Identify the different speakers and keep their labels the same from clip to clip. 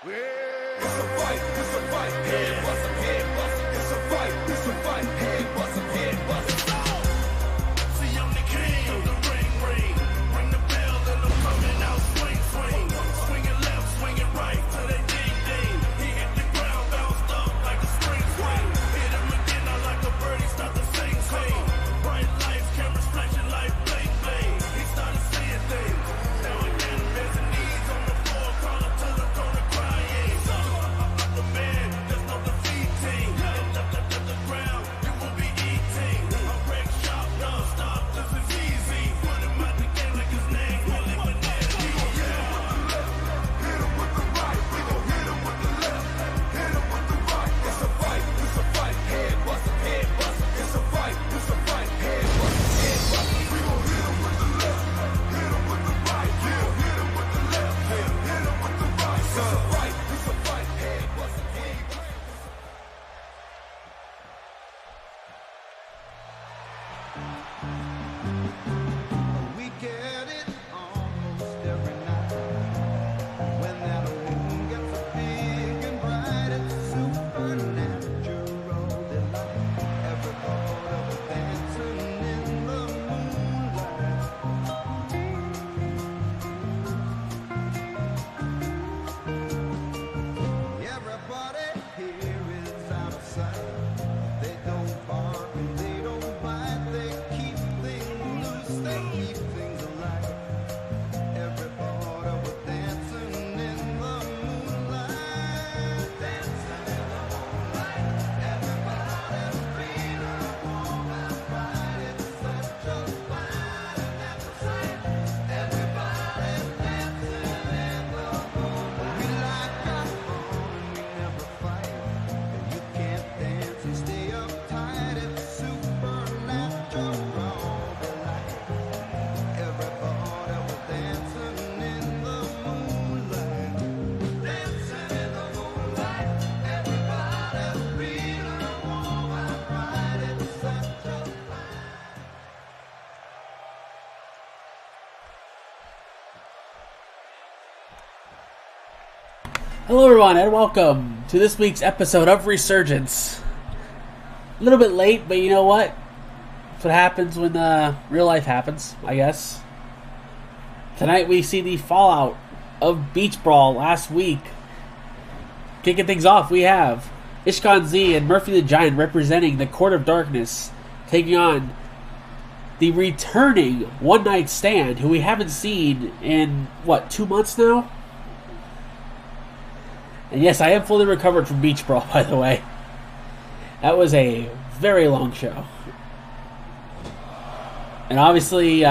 Speaker 1: It's a fight, head bust 'em, head bust 'em. It's a fight, head bust 'em, head bust 'em. See, I'm the king of the ring. Ring the bell and I'm coming out swing. Swinging left, swinging right till they ding. He hit the ground, bounced up like a spring. Hit him again, I like a birdie, start to sing. Bright lights, cameras flashing like bling. He started seeing things. Now again, there's a knees on the floor, crawling to the corner crying. The man, there's no defeating. The ground, you will be eating. I break shop, non-stop, this is easy. Put him out the game like his name, Willie Bananas. We gon' hit him with the right, we gon' hit him with the left. Hit him with the right, it's a fight, head bust 'em, head bust 'em. It's a fight, head bust 'em, head bust 'em. We gon' hit him with the left, hit him with the right, yeah. Hit him with the left, hit him with the right. It's a fight, head bust 'em, head bust 'em.
Speaker 2: We get it almost every night. When that moon gets big and bright, it's supernatural delight. Every part of it dancing in the moonlight. Everybody here is out of sight. They don't bark and they don't bite. They keep things loose, they keep things alive. Every part of it dancing in the moonlight. Dancing in the moonlight. Everybody's feeling warm and bright. It's such a fine and natural sight. Everybody's dancing in the moonlight. We like our fun and we never fight. You can't dance and stay uptight. It's supernatural delight. Every part of it dancing in the moonlight. Dancing in the moonlight. Everybody's feeling warm and bright. It's such a fine.
Speaker 3: Hello everyone and welcome to this week's episode of Resurgence. A little bit late, but you know what? That's what happens when real life happens, I guess. Tonight we see the fallout of Beach Brawl last week. Kicking things off, we have Ishkan Z and Murphy the Giant representing the Court of Darkness, taking on the returning One Night Stand, who we haven't seen in, 2 months now? And yes, I am fully recovered from Beach Brawl, by the way. That was a very long show. And obviously,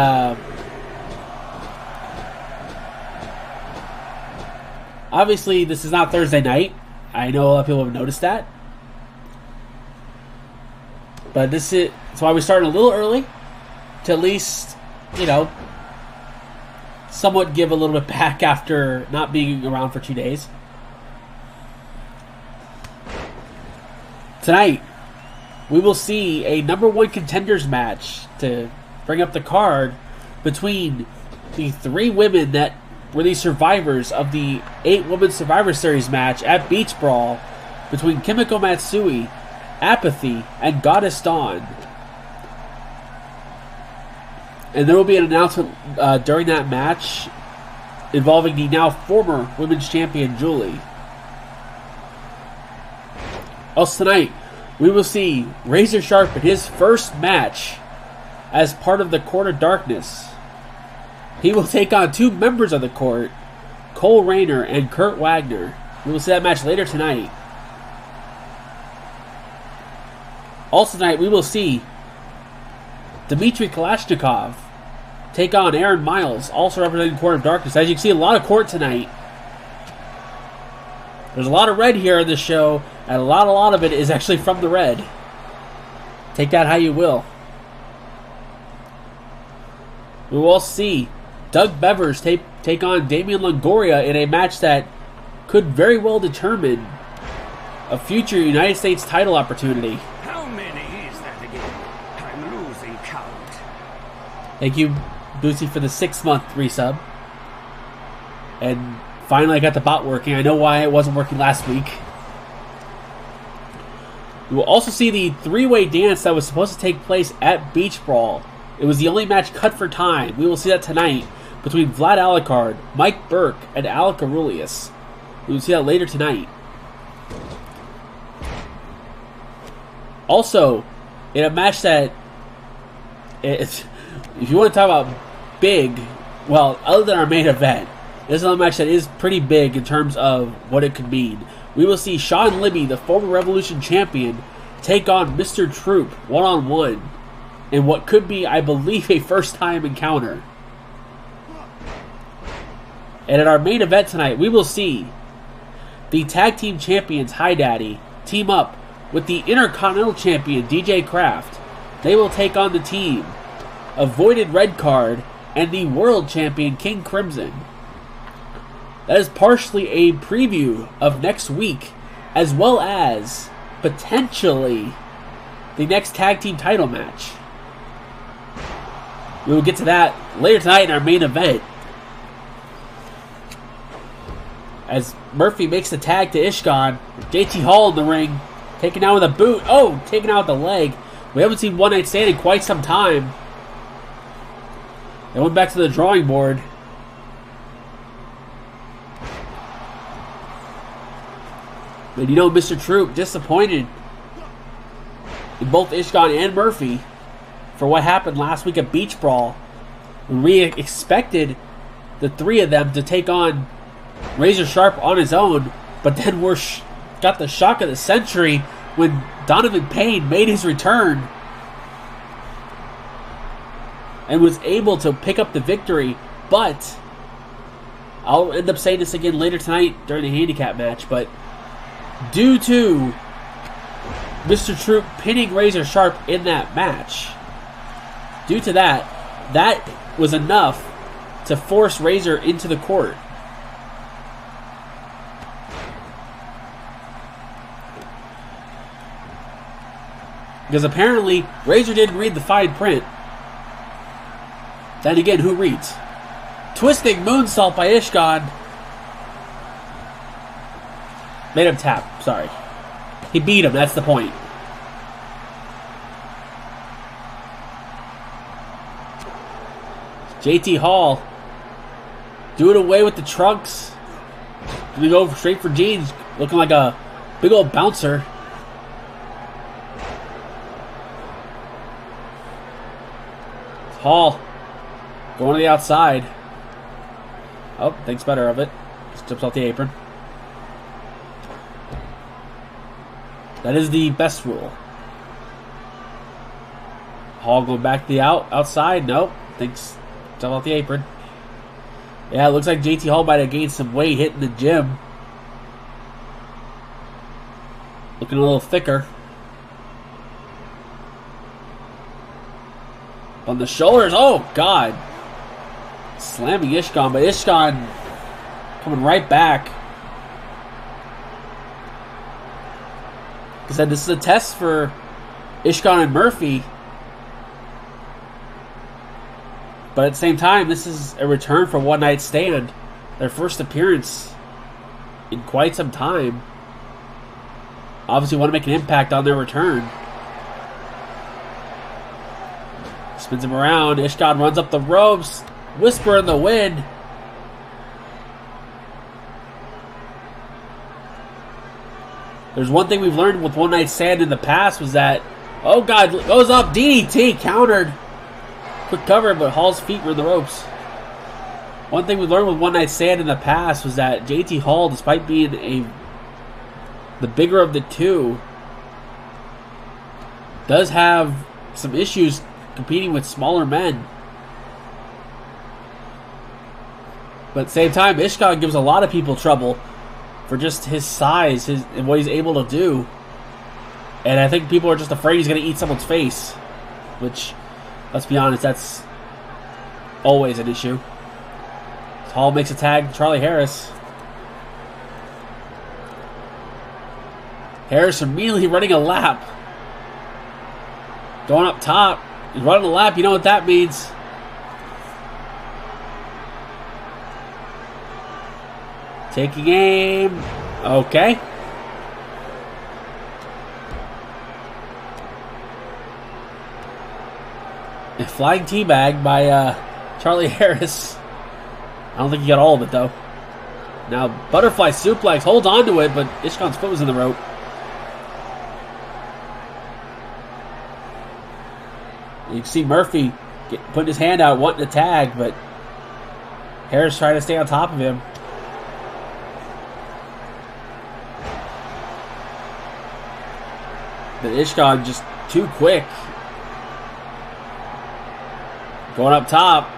Speaker 3: this is not Thursday night. I know a lot of people have noticed that. But that's why we're starting a little early, to at least, somewhat give a little bit back after not being around for 2 days. Tonight, we will see a number one contenders match to bring up the card between the 3 women that were the survivors of the 8-woman Survivor Series match at Beach Brawl between Kimiko Matsui, Apathy, and Goddess Dawn. And there will be an announcement during that match involving the now former women's champion, Julie. Also tonight, we will see Razor Sharp in his first match as part of the Court of Darkness. He will take on 2 members of the court, Cole Rayner and Kurt Wagner. We will see that match later tonight. Also tonight, we will see Dmitry Kalashnikov take on Aaron Miles, also representing Court of Darkness. As you can see, a lot of court tonight. There's a lot of red here in this show, and a lot of it is actually from the red. Take that how you will. We will also see Doug Bevers take on Damian Longoria in a match that could very well determine a future United States title opportunity.
Speaker 4: How many is that again? I'm losing count.
Speaker 3: Thank you, Bootsy, for the 6-month resub. And Finally, I got the bot working. I know why it wasn't working last week. We will also see the three-way dance that was supposed to take place at Beach Brawl. It was the only match cut for time. We will see that tonight between Vlad Alucard, Mike Burke, and Alec Aurelius. We will see that later tonight. Also, in a match that, if you want to talk about big, well, other than our main event, this is another match that is pretty big in terms of what it could mean. We will see Sean Libby, the former Revolution champion, take on Mr. Troop one-on-one in what could be, I believe, a first-time encounter. And at our main event tonight, we will see the Tag Team Champions Hi Daddy team up with the Intercontinental Champion DJ Kraft. They will take on the team of Voided Red Card and the World Champion King Crimson. That is partially a preview of next week, as well as potentially the next tag team title match. We will get to that later tonight in our main event, as Murphy makes the tag to Ishkan. JT Hall in the ring, taken out with a boot. Oh, taken out with the leg. We haven't seen One Night Stand in quite some time. They went back to the drawing board. But you know, Mr. Troop disappointed in both Ishkan and Murphy for what happened last week at Beach Brawl, when we expected the three of them to take on Razor Sharp on his own, but then got the shock of the century when Donovan Payne made his return and was able to pick up the victory. But I'll end up saying this again later tonight during the handicap match, but due to Mr. Troop pinning Razor Sharp in that match, due to that was enough to force Razor into the court. Because apparently Razor didn't read the fine print. Then again, who reads? Twisting moonsault by Ishkan. Made him tap, sorry. He beat him, that's the point. JT Hall doing away with the trunks. Gonna go straight for jeans, looking like a big old bouncer. Hall going to the outside. Oh, thinks better of it. Just jumps off the apron. That is the best rule. Hall going back to the outside. Nope. Thinks jump off the apron. Yeah, it looks like JT Hall might have gained some weight hitting the gym. Looking a little thicker. On the shoulders. Oh, God. Slamming Ishkan, but Ishkan coming right back. Like I said, this is a test for Ishkan and Murphy. But at the same time, this is a return for One Night Stand. Their first appearance in quite some time. Obviously want to make an impact on their return. Spins him around. Ishkan runs up the ropes. Whisper in the wind. There's one thing we've learned with One Night Stand in the past was that, oh God, goes up, DDT, countered. Quick cover, but Hall's feet were in the ropes. One thing we learned with One Night Stand in the past was that JT Hall, despite being the bigger of the two, does have some issues competing with smaller men. But at the same time, Ishkan gives a lot of people trouble for just his size and what he's able to do. And I think people are just afraid he's going to eat someone's face. Which, let's be honest, that's always an issue. Hall makes a tag to Charlie Harris. Harris immediately running a lap. Going up top. He's running a lap. You know what that means. Taking aim. Okay. A flying teabag by Charlie Harris. I don't think he got all of it, though. Now, butterfly suplex. Holds on to it, but Ishkan's foot was in the rope. You can see Murphy putting his hand out, wanting to tag, but Harris trying to stay on top of him. But Ishkan just too quick. Going up top.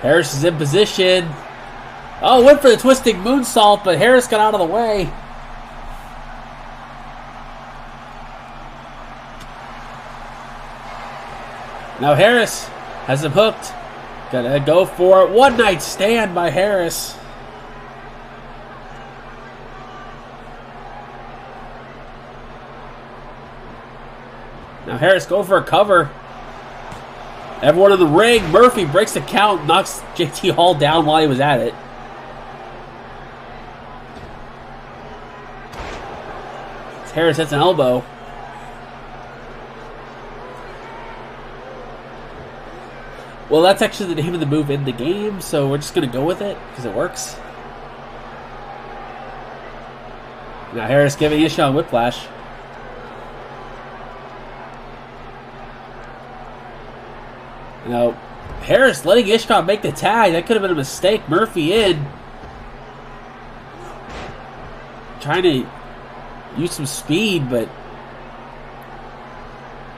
Speaker 3: Harris is in position. Oh, went for the twisting moonsault, but Harris got out of the way. Now Harris has him hooked. Gotta go for it. One night stand by Harris. Now Harris go for a cover. Everyone in the ring. Murphy breaks the count, knocks JT Hall down while he was at it. Harris hits an elbow. Well, that's actually the name of the move in the game, so we're just going to go with it because it works. Now Harris giving Ishkan whiplash. Now, Harris letting Ishkan make the tag. That could have been a mistake. Murphy in. Trying to use some speed, but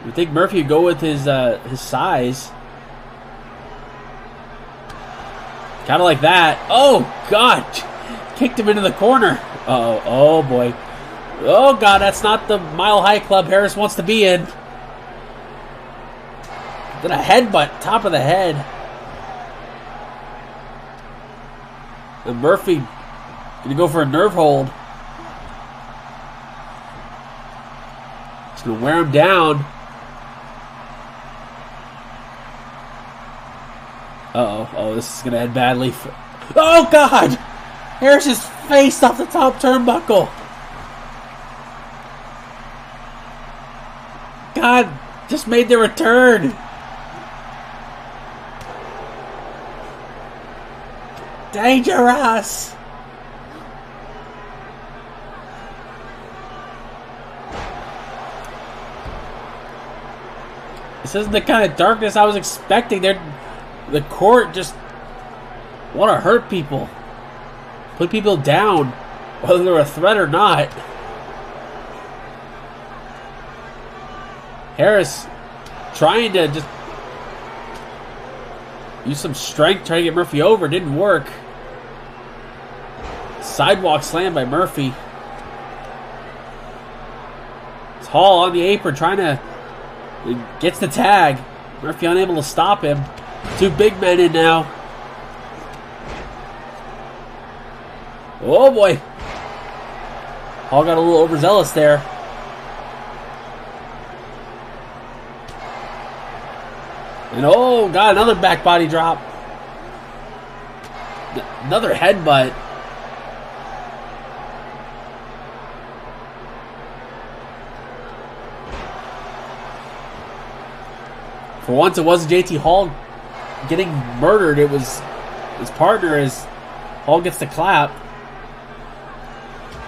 Speaker 3: you think Murphy would go with his size. Kind of like that. Oh, God. Kicked him into the corner. Uh-oh. Oh, boy. Oh, God. That's not the Mile High Club Harris wants to be in. Then a headbutt. Top of the head. And Murphy going to go for a nerve hold. He's going to wear him down. Uh-oh. Oh, this is going to end badly. Oh, God! Harris's face off the top turnbuckle. God, just made the return. Dangerous. This isn't the kind of darkness I was expecting. The court just want to hurt people. Put people down, whether they're a threat or not. Harris trying to just use some strength, trying to get Murphy over. Didn't work. Sidewalk slam by Murphy. It's Hall on the apron trying to... Gets the tag. Murphy unable to stop him. Two big men in now. Oh boy. Hall got a little overzealous there. And oh god, another back body drop. Another headbutt. For once, it wasn't JT Hall getting murdered. It was his partner as Hall gets the clap.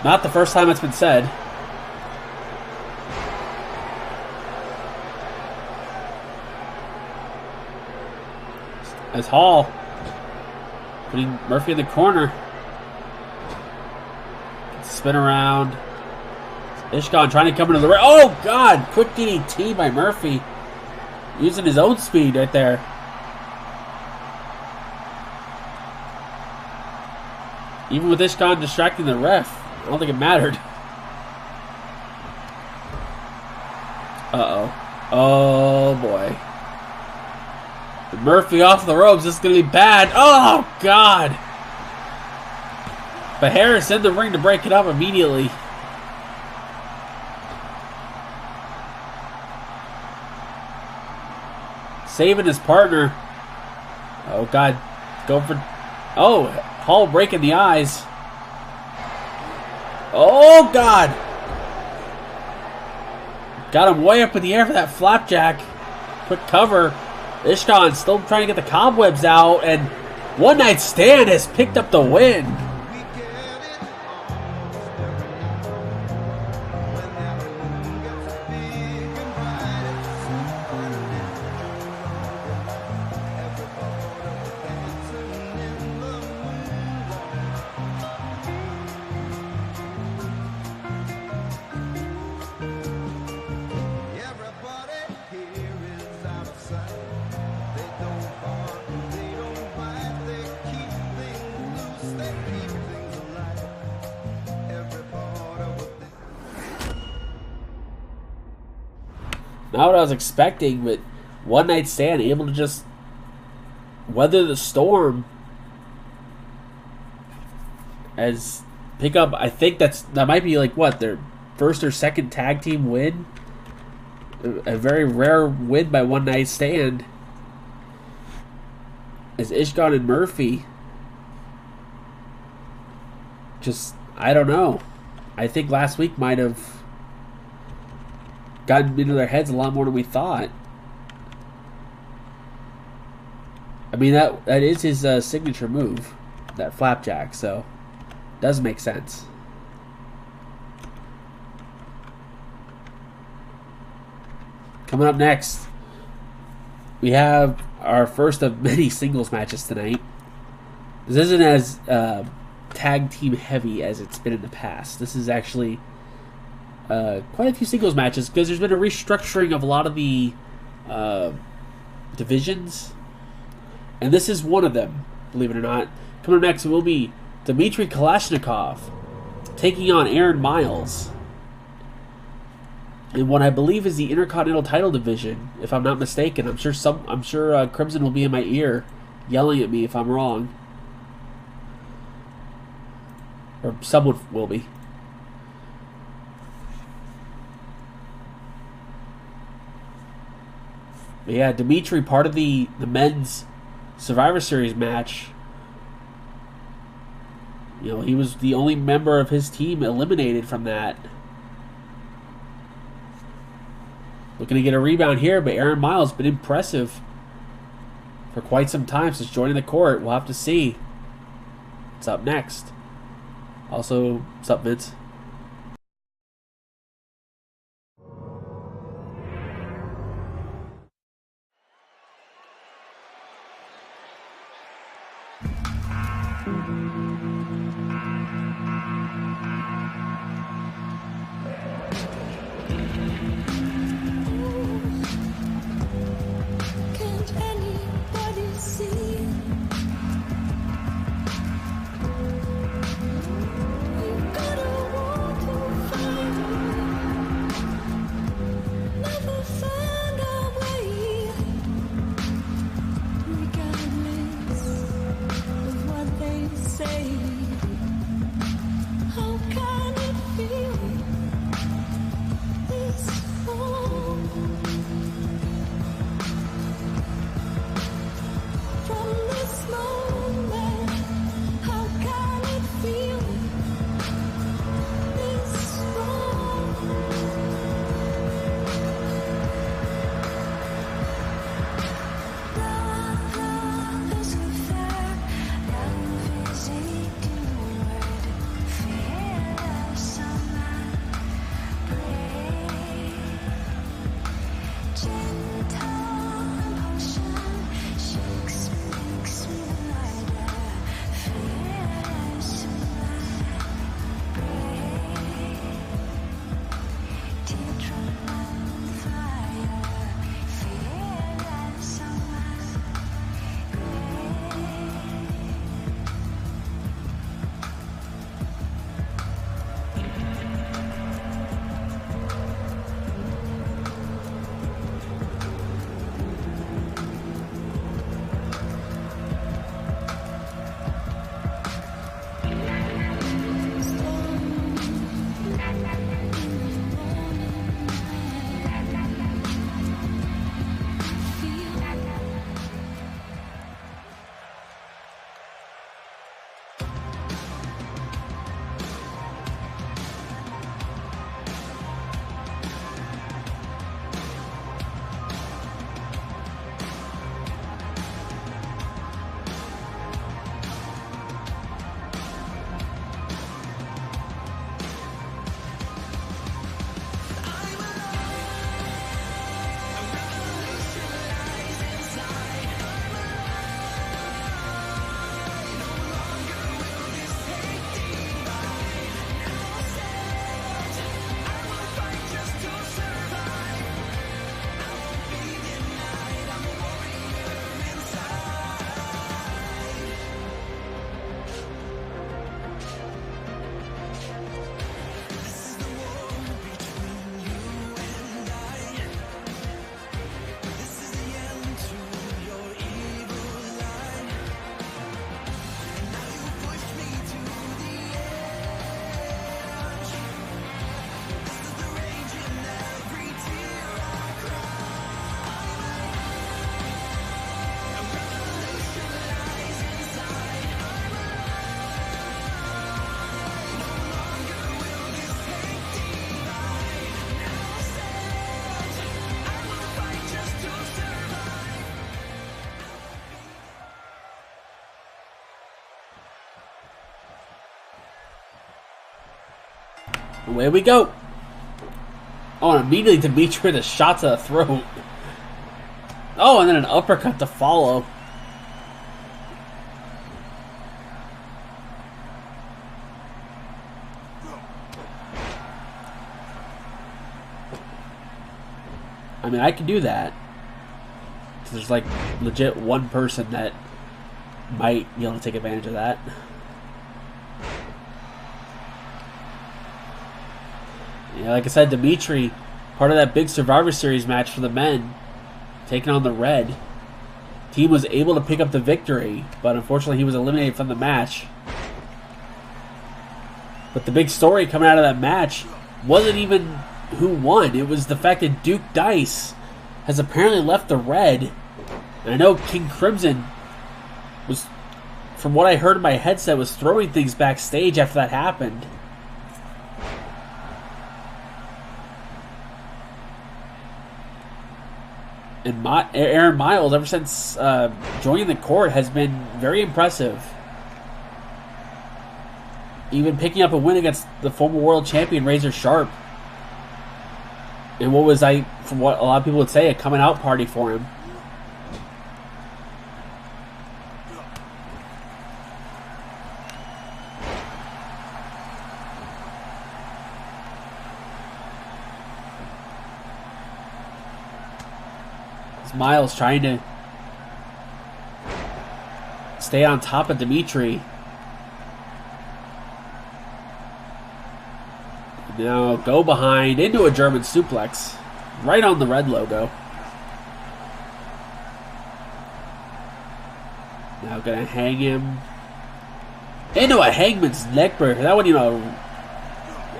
Speaker 3: Not the first time it's been said. As Hall putting Murphy in the corner. Spin around. Ishkan trying to come into the ring. Oh god! Quick DDT by Murphy. Using his own speed right there. Even with Ishkan distracting the ref, I don't think it mattered. Uh-oh. Oh, boy. Murphy off the ropes. This is going to be bad. Oh, God. But Harris in the ring to break it up immediately. Saving his partner. Oh, God. Go for... Oh, Paul breaking the eyes. Oh, God. Got him way up in the air for that flapjack. Quick cover. Ishkan still trying to get the cobwebs out, and One Night Stand has picked up the win.
Speaker 2: We get it almost every night. When that moon gets big and bright, it's some kind of natural delight. Everybody dancing in the moonlight. Everybody here is out of sight. They don't bark and they don't bite. They keep things loose. They keep things alive. Everybody with the
Speaker 3: Not what I was expecting, but One Night Stand able to just weather the storm as pick up. I think that might be like what, their first or second tag team win. A very rare win by One Night Stand. As Ishkan and Murphy just, I don't know. I think last week might have gotten into their heads a lot more than we thought. I mean, that is his signature move, that flapjack, so does make sense. Coming up next, we have our first of many singles matches tonight. This isn't as tag team heavy as it's been in the past. This is actually quite a few singles matches because there's been a restructuring of a lot of the divisions, and this is one of them, believe it or not. Coming up next will be Dmitry Kalashnikov taking on Aaron Miles in what I believe is the Intercontinental title division, if I'm not mistaken. I'm sure Crimson will be in my ear yelling at me if I'm wrong, or someone will be. But yeah, Dmitry, part of the men's Survivor Series match. You know, he was the only member of his team eliminated from that. Looking to get a rebound here, but Aaron Miles been impressive for quite some time since joining the court. We'll have to see what's up next. Also, what's up, Vince?
Speaker 5: Can't anybody see? We've got a war to fight. Never found our way, regardless of what they say. How can it feel this way?
Speaker 3: Away we go. Oh, and immediately Dimitri with a shot to the throat. Oh, and then an uppercut to follow. I mean, I can do that. There's like legit one person that might be able to take advantage of that. Yeah, like I said, Dimitri, part of that big Survivor Series match for the men, taking on the Red. Team was able to pick up the victory, but unfortunately he was eliminated from the match. But the big story coming out of that match wasn't even who won. It was the fact that Duke Dice has apparently left the Red. And I know King Crimson was, from what I heard in my headset, was throwing things backstage after that happened. And Aaron Miles, ever since joining the court, has been very impressive. Even picking up a win against the former world champion Razor Sharp. And what was, from what a lot of people would say, a coming out party for him. It's Miles trying to stay on top of Dimitri. Now go behind into a German suplex. Right on the Red logo. Now gonna hang him into a hangman's neckbreaker. That one, you know.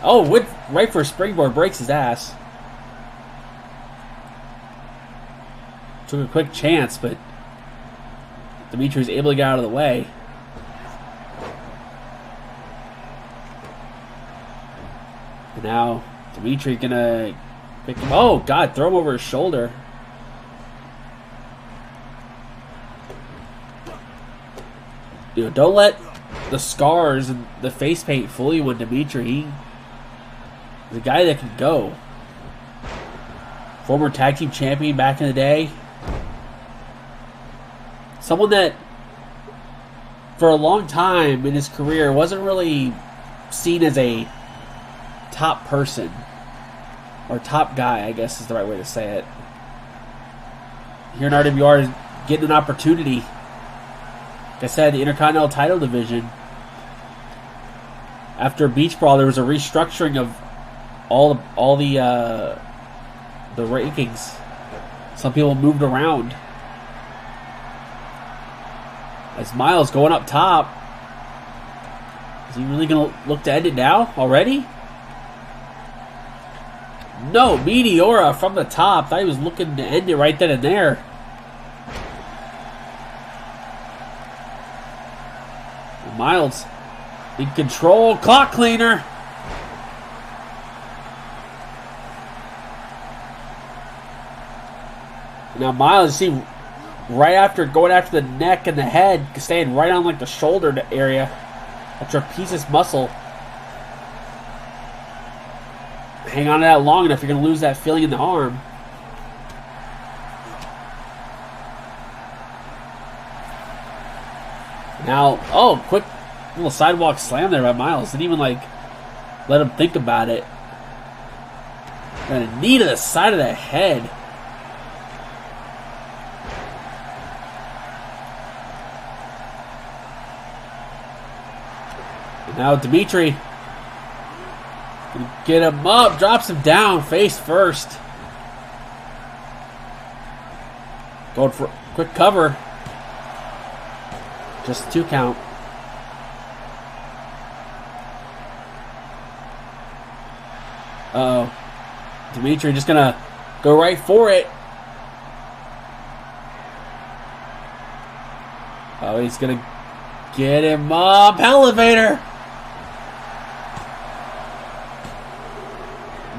Speaker 3: Oh, went right for a springboard, breaks his ass. Took a quick chance, but Dimitri was able to get out of the way. And now Dimitri gonna pick him. Oh God! Throw him over his shoulder. You know, don't let the scars and the face paint fool you when Dimitri. He's a guy that can go. Former tag team champion back in the day. Someone that, for a long time in his career, wasn't really seen as a top person. Or top guy, I guess is the right way to say it. Here in RWR is getting an opportunity. Like I said, the Intercontinental title division. After Beach Brawl, there was a restructuring of all the rankings. Some people moved around. As Miles going up top. Is he really going to look to end it now already? No, Meteora from the top. Thought he was looking to end it right then and there. And Miles in control. Clock cleaner. Now Miles, you see, right after going after the neck and the head, staying right on like the shoulder area, that trapezius muscle. Hang on to that long enough, you're going to lose that feeling in the arm. Now, oh, quick little sidewalk slam there by Miles. Didn't even like let him think about it. And a knee to the side of the head. And now Dimitri. Get him up, drops him down, face first. Going for a quick cover. Just 2 count. Uh-oh. Dimitri just gonna go right for it. Oh, he's gonna get him up. Elevator!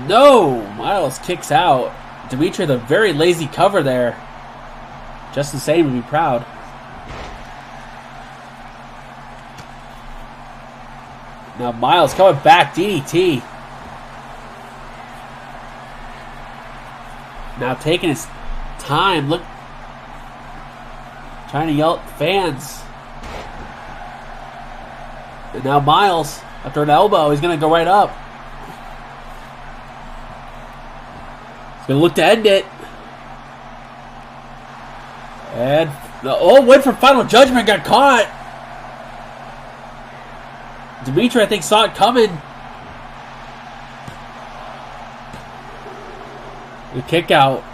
Speaker 3: No! Miles kicks out. Dimitri with a very lazy cover there. Just the same, would be proud. Now Miles coming back. DDT. Now taking his time. Look. Trying to yell at fans. And now Miles, after an elbow, he's going to go right up. He's going to look to end it. And, went for Final Judgment, got caught. Dimitri, I think, saw it coming. The kick out.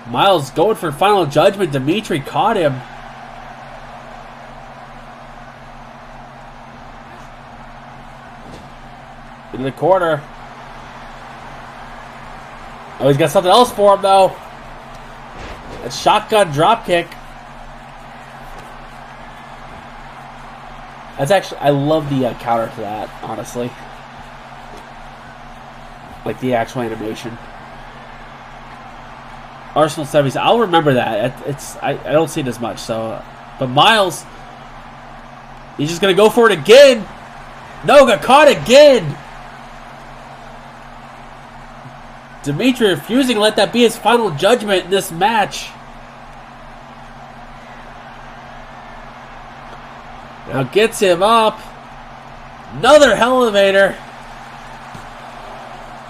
Speaker 3: Miles going for Final Judgment. Dimitri caught him. Into the corner. Oh, he's got something else for him, though. A shotgun drop kick. That's actually, I love the counter to that, honestly. Like the actual animation. Arsenal 70s. I'll remember that. I don't see it as much. So, but Miles, he's just gonna go for it again. No, got caught again. Dimitri refusing to let that be his final judgment in this match. Now gets him up. Another elevator.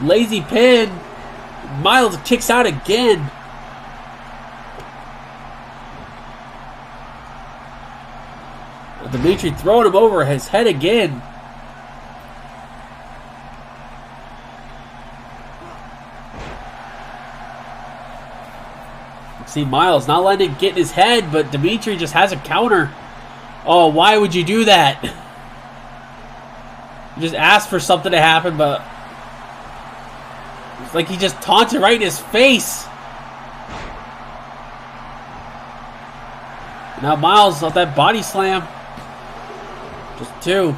Speaker 3: Lazy pin. Miles kicks out again. Dimitri throwing him over his head again. See Miles not letting it get in his head, but Dimitri just has a counter. Oh, why would you do that? You just asked for something to happen, but it's like he just taunted right in his face. Now Miles off that body slam. Just two.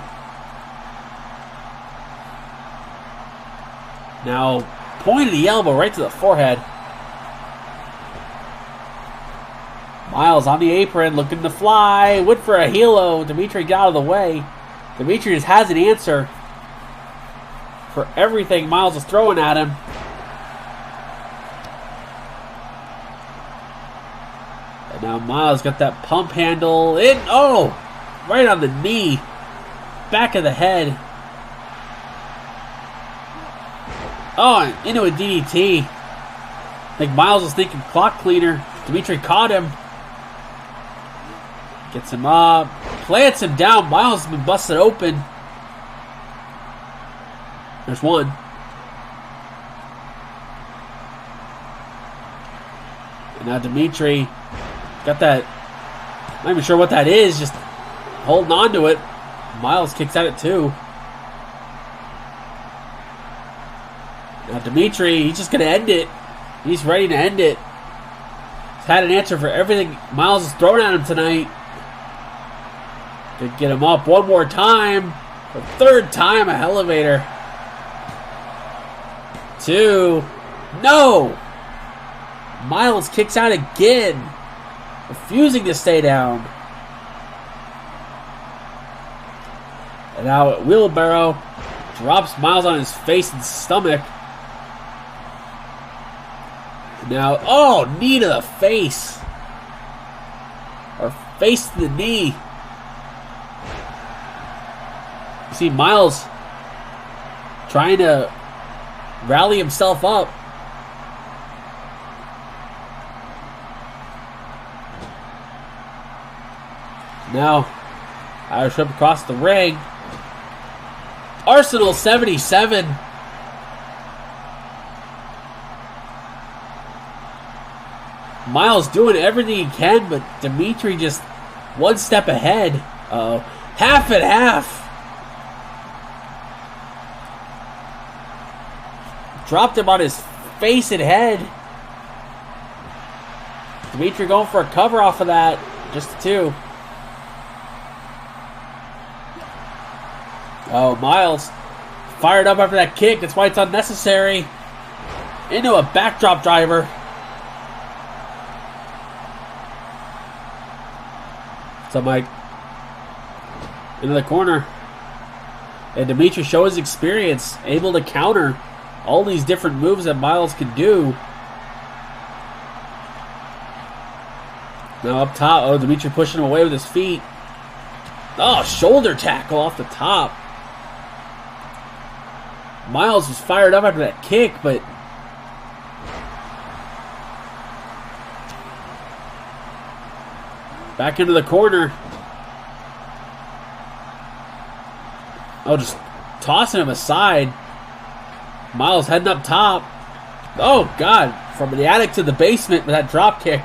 Speaker 3: Now point of the elbow right to the forehead. Miles on the apron, looking to fly. Went for a helo. Dimitri got out of the way. Dimitri just has an answer for everything Miles is throwing at him. And now Miles got that pump handle in. Oh! Right on the knee. Back of the head. Oh, and into a DDT. I think Miles was thinking clock cleaner. Dimitri caught him. Gets him up. Plants him down. Miles has been busted open. There's one. And now Dimitri got that. Not even sure what that is. Just holding on to it. Miles kicks at it too. Now Dimitri, he's just going to end it. He's ready to end it. He's had an answer for everything Miles has thrown at him tonight. Could get him up one more time. The third time, a elevator. Two. No! Miles kicks out again. Refusing to stay down. And now wheelbarrow drops Miles on his face and stomach. Now, oh, knee to the face. Or face to the knee. You see Miles trying to rally himself up. Now, Irish whip across the ring. Arsenal 77. Miles doing everything he can, but Dimitri just one step ahead. Half and half. Dropped him on his face and head. Dimitri going for a cover off of that. Just two. Oh, Miles fired up after that kick. That's why it's unnecessary. Into a backdrop driver. So Mike into the corner. And Dimitri shows his experience. Able to counter. all these different moves that Miles can do. Now up top, oh, Dimitri pushing him away with his feet. Oh, shoulder tackle off the top. Miles was fired up after that kick, but back into the corner. Oh, just tossing him aside. Miles heading up top. Oh, God. From the attic to the basement with that drop kick.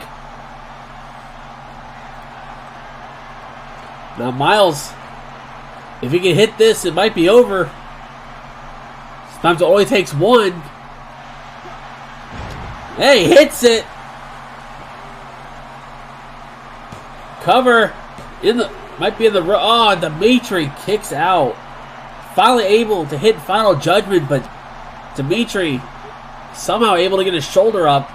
Speaker 3: Now, Miles, if he can hit this, it might be over. Sometimes it only takes one. Hey, hits it. Cover. Might be in the... Oh, Dimitri kicks out. Finally able to hit Final Judgment, but Dimitri somehow able to get his shoulder up.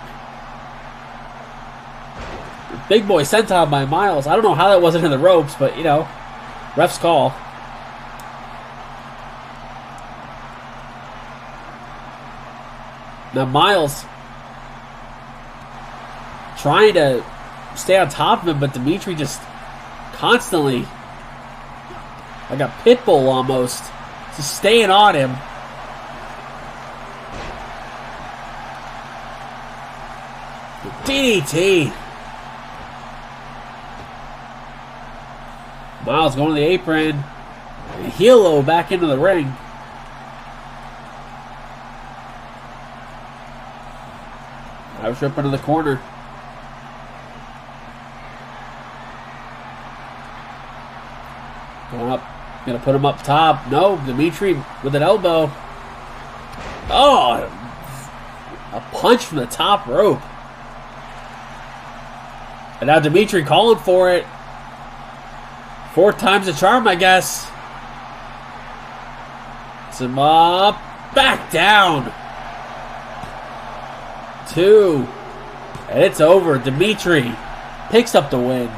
Speaker 3: Big boy senton by Miles. I don't know how that wasn't in the ropes, but, you know, ref's call. Now Miles trying to stay on top of him, but Dimitri just constantly, like a pit bull almost, just staying on him. DDT. Miles going to the apron. Heel-o back into the ring. Irish Whip into the corner. Going up. Gonna put him up top. No, Dimitri with an elbow. Oh! A punch from the top rope. And now Dimitri calling for it. 4 times the charm, I guess. It's him up. Back down. 2. And it's over. Dimitri picks up the win.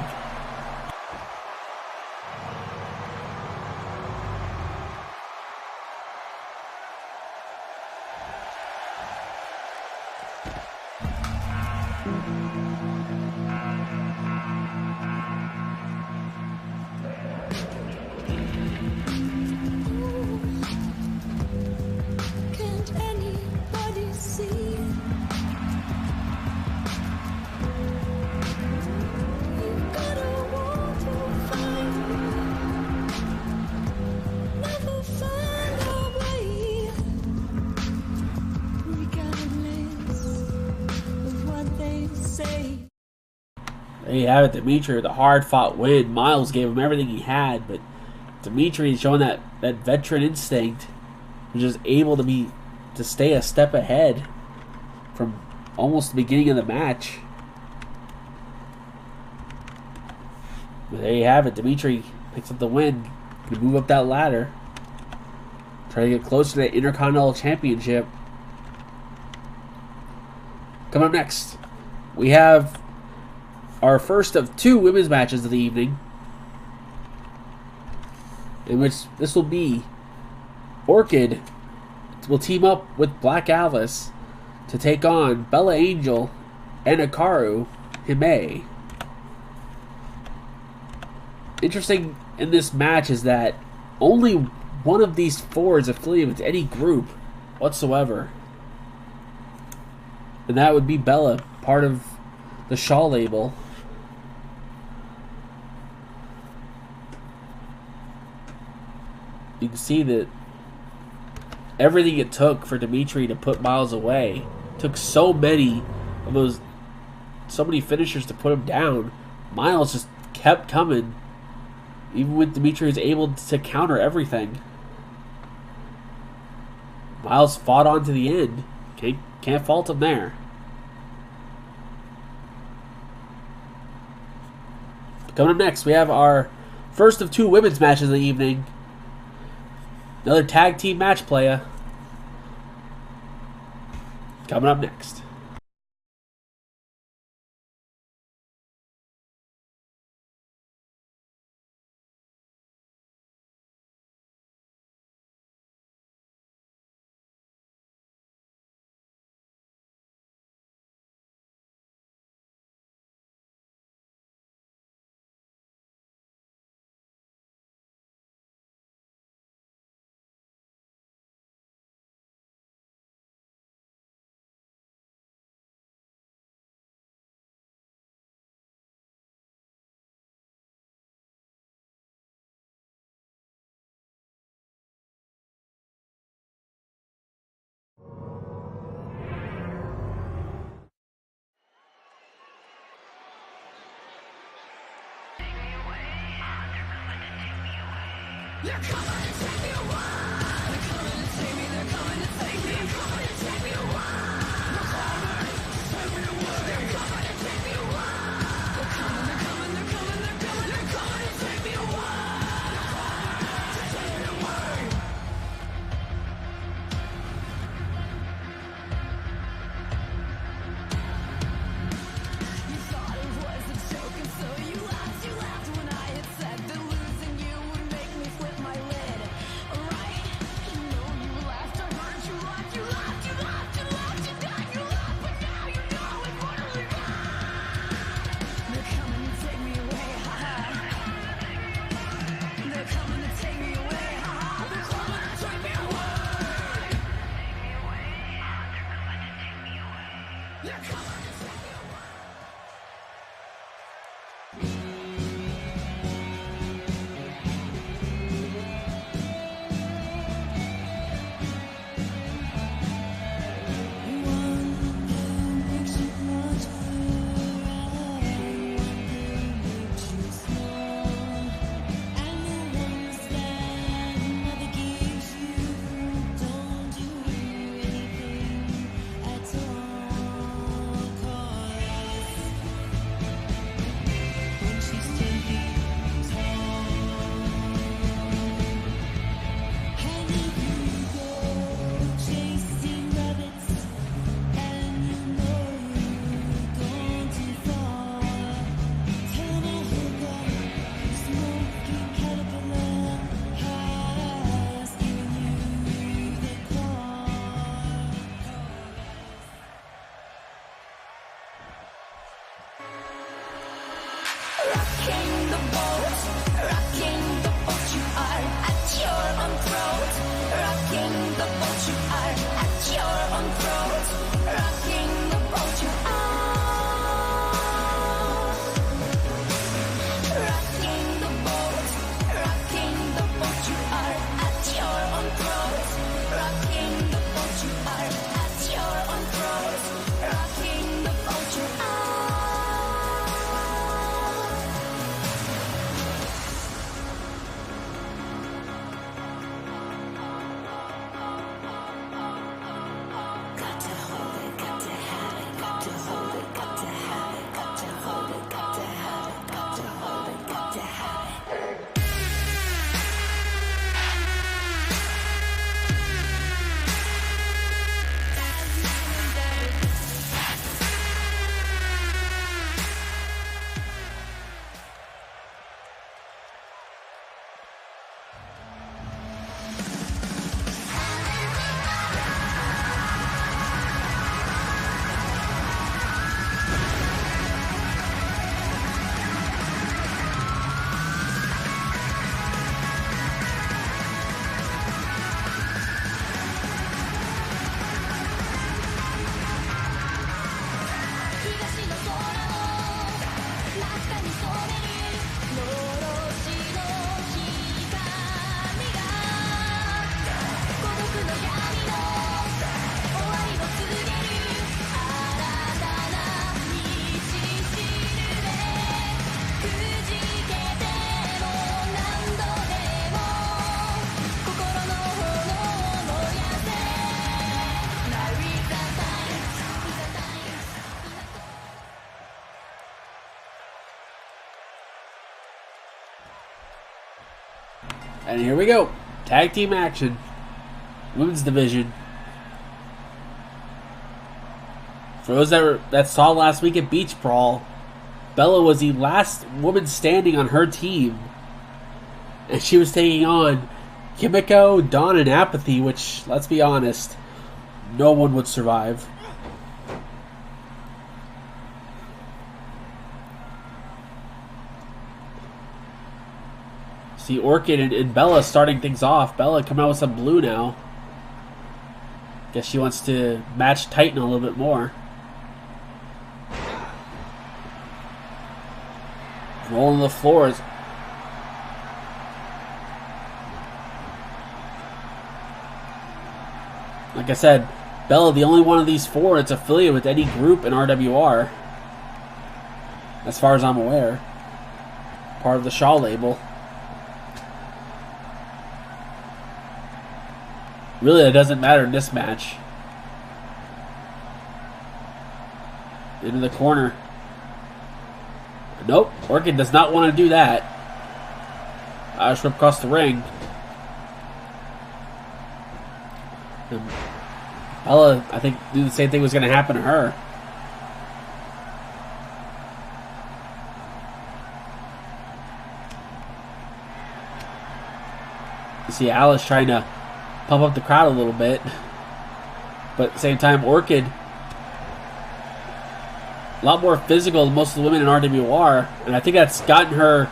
Speaker 5: Can't anybody see? You've gotta want to find, never find our way, regardless of what they say.
Speaker 3: There you have it, Dimitri with a hard-fought win. Miles gave him everything he had, but Dimitri is showing that veteran instinct. He was just able to stay a step ahead from almost the beginning of the match. But there you have it. Dimitri picks up the win. Can move up that ladder. Try to get closer to that Intercontinental Championship. Coming up next, we have our first of 2 women's matches of the evening, in which this will be Orchid will team up with Black Alice to take on Bella Angel and Hikaru Hime. Interesting in this match is that only one of these 4 is affiliated with any group whatsoever. And that would be Bella, part of the Shaw label. You can see that everything it took for Dimitri to put Miles away, took so many finishers to put him down. Miles just kept coming, even when Dimitri was able to counter everything. Miles fought on to the end. Can't fault him there. Coming up next, we have our first of 2 women's matches of the evening. Another tag team match playa. Coming up next. And here we go. Tag team action. Women's division. For those that saw last week at Beach Brawl, Bella was the last woman standing on her team. And she was taking on Kimiko, Dawn, and Apathy, which, let's be honest, no one would survive. See Orchid and Bella starting things off. Bella coming out with some blue now. Guess she wants to match Titan a little bit more. Rolling the floors. Like I said, Bella, the only one of these four that's affiliated with any group in RWR. As far as I'm aware. Part of the Shaw label. Really, that doesn't matter in this match. Into the corner. Nope, Orchid does not want to do that. Irish whip across the ring. And Bella, I think, knew the same thing was going to happen to her. You see Alice trying to pump up the crowd a little bit. But at the same time, Orchid, a lot more physical than most of the women in RWR. And I think that's gotten her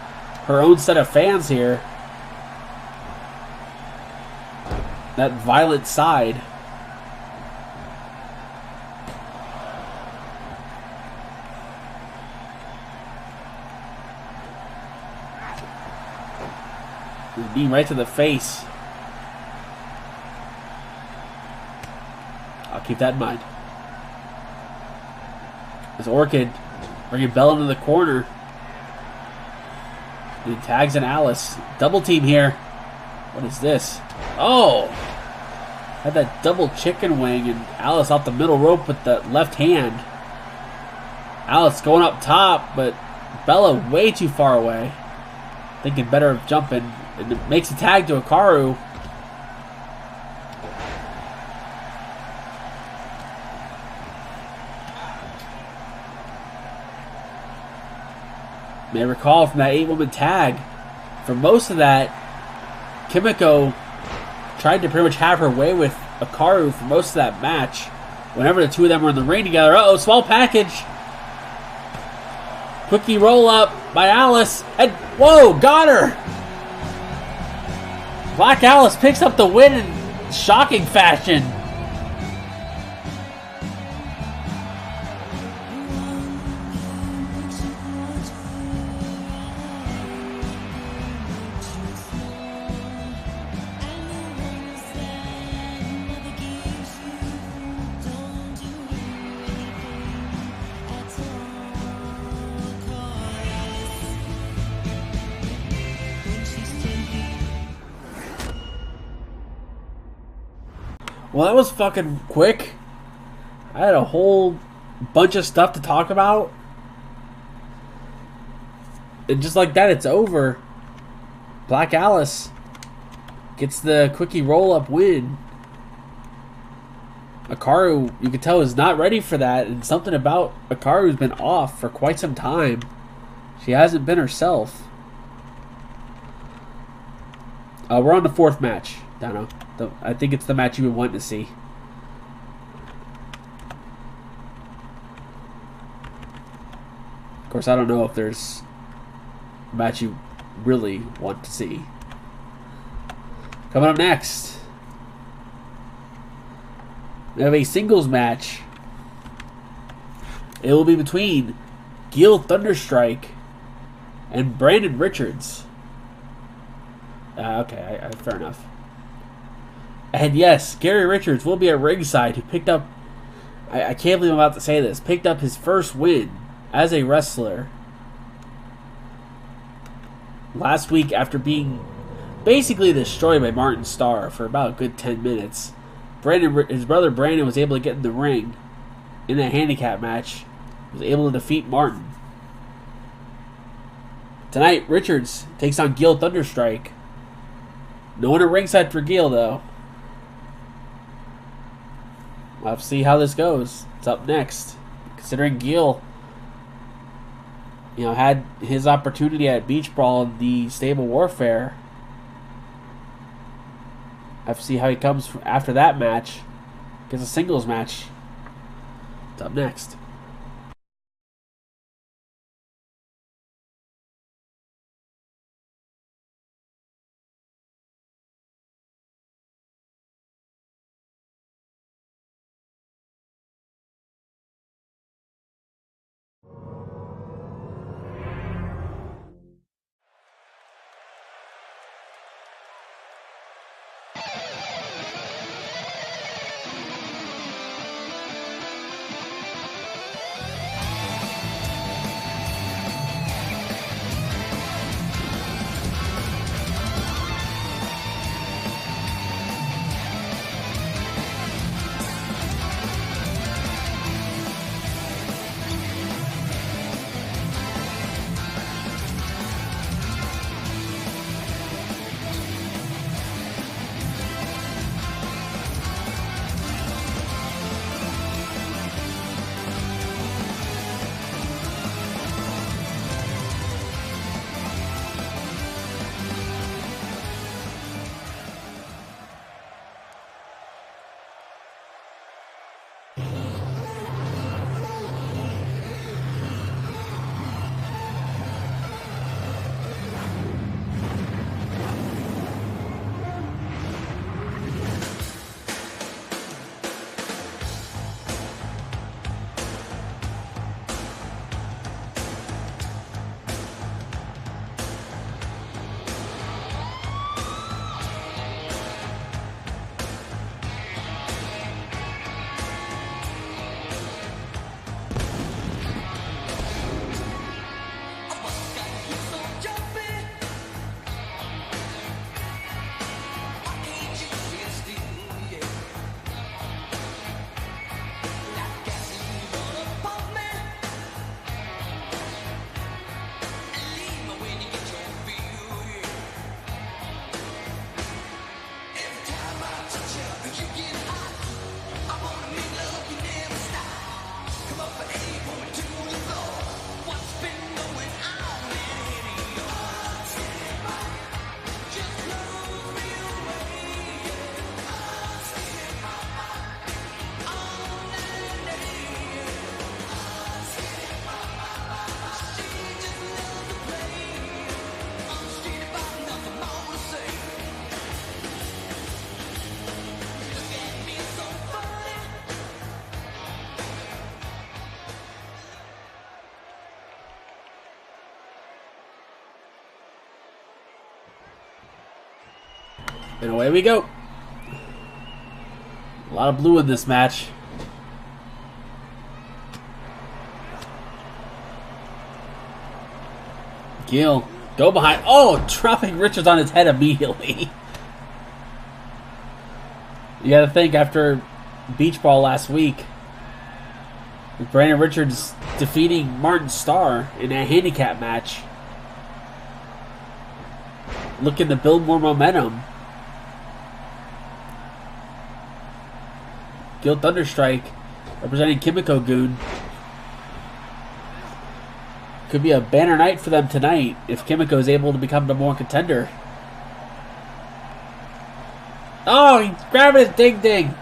Speaker 3: own set of fans here. That violent side. Knee right to the face. I'll keep that in mind. As Orchid bringing Bella into the corner. He tags in Alice. Double team here. What is this? Oh! Had that double chicken wing and Alice off the middle rope with the left hand. Alice going up top, but Bella way too far away. Thinking better of jumping. And it makes a tag to Hikaru. May recall from that 8-woman tag, for most of that, Kimiko tried to pretty much have her way with Hikaru for most of that match. Whenever the two of them were in the ring together. Uh-oh, small package. Quickie roll up by Alice. And, whoa, got her. Black Alice picks up the win in shocking fashion. Well, that was fucking quick. I had a whole bunch of stuff to talk about. And just like that, it's over. Black Alice gets the quickie roll-up win. Hikaru, you can tell, is not ready for that. And something about Hikaru's been off for quite some time. She hasn't been herself. We're on the fourth match, Dano. I think it's the match you would want to see. Of course, I don't know if there's a match you really want to see. Coming up next, we have a singles match. It will be between Gil Thunderstrike and Brandon Richards. Okay, fair enough. And yes, Gary Richards will be at ringside, who picked up, I can't believe I'm about to say this, picked up his first win as a wrestler last week after being basically destroyed by Martin Starr for about a good 10 minutes. His brother Brandon was able to get in the ring in that handicap match, was able to defeat Martin. Tonight, Richards takes on Gil Thunderstrike. No one at ringside for Gil, though. We'll have to see how this goes. It's up next. Considering Gil, had his opportunity at Beach Brawl in the Stable Warfare. I have to see how he comes after that match. Gets a singles match. It's up next. And away we go. A lot of blue in this match. Gill, go behind. Oh, dropping Richards on his head immediately. You got to think after Beach Ball last week, with Brandon Richards defeating Martin Starr in a handicap match, looking to build more momentum. Gill Thunderstrike representing Kimiko Goon. Could be a banner night for them tonight if Kimiko is able to become the more contender. Oh, he's grabbing his ding-ding.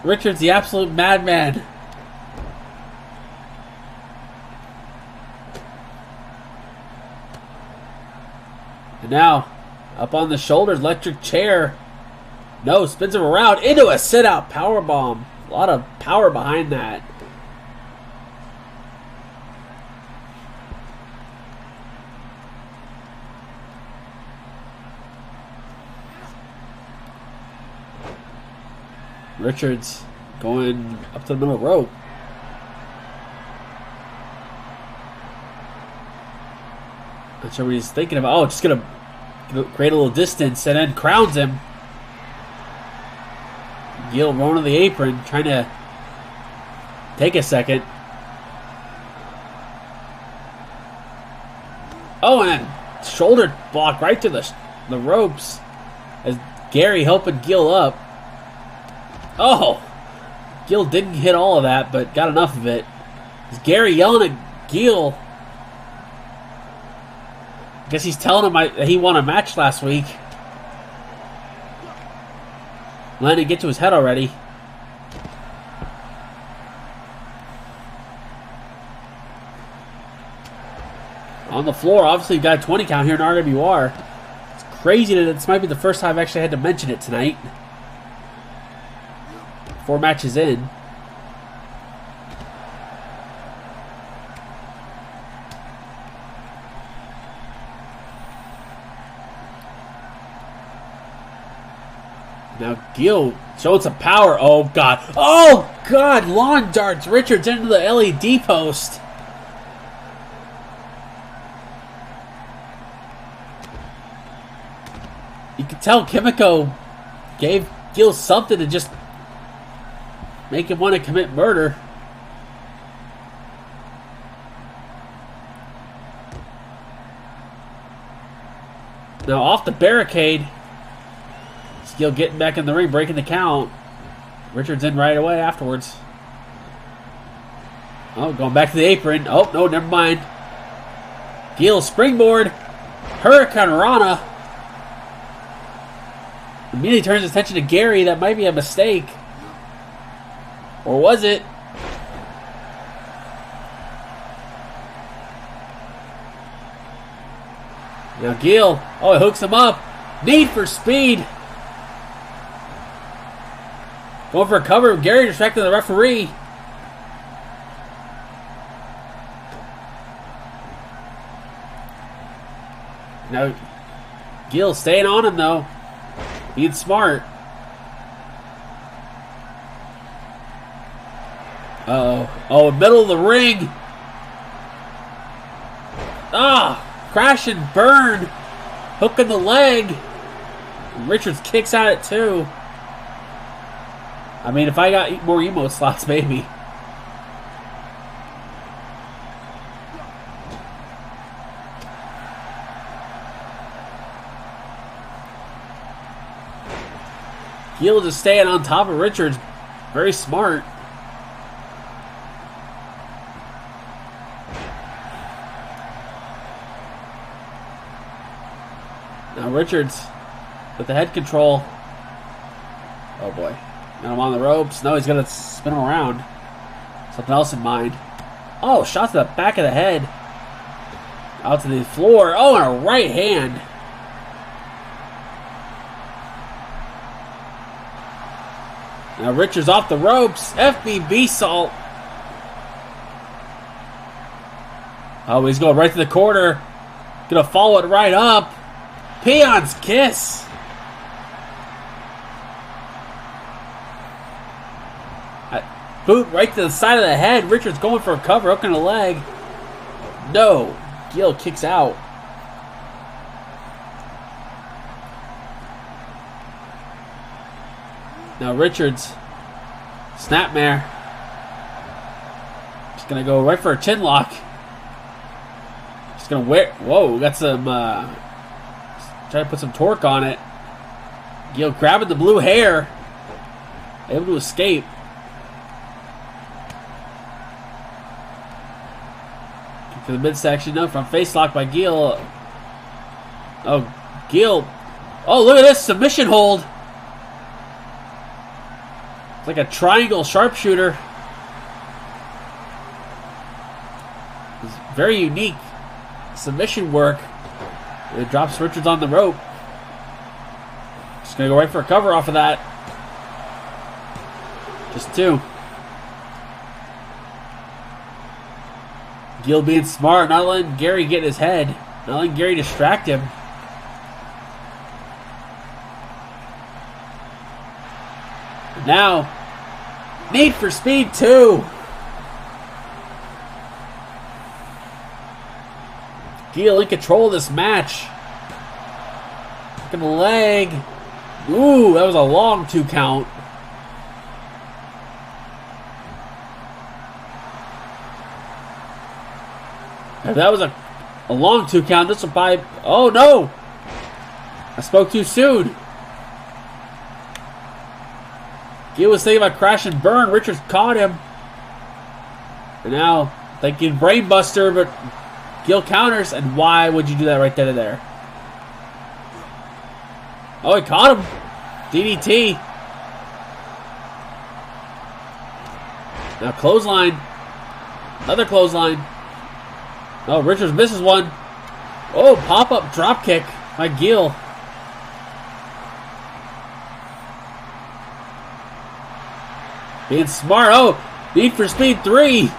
Speaker 3: Richards, the absolute madman. And now, up on the shoulders, electric chair. No, spins him around into a sit-out powerbomb. A lot of power behind that. Richards going up to the middle rope. Not sure what he's thinking about. Oh, just gonna create a little distance and then crowns him. Gill rolling to the apron, trying to take a second. Oh, and then shoulder block right to the ropes as Gary helping Gill up. Oh, Gill didn't hit all of that, but got enough of it. Is Gary yelling at Gill? I guess he's telling him that he won a match last week. Letting it get to his head already. On the floor, obviously got a 20 count here in RWR. It's crazy that this might be the first time I've actually had to mention it tonight. 4 matches in. Now Gill showing some power. Oh, God. Oh, God. Lawn darts Richards into the LED post. You can tell Kimiko gave Gill something to just make him want to commit murder. Now off the barricade. Gill getting back in the ring, breaking the count. Richards in right away afterwards. Oh, going back to the apron. Oh, no, never mind. Gill springboard. Hurricane Rana. Immediately turns his attention to Gary. That might be a mistake. Or was it? Now Gill. Oh, it hooks him up. Need for speed. Going for a cover. Gary distracting the referee. Now Gill staying on him though. Being smart. Uh-oh. Oh, middle of the ring. Ah! Crash and burn. Hooking the leg. Richards kicks at it too. I mean, if I got more emote slots, maybe. Gill just staying on top of Richards. Very smart. Now Richards with the head control. Oh boy. Got him on the ropes. No, he's going to spin him around. Something else in mind. Oh, shot to the back of the head. Out to the floor. Oh, and a right hand. Now Richards off the ropes. FBB salt. Oh, he's going right to the corner. Going to follow it right up. Peon's kiss. Boot right to the side of the head. Richards going for a cover, hooking the leg. No. Gill kicks out. Now Richards. Snapmare. Just going to go right for a chin lock. Just going to wear. Whoa, got some. Try to put some torque on it. Gill grabbing the blue hair. Able to escape. To the midsection, no, from face lock by Gill. Oh, Gill. Oh, look at this submission hold. It's like a triangle sharpshooter. It's very unique submission work. It drops Richards on the rope. Just gonna go right for a cover off of that. Just two. Gill being smart, not letting Gary get in his head, not letting Gary distract him. Now, Need for Speed 2. Gill in control of this match. Look at the leg. Ooh, that was a long 2 count. If that was a long 2 count, this will probably... Oh, no! I spoke too soon. Gill was thinking about crash and burn. Richards caught him. And now, thinking brainbuster, but Gill counters. And why would you do that right then and there? Oh, he caught him. DDT. Now, clothesline. Another clothesline. Oh, Richards misses one. Oh, pop-up drop kick by Gill. Being smart. Oh, Need for Speed 3.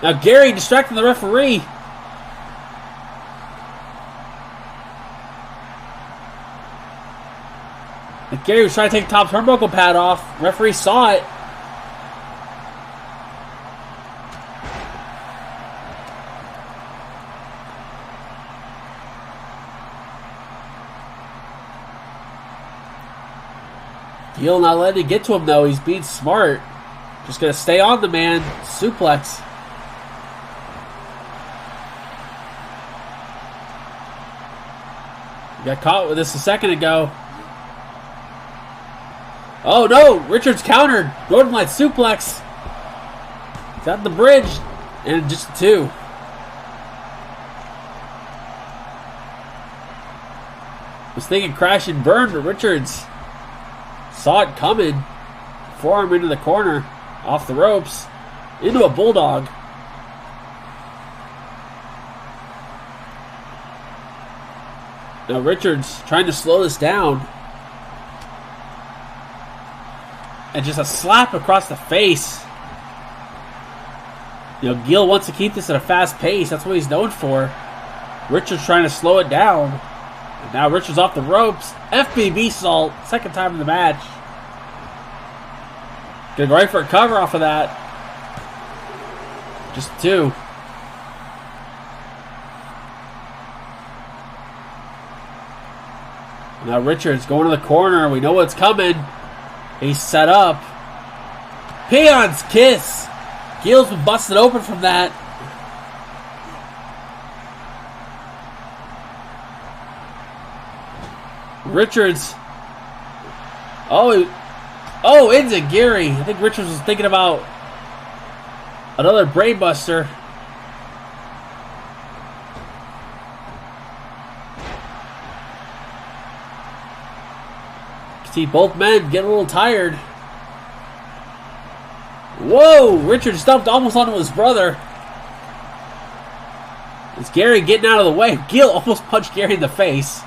Speaker 3: Now Gary distracting the referee. And Gary was trying to take top turnbuckle pad off. Referee saw it. Gill not letting it get to him, though. He's being smart. Just going to stay on the man. Suplex. He got caught with this a second ago. Oh, no. Richards countered. Northern Light suplex. He's at the bridge. And just 2. Was thinking crash and burn, but Richards saw it coming. Forearm into the corner. Off the ropes. Into a bulldog. Now Richards trying to slow this down. And just a slap across the face. You know, Gill wants to keep this at a fast pace. That's what he's known for. Richards trying to slow it down. And now Richards off the ropes. FBB salt. Second time in the match. Gonna go right for a cover off of that. Just 2. Now Richards going to the corner. We know what's coming. He's set up. Peon's kiss. Gill's been busted open from that. Richards. Oh, into Gary. I think Richards was thinking about another brainbuster. See both men get a little tired. Whoa! Richards stumped almost onto his brother. It's Gary getting out of the way. Gill almost punched Gary in the face.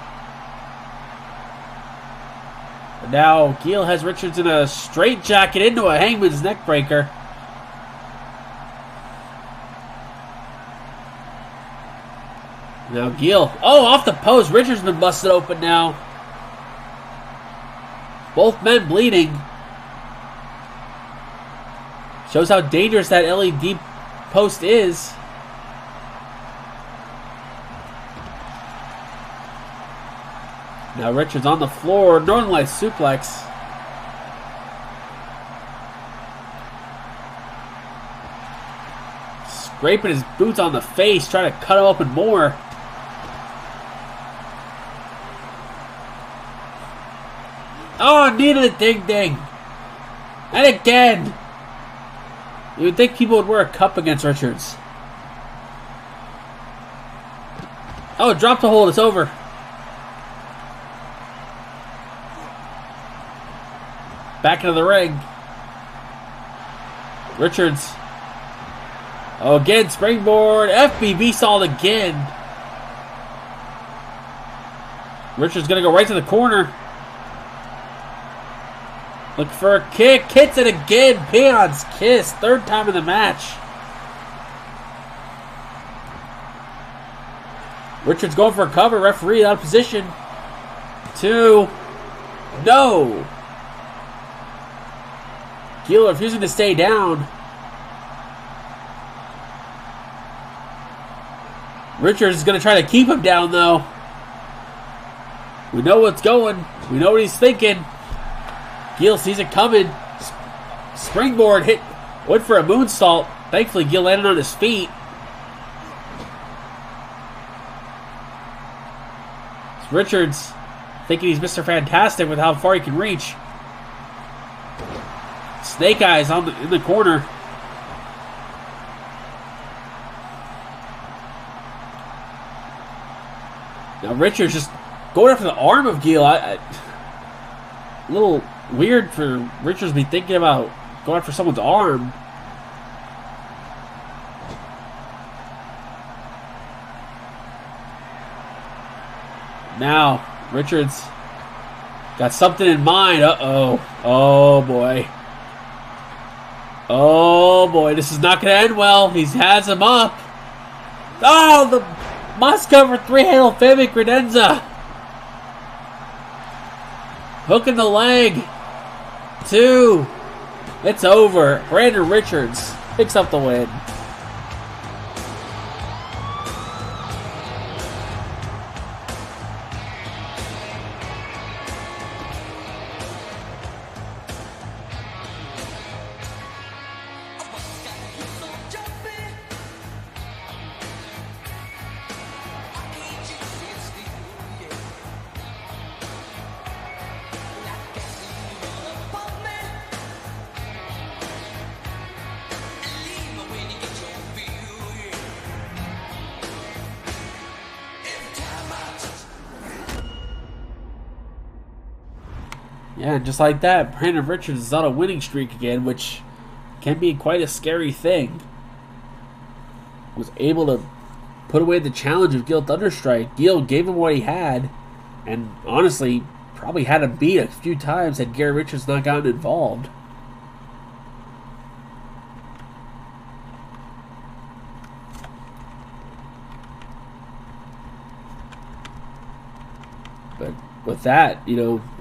Speaker 3: But now Gill has Richards in a straitjacket into a hangman's neck breaker. Now Gill. Oh, off the post. Richards been busted open now. Both men bleeding. Shows how dangerous that LED post is. Now Richards on the floor. Northern Lights suplex. Scraping his boots on the face. Trying to cut him open more. Oh, needed a ding-ding. And again. You would think people would wear a cup against Richards. Oh, drop the hold. It's over. Back into the ring. Richards. Oh, again, springboard. FBB solid again. Richards going to go right to the corner. Looking for a kick. Hits it again. Peon's kiss. Third time in the match. Richards going for a cover. Referee out of position. 2. No. Gill refusing to stay down. Richards is going to try to keep him down, though. We know what's going. We know what he's thinking. Gill sees it coming. Springboard hit. Went for a moonsault. Thankfully, Gill landed on his feet. It's Richards thinking he's Mr. Fantastic with how far he can reach. Snake Eyes in the corner. Now Richards just going after the arm of Gill. A little weird for Richards to be thinking about going after someone's arm. Now Richards got something in mind. Uh-oh. Oh, boy. Oh, boy. This is not going to end well. He has him up. Oh, the must cover 3-handle Femi credenza. Hook in the leg. 2. It's over. Brandon Richards picks up the win. Yeah, just like that, Brandon Richards is on a winning streak again, which can be quite a scary thing. Was able to put away the challenge of Gill Thunderstrike. Gill gave him what he had, and honestly, probably had him beat a few times had Gary Richards not gotten involved. But with that,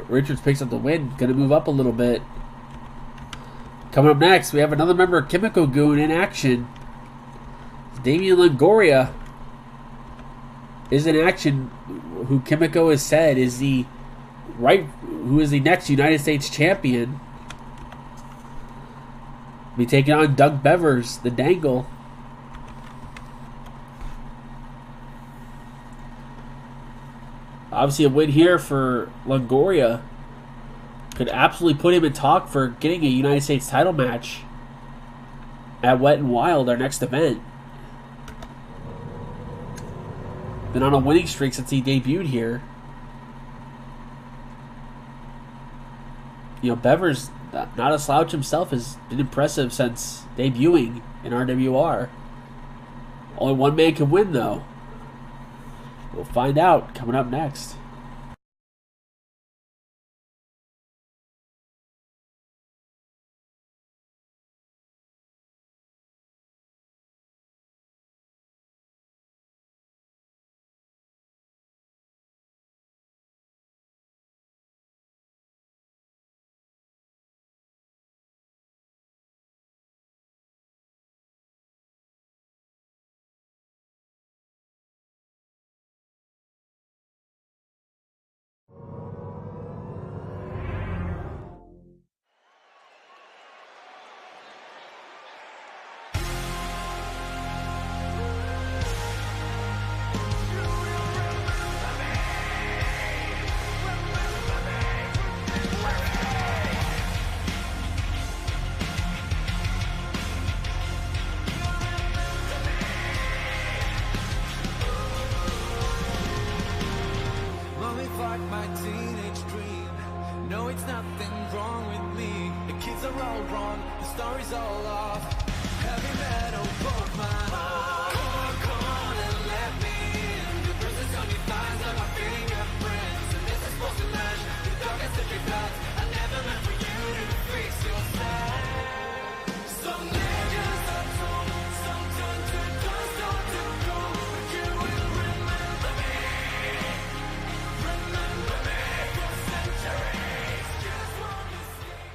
Speaker 3: Richards picks up the win. Going to move up a little bit. Coming up next, we have another member of Kimiko Goon in action. Damian Longoria is in action, who Kimiko has said is the next United States champion. Be taking on Doug Bevers, the Dangle. Obviously, a win here for Longoria could absolutely put him in talk for getting a United States title match at Wet and Wild, our next event. Been on a winning streak since he debuted here. Bevers, not a slouch himself, has been impressive since debuting in RWR. Only one man can win, though. We'll find out coming up next.
Speaker 2: fight my teenage dream. No, it's nothing wrong with me. The kids are all wrong, the story's all off. Heavy metal, both mine. Come on and let me in. The bruises on your thighs are my fingerprints. And this is supposed to match the darkest of your thoughts. I never meant for you to fix yourself. Some niggas are told, some turn to dust or to gold. But you will remember me. Remember me for centuries. Just one mistake.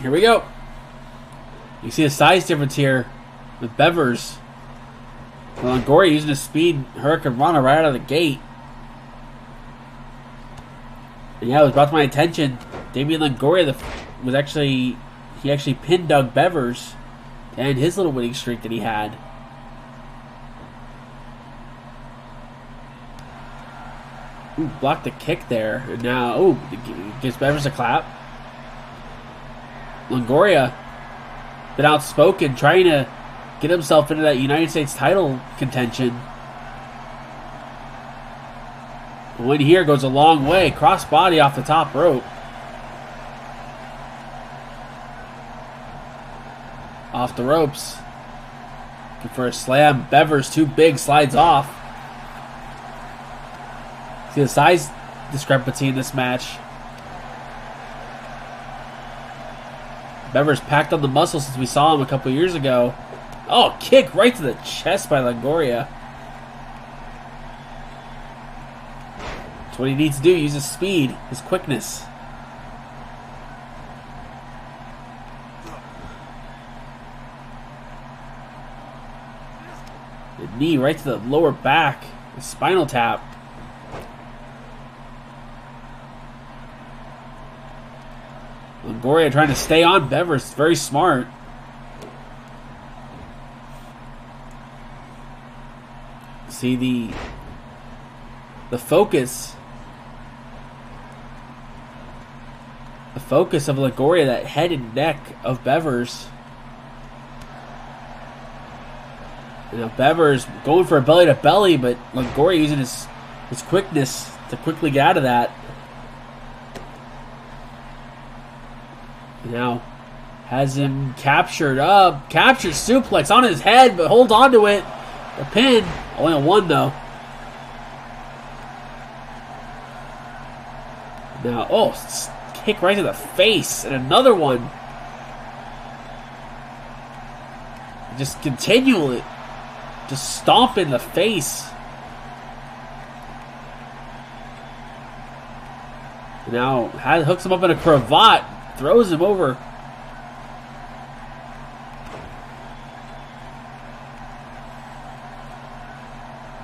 Speaker 3: Here we go. You see a size difference here with Bevers. Longoria using a speed Hurricane Rana right out of the gate. And yeah, it was brought to my attention. Damian Longoria he actually pinned Doug Bevers to end his little winning streak that he had. Ooh, blocked the kick there. And now, gives Bevers a clap. Longoria been outspoken, trying to get himself into that United States title contention. The win here goes a long way. Cross body off the top rope. Off the ropes. Looking for a slam. Bevers, too big, slides off. See the size discrepancy in this match. Bevers packed on the muscle since we saw him a couple years ago. Oh, kick right to the chest by Longoria. That's what he needs to do. Use his speed, his quickness. The knee right to the lower back. The spinal tap. Longoria trying to stay on Bevers. Very smart. See the focus. The focus of Longoria, that head and neck of Bevers. You know, Bevers going for a belly to belly, but Longoria using his quickness to quickly get out of that. Now has him captured up. Captured suplex on his head, but hold on to it. The pin. Only a one, though. Now, kick right to the face. And another one. Just continually. Just stomp in the face. Now, hooks him up in a cravat. Throws him over.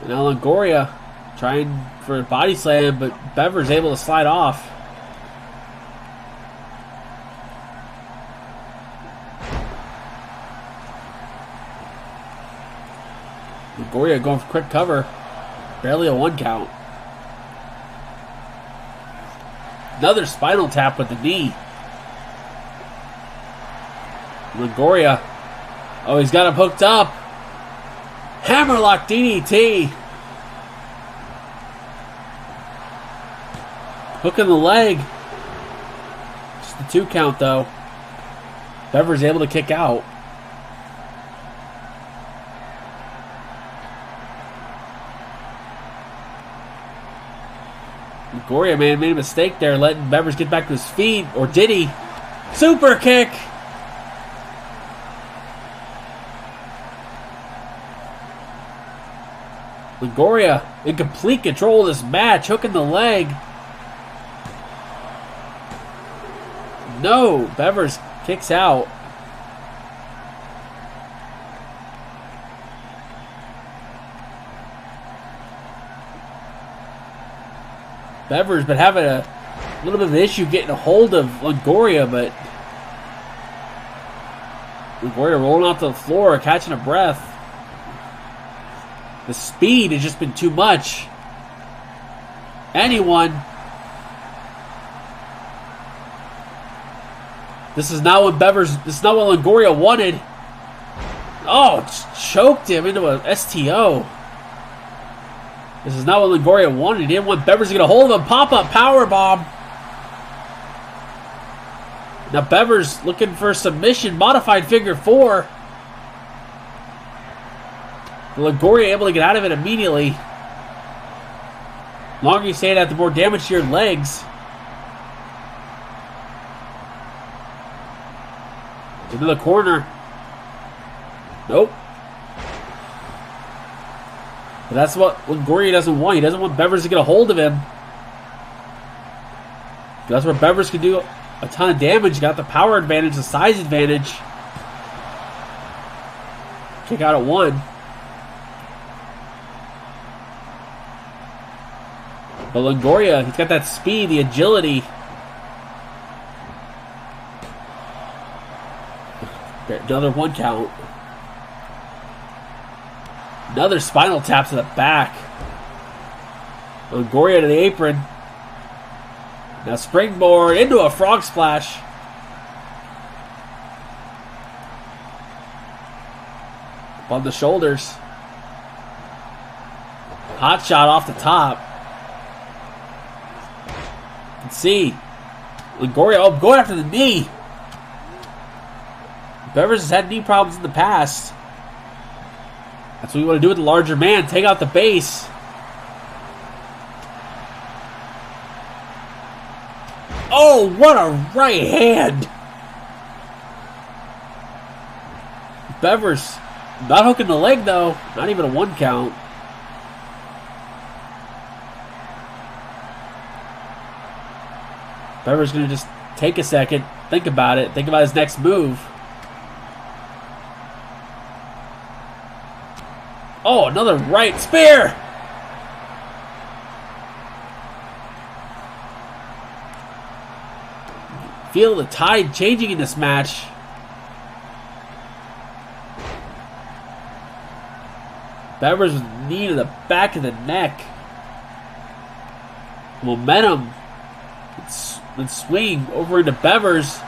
Speaker 3: Now Longoria trying for a body slam, but Bevers able to slide off. Longoria going for quick cover. Barely a one count. Another spinal tap with the knee. Longoria. Oh, he's got him hooked up. Hammerlock DDT. Hook in the leg. Just the 2 count though. Bever's able to kick out. Longoria made a mistake there, letting Bevers get back to his feet. Or did he? Super kick! Longoria in complete control of this match, hooking the leg. No, Bevers kicks out. Bevers been having a little bit of an issue getting a hold of Longoria, but Longoria rolling off the floor, catching a breath. The speed has just been too much. Anyone. This is not what Longoria wanted. Oh, choked him into a STO. This is not what Longoria wanted. He didn't want Bevers to get a hold of him. Pop-up powerbomb. Now Bevers looking for a submission. Modified figure 4. Longoria able to get out of it immediately. The longer you stay at, the more damage to your legs. Into the corner. Nope. But that's what Longoria doesn't want. He doesn't want Bevers to get a hold of him. That's where Bevers can do a ton of damage. Got the power advantage, the size advantage. Kick out at 1. But Longoria, he's got that speed, the agility. Another 1 count. Another spinal tap to the back. Longoria to the apron. Now springboard into a frog splash. Up on the shoulders. Hot shot off the top. You can see Longoria going after the knee. Bevers has had knee problems in the past. That's what you want to do with the larger man. Take out the base. Oh, what a right hand. Bevers not hooking the leg though. Not even a 1 count. Bevers going to just take a second. Think about it. Think about his next move. Oh, another right spear! Feel the tide changing in this match. Bevers with knee to the back of the neck. Momentum. Let's swing over into Bevers.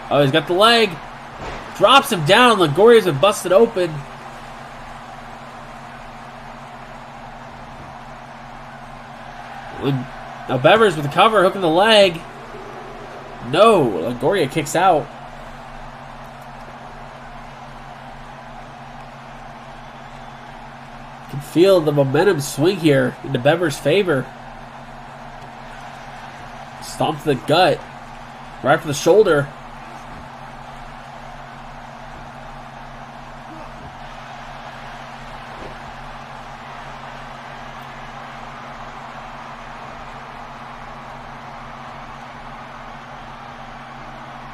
Speaker 3: Oh, he's got the leg. Drops him down. Longoria's been busted open. Now Bevers with the cover, hooking the leg. No, Longoria kicks out. You can feel the momentum swing here into Bevers' favor. Stomp to the gut. Right for the shoulder.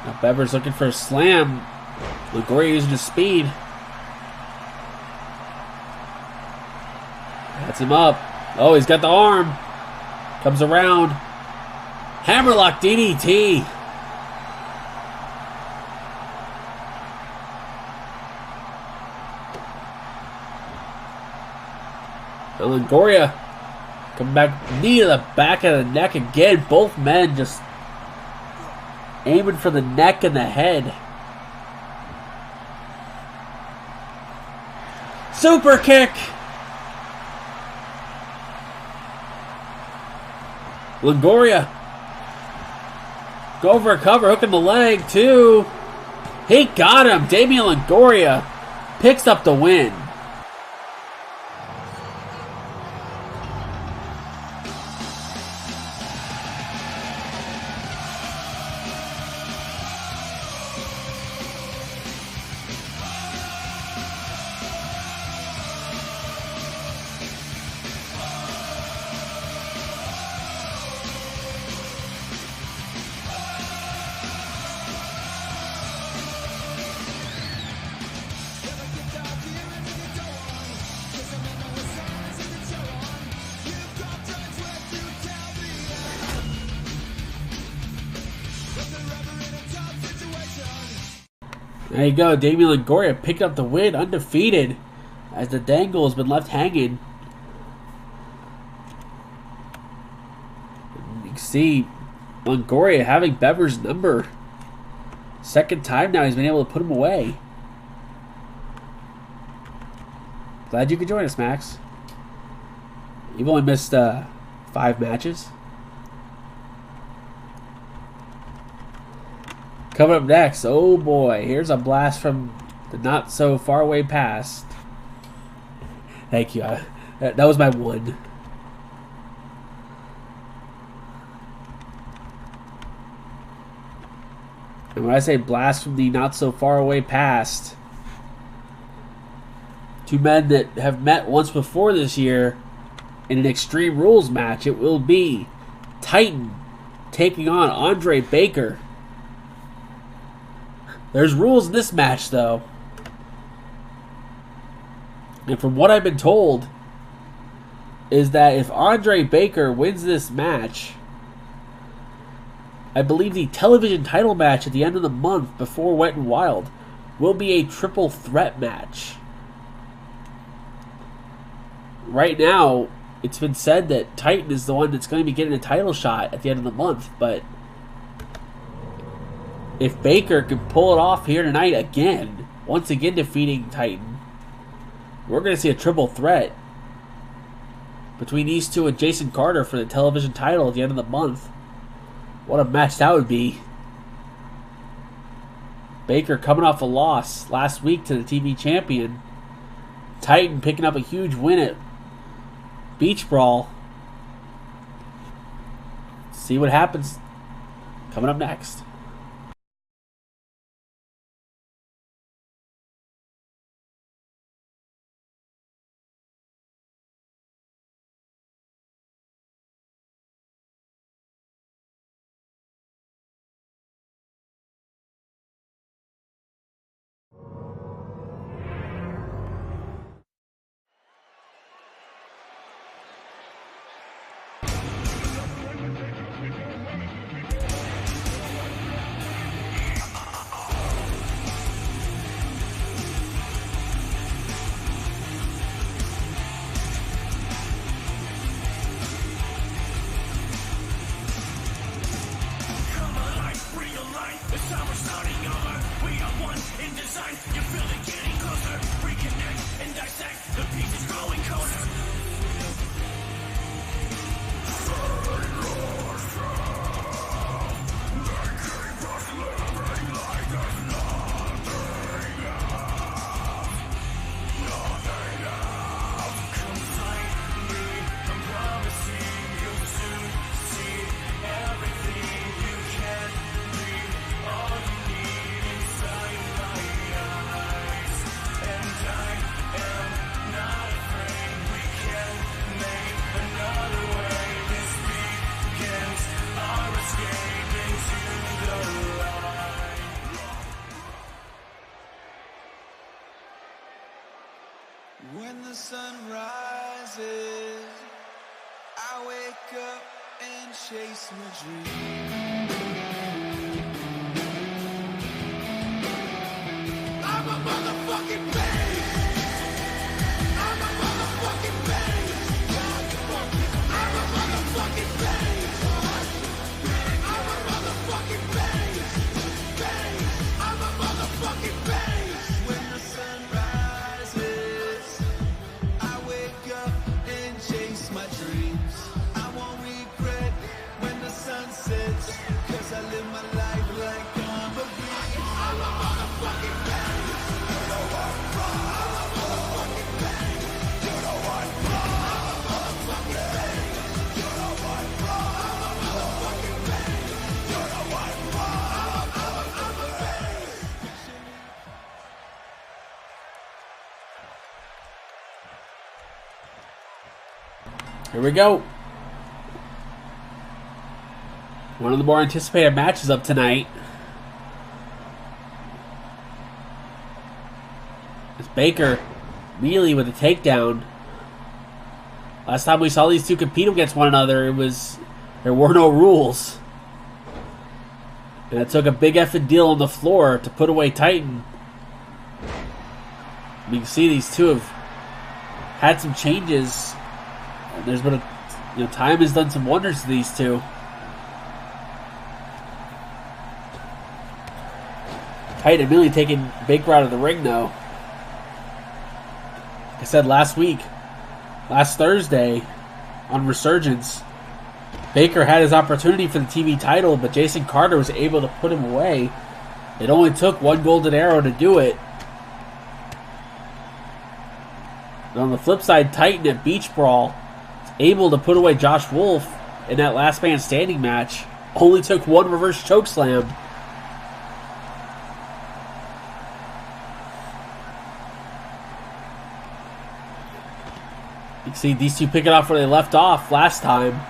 Speaker 3: Now Bevers looking for a slam. Longoria using his speed. That's him up. Oh, he's got the arm. Comes around. Hammerlock DDT. Now Longoria coming back, knee to the back of the neck again. Both men just aiming for the neck and the head. Super kick. Longoria. Go for a cover, hooking the leg, too. He got him. Damian Longoria picks up the win. There you go, Damian Longoria picked up the win, undefeated, as the dangle has been left hanging. You can see Longoria having Bever's number. Second time now he's been able to put him away. Glad you could join us, Max. You've only missed 5 matches. Coming up next, oh boy, here's a blast from the not so far away past. Thank you. That was my one. And when I say blast from the not so far away past, 2 men that have met once before this year in an Extreme Rules match. It will be Titan taking on Andre Baker. There's rules in this match, though. And from what I've been told, is that if Andre Baker wins this match, I believe the television title match at the end of the month before Wet and Wild will be a triple threat match. Right now, it's been said that Titan is the one that's going to be getting a title shot at the end of the month, but if Baker can pull it off here tonight again, once again defeating Titan, we're going to see a triple threat between these two and Jason Carter for the television title at the end of the month. What a match that would be. Baker coming off a loss last week to the TV champion. Titan picking up a huge win at Beach Brawl. See what happens coming up next.
Speaker 2: When the sun rises, I wake up and chase my dream. I'm a motherfucking beast. I'm a motherfucking beast. I'm a motherfucking beast. I'm a motherfucking beast. I'm a motherfucking beast. When the sun rises,
Speaker 3: Here we go. One of the more anticipated matches of tonight. It's Baker immediately with a takedown. Last time we saw these two compete against one another, there were no rules. And it took a big effing deal on the floor to put away Titan. You can see these two have had some changes. There's been time has done some wonders to these two. Titan immediately taking Baker out of the ring though. Like I said last Thursday on Resurgence, Baker had his opportunity for the TV title, but Jason Carter was able to put him away. It only took one golden arrow to do it. And on the flip side, Titan at Beach Brawl was able to put away Josh Wolf in that last man standing match. Only took one reverse chokeslam. You can see these two pick it up where they left off last time.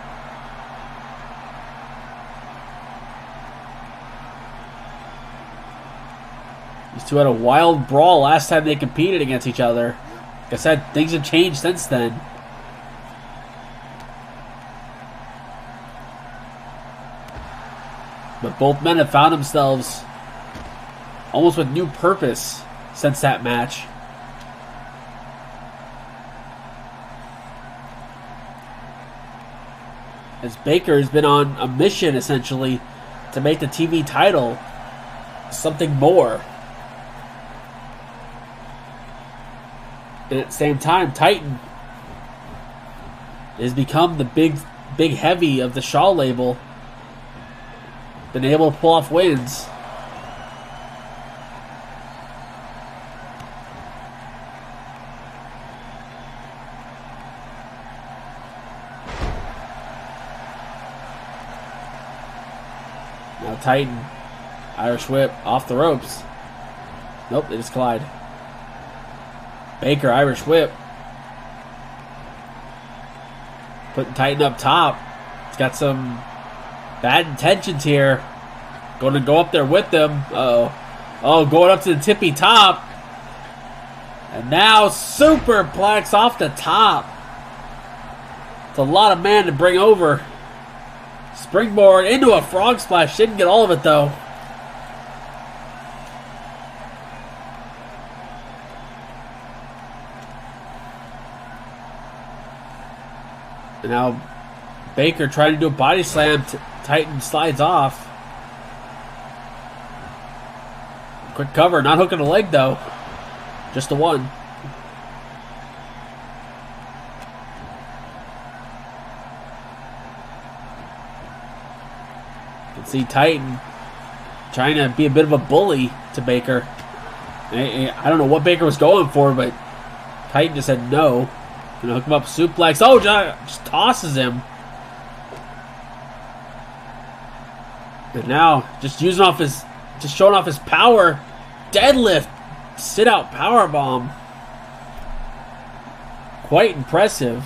Speaker 3: These two had a wild brawl last time they competed against each other. Like I said, things have changed since then. But both men have found themselves almost with new purpose since that match. As Baker has been on a mission, essentially, to make the TV title something more. And at the same time, Titan has become the big heavy of the Shaw label. Been able to pull off wins. Now Titan, Irish whip off the ropes. Nope, they just collide. Baker, Irish whip. Putting Titan up top. He's got some bad intentions here. Going to go up there with them. Uh-oh. Oh, going up to the tippy top. And now superplex off the top. It's a lot of man to bring over. Springboard into a frog splash. Didn't get all of it though. And now Baker trying to do a body slam. Titan slides off. Quick cover. Not hooking a leg though. Just the one. You can see Titan trying to be a bit of a bully to Baker. I don't know what Baker was going for, but Titan just said no. Gonna hook him up, suplex. Oh, just tosses him. And now, just showing off his power. Deadlift, sit out power bomb. Quite impressive.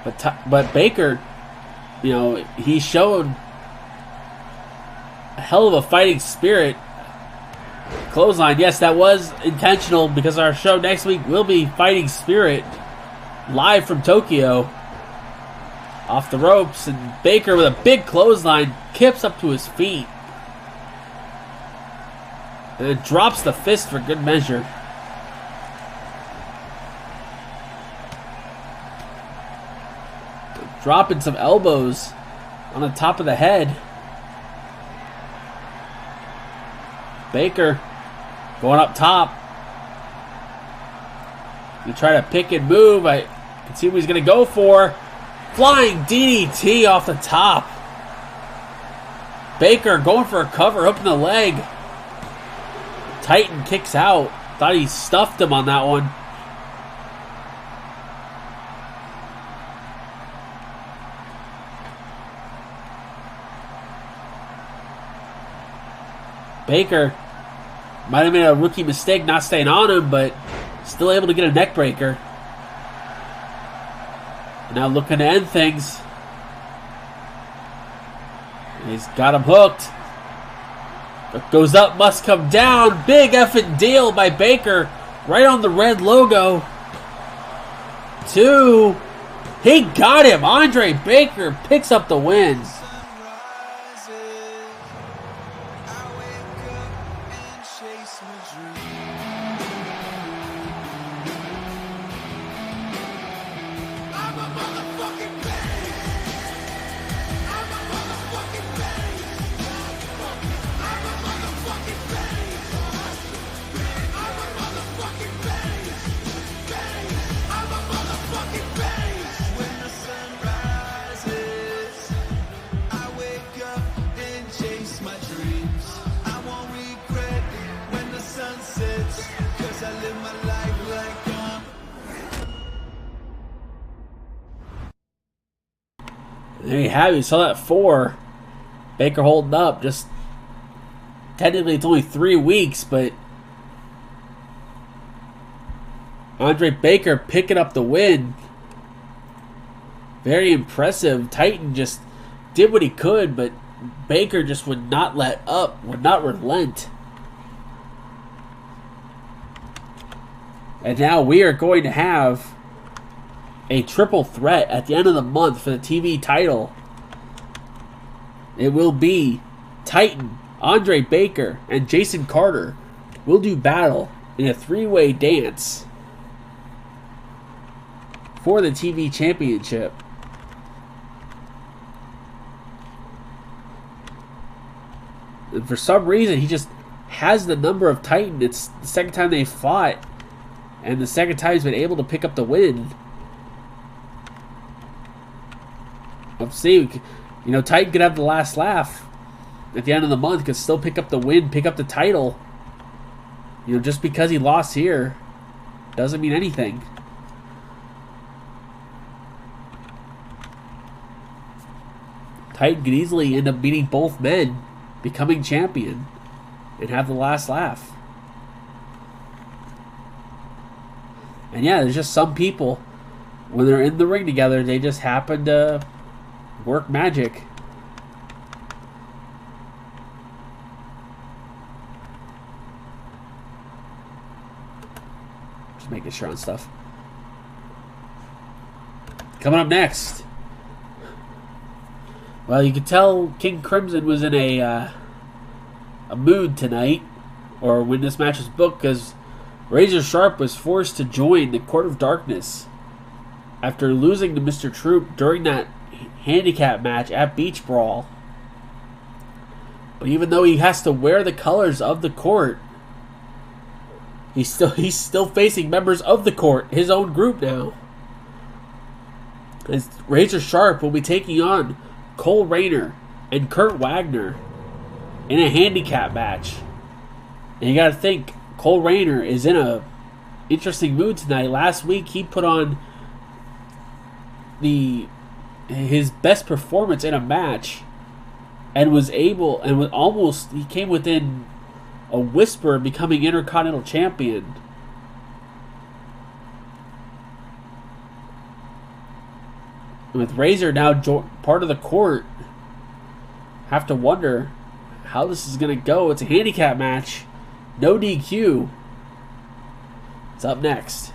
Speaker 3: But Baker, he showed a hell of a fighting spirit. Clothesline, yes, that was intentional because our show next week will be Fighting Spirit live from Tokyo. Off the ropes, and Baker with a big clothesline kips up to his feet. And then drops the fist for good measure. Dropping some elbows on the top of the head. Baker going up top. You try to pick and move. I can see what he's going to go for. Flying DDT off the top. Baker going for a cover, hooking the leg. Titan kicks out. Thought he stuffed him on that one. Baker Might have made a rookie mistake not staying on him, but still able to get a neck breaker. Now looking to end things. He's got him hooked. What goes up must come down. Big effing deal by Baker. Right on the red logo. 2. He got him. Andre Baker picks up the win. There you have it. You saw that 4. Baker holding up. Just technically it's only 3 weeks, but Andre Baker picking up the win. Very impressive. Titan just did what he could, but Baker just would not let up, would not relent. And now we are going to have a triple threat at the end of the month for the TV title. It will be Titan, Andre Baker, and Jason Carter will do battle in a 3-way dance for the TV championship. And for some reason, he just has the number of Titan. It's the second time they fought, and the second time he's been able to pick up the win. Let's see. You know, Titan could have the last laugh at the end of the month, could still pick up the win, pick up the title. You know, just because he lost here doesn't mean anything. Titan could easily end up beating both men, becoming champion, and have the last laugh. And yeah, there's just some people, when they're in the ring together, they just happen to work magic. Just making sure on stuff. Coming up next. Well, you could tell King Crimson was in a mood tonight, or when this match was booked, because Razor Sharp was forced to join the Court of Darkness after losing to Mr. Troop during that handicap match at Beach Brawl. But even though he has to wear the colors of the court, he's still facing members of the court, his own group now. As Razor Sharp will be taking on Cole Rayner and Kurt Wagner in a handicap match. And you gotta think, Cole Rayner is in a interesting mood tonight. Last week he put on his best performance in a match and was able, and was almost, he came within a whisper of becoming Intercontinental Champion. And with Razor now part of the court, have to wonder how this is going to go. It's a handicap match, no DQ. It's up next.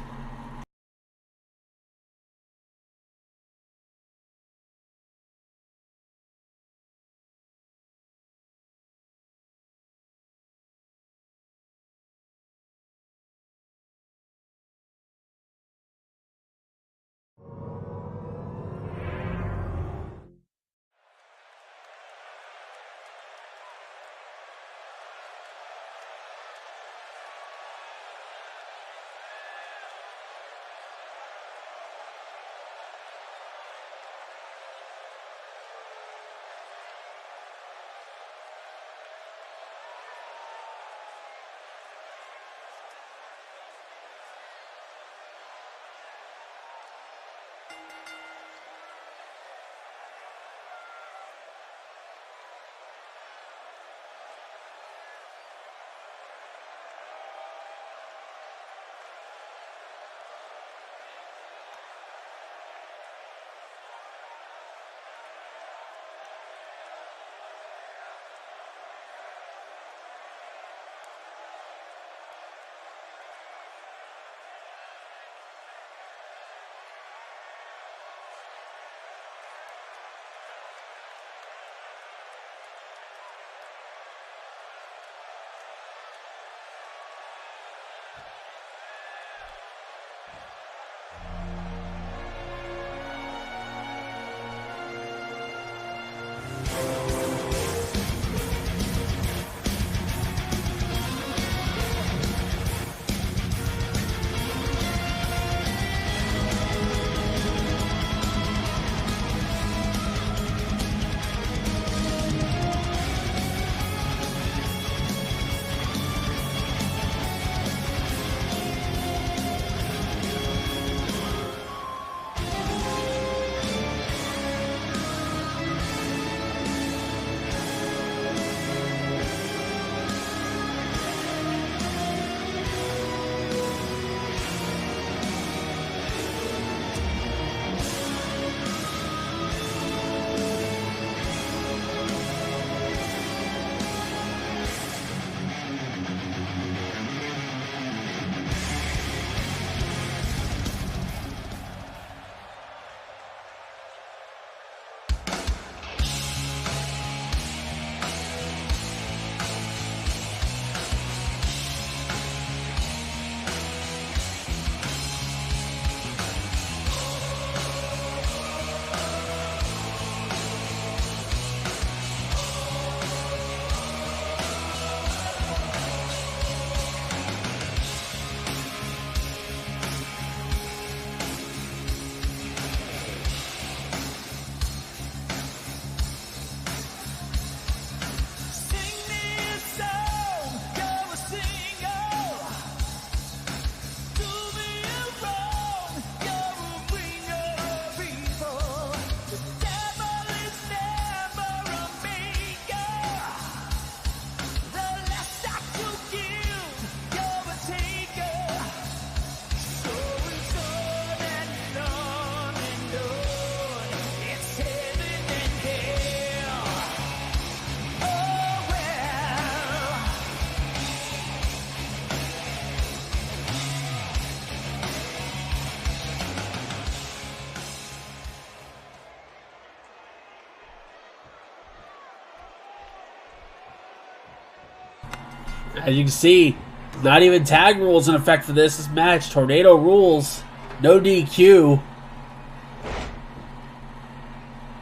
Speaker 3: As you can see, not even tag rules in effect for this match. Tornado rules. No DQ.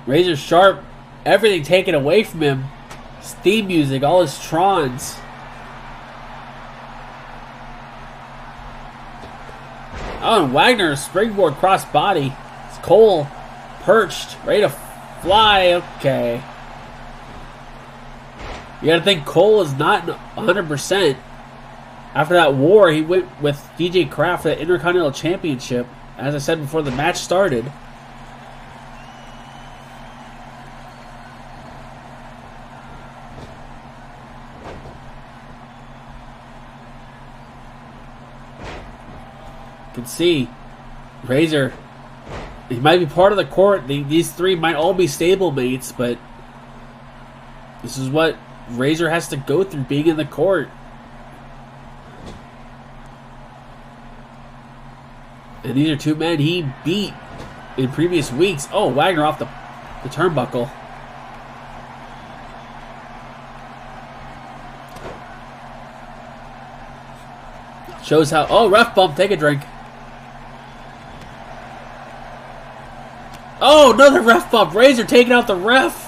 Speaker 3: Razor Sharp, everything taken away from him. His theme music, all his trons. Oh, and Wagner, springboard crossbody. It's Cole perched, ready to fly. Okay. You gotta think Cole is not 100%. After that war, he went with DJ Kraft for the Intercontinental Championship. As I said before the match started. You can see Razor, he might be part of the court. These three might all be stablemates, but this is what Razor has to go through being in the court. And these are two men he beat in previous weeks. Oh, Wagner off the turnbuckle. Shows how... Oh, ref bump. Take a drink. Oh, another ref bump. Razor taking out the ref.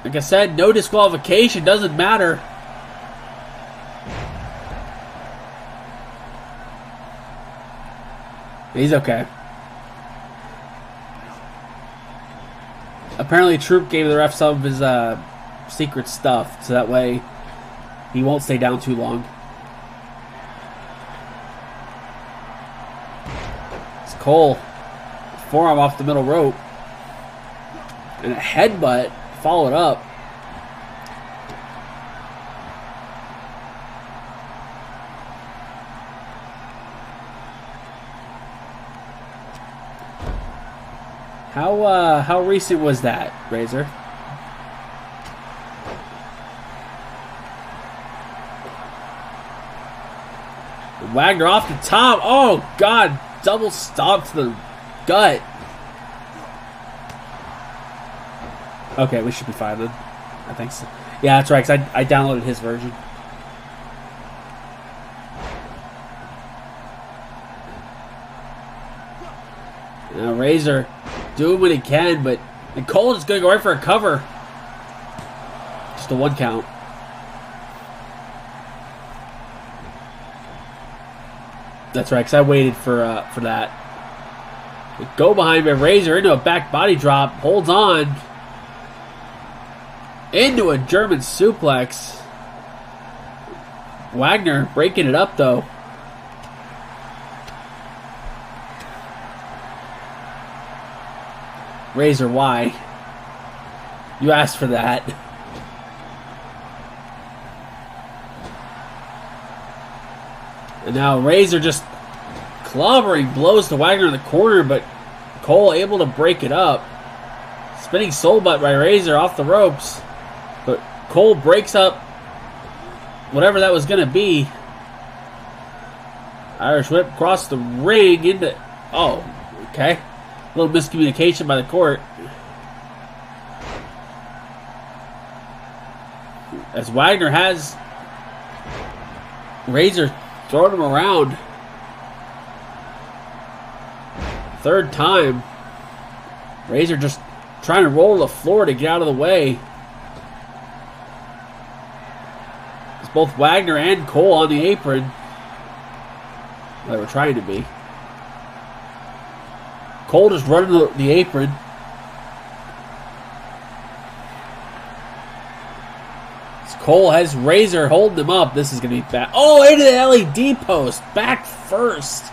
Speaker 3: Like I said, no disqualification. Doesn't matter. He's okay. Apparently, Troop gave the ref some of his secret stuff, so that way he won't stay down too long. It's Cole. Forearm off the middle rope. And a headbutt followed up. How recent was that, Razor? Wagner off the top. Oh God! Double stomp to the gut. Okay, we should be fine then. I think so. Yeah, that's right, because I downloaded his version. Now Razor doing what he can, but Cole is going to go right for a cover. Just a 1 count. That's right, because I waited for that. Go behind by Razor into a back body drop. Holds on. Into a German suplex. Wagner breaking it up, though. Razor, why? You asked for that. And now Razor just clobbering blows to Wagner in the corner, but Cole able to break it up. Spinning soul butt by Razor off the ropes. But Cole breaks up whatever that was going to be. Irish whip across the ring into... Oh, okay. A little miscommunication by the court. As Wagner has Razor throwing him around. Third time. Razor just trying to roll the floor to get out of the way. It's both Wagner and Cole on the apron. They were trying to be. Cole just running the apron. As Cole has Razor holding him up. This is going to be bad. Oh, into the LED post. Back first.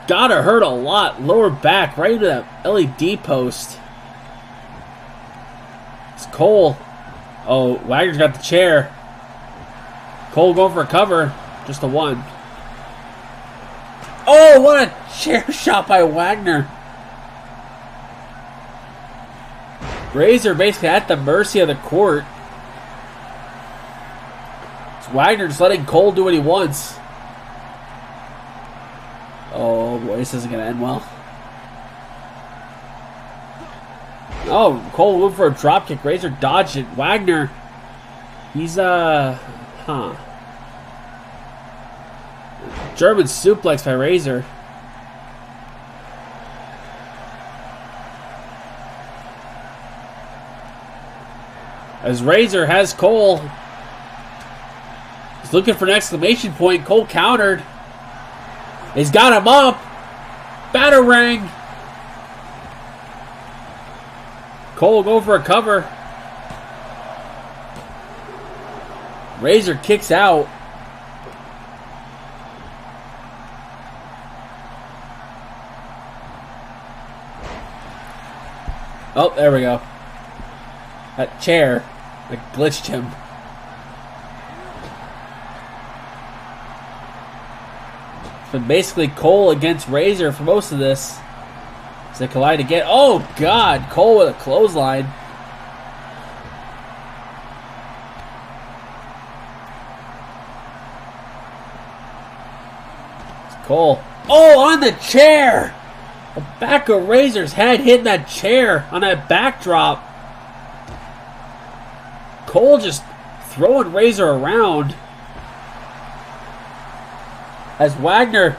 Speaker 3: Gotta hurt a lot. Lower back right into that LED post. It's Cole. Oh, Wagner's got the chair. Cole going for a cover. Just a 1. Oh, what a chair shot by Wagner. Razor basically at the mercy of the court. It's Wagner just letting Cole do what he wants. Oh boy, this isn't gonna end well. Oh, Cole went for a dropkick. Razor dodged it. Wagner, he's German suplex by Razor. As Razor has Cole. He's looking for an exclamation point. Cole countered. He's got him up. Batarang. Cole go for a cover. Razor kicks out. Oh, there we go. That chair that glitched him. It's been basically Cole against Razor for most of this. As they collide again. Oh, God. Cole with a clothesline. It's Cole. Oh, on the chair. The back of Razor's head hitting that chair on that backdrop. Cole just throwing Razor around. As Wagner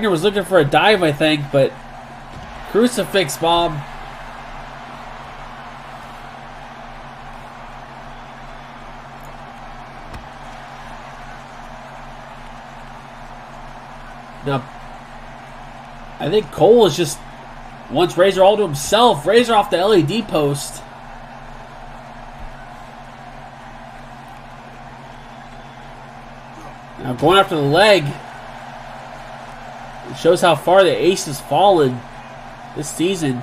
Speaker 3: was looking for a dive, I think, but crucifix bomb. Now, I think Cole is just wants Razor all to himself. Razor off the LED post. Now going after the leg. It shows how far the ace has fallen this season.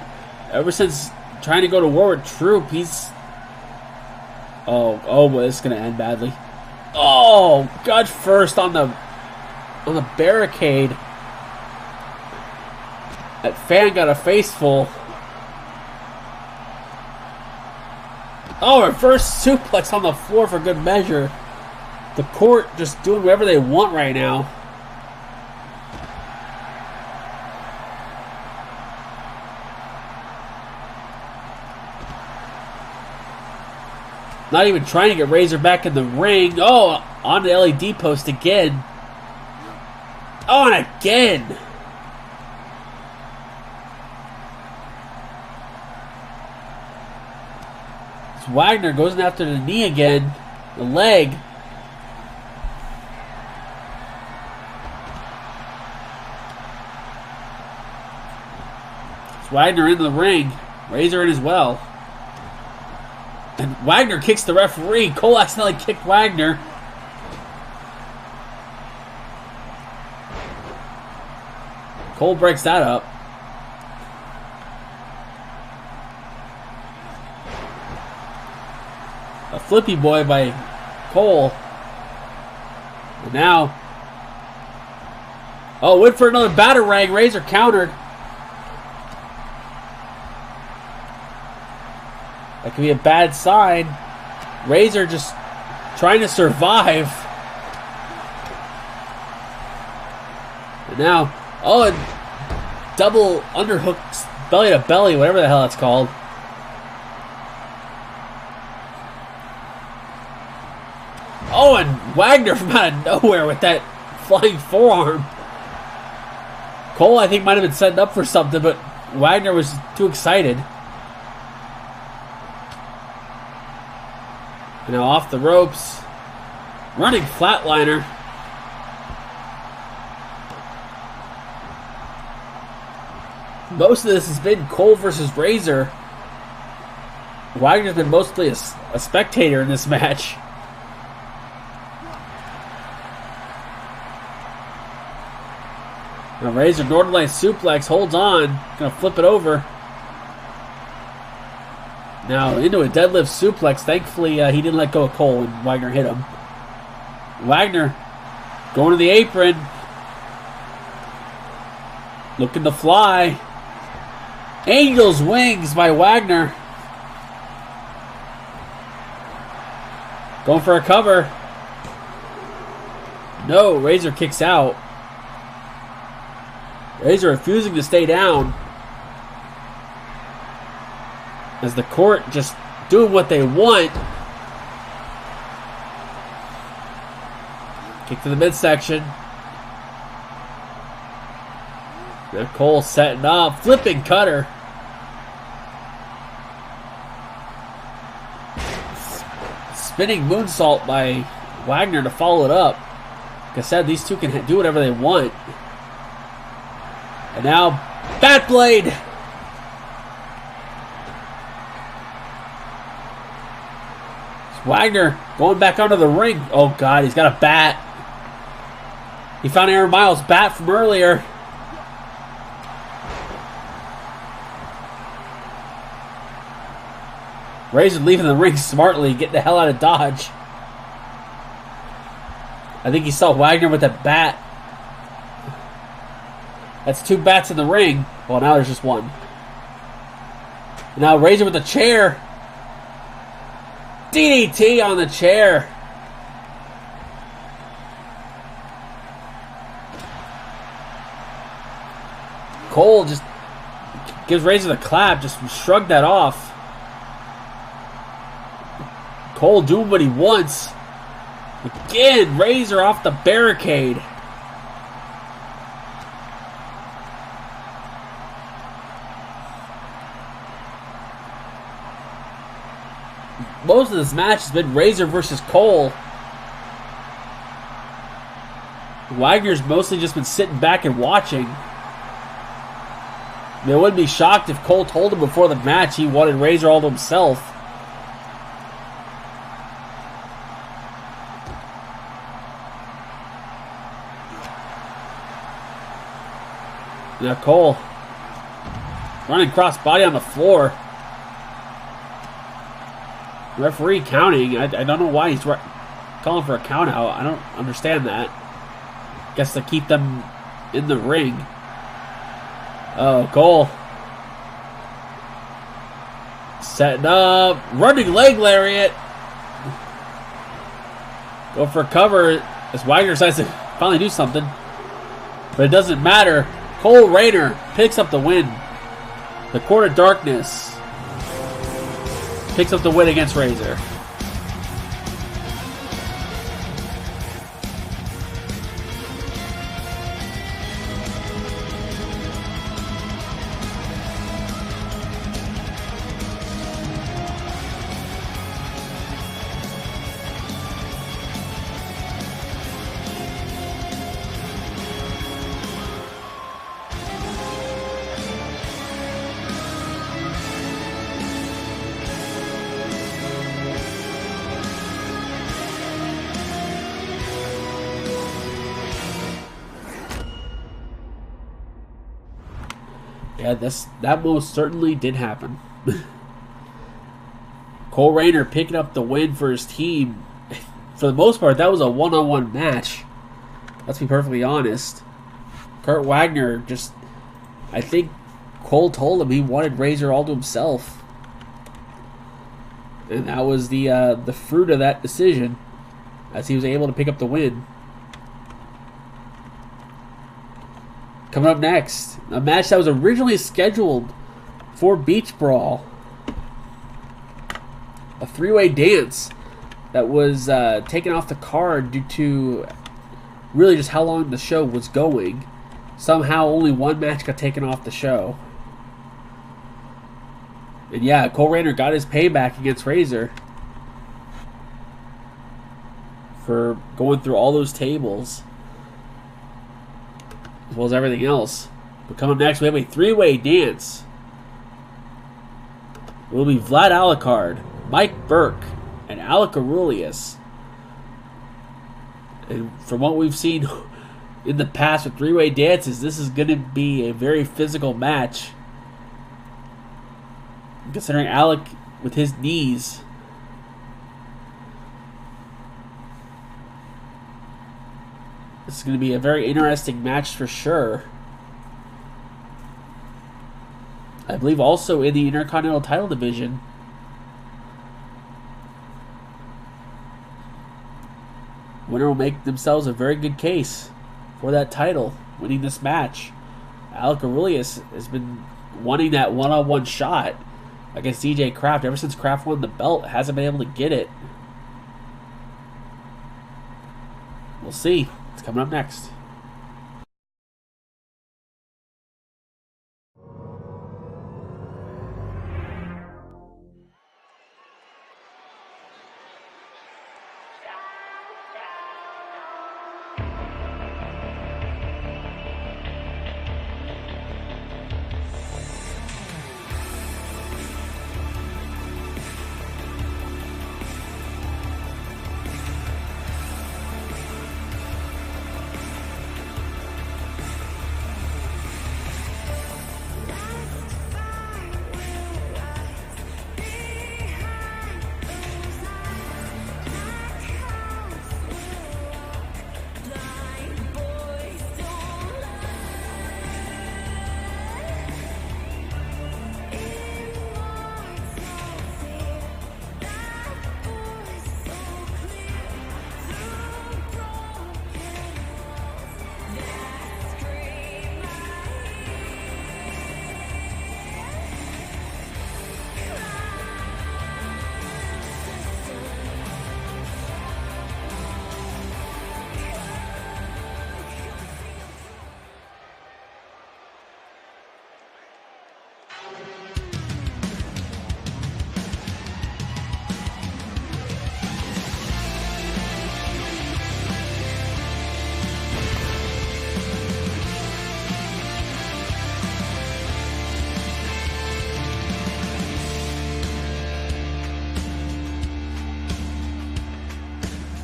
Speaker 3: Ever since trying to go to war with Troop, he's... Oh boy, this is going to end badly. Oh, God first on the barricade. That fan got a face full. Oh, reverse suplex on the floor for good measure. The court just doing whatever they want right now. Not even trying to get Razor back in the ring. Oh, on the LED post again. Oh, and again. As Wagner goes in after the knee again. The leg. As Wagner in the ring. Razor in as well. And Wagner kicks the referee. Cole accidentally kicked Wagner. Cole breaks that up. A flippy boy by Cole. And now... Oh, went for another batarang. Razor countered. That could be a bad sign. Razor just trying to survive. And now, oh, and double underhooks, belly to belly, whatever the hell it's called. Oh, and Wagner from out of nowhere with that flying forearm. Cole, I think, might have been setting up for something, but Wagner was too excited. And now off the ropes. Running flatliner. Most of this has been Cole versus Razor. Wagner's been mostly a spectator in this match. Now Razor, Northern Light suplex, holds on. Gonna flip it over. Now into a deadlift suplex. Thankfully, he didn't let go of Cole when Wagner hit him. Wagner going to the apron. Looking to fly. Angel's wings by Wagner. Going for a cover. No, Razor kicks out. Razor refusing to stay down. As the Court just doing what they want. Kick to the midsection. Now Cole setting up. Flipping cutter. Spinning moonsault by Wagner to follow it up. Like I said, these two can do whatever they want. And now, Bat Blade! Wagner going back under the ring. Oh God, he's got a bat. He found Aaron Miles' bat from earlier. Razor leaving the ring smartly, getting the hell out of Dodge. I think he saw Wagner with that bat. That's 2 bats in the ring. Well, now there's just 1. Now Razor with the chair. DDT on the chair. Cole just gives Razor the clap, just shrug that off. Cole doing what he wants. Again, Razor off the barricade. Most of this match has been Razor versus Cole. Wagner's mostly just been sitting back and watching. I mean, I wouldn't be shocked if Cole told him before the match he wanted Razor all to himself. Now Cole running cross body on the floor. Referee counting. I don't know why he's calling for a count out. I don't understand that. Guess to keep them in the ring. Oh, Cole. Setting up. Running leg lariat. Go for a cover as Wagner decides to finally do something. But it doesn't matter. Cole Rayner picks up the win. The Court of Darkness picks up the win against Razor. Yeah, that most certainly did happen. Cole Rayner picking up the win for his team. For the most part, that was a one-on-one match. Let's be perfectly honest. Kurt Wagner just... I think Cole told him he wanted Razor all to himself. And that was the fruit of that decision, as he was able to pick up the win. Coming up next, a match that was originally scheduled for Beach Brawl. A 3-way dance that was taken off the card due to really just how long the show was going. Somehow only one match got taken off the show. And yeah, Cole Rayner got his payback against Razor for going through all those tables, as well as everything else. But coming up next, we have a 3-way dance. It will be Vlad Alucard, Mike Burke, and Alec Aurelius. And from what we've seen in the past with 3-way dances, this is going to be a very physical match. Considering Alec with his knees. This is going to be a very interesting match for sure. I believe also in the Intercontinental title division. winner will make themselves a very good case for that title, winning this match. Alec Aurelius has been wanting that one-on-one shot against DJ Kraft ever since Kraft won the belt. Hasn't been able to get it. We'll see. It's coming up next.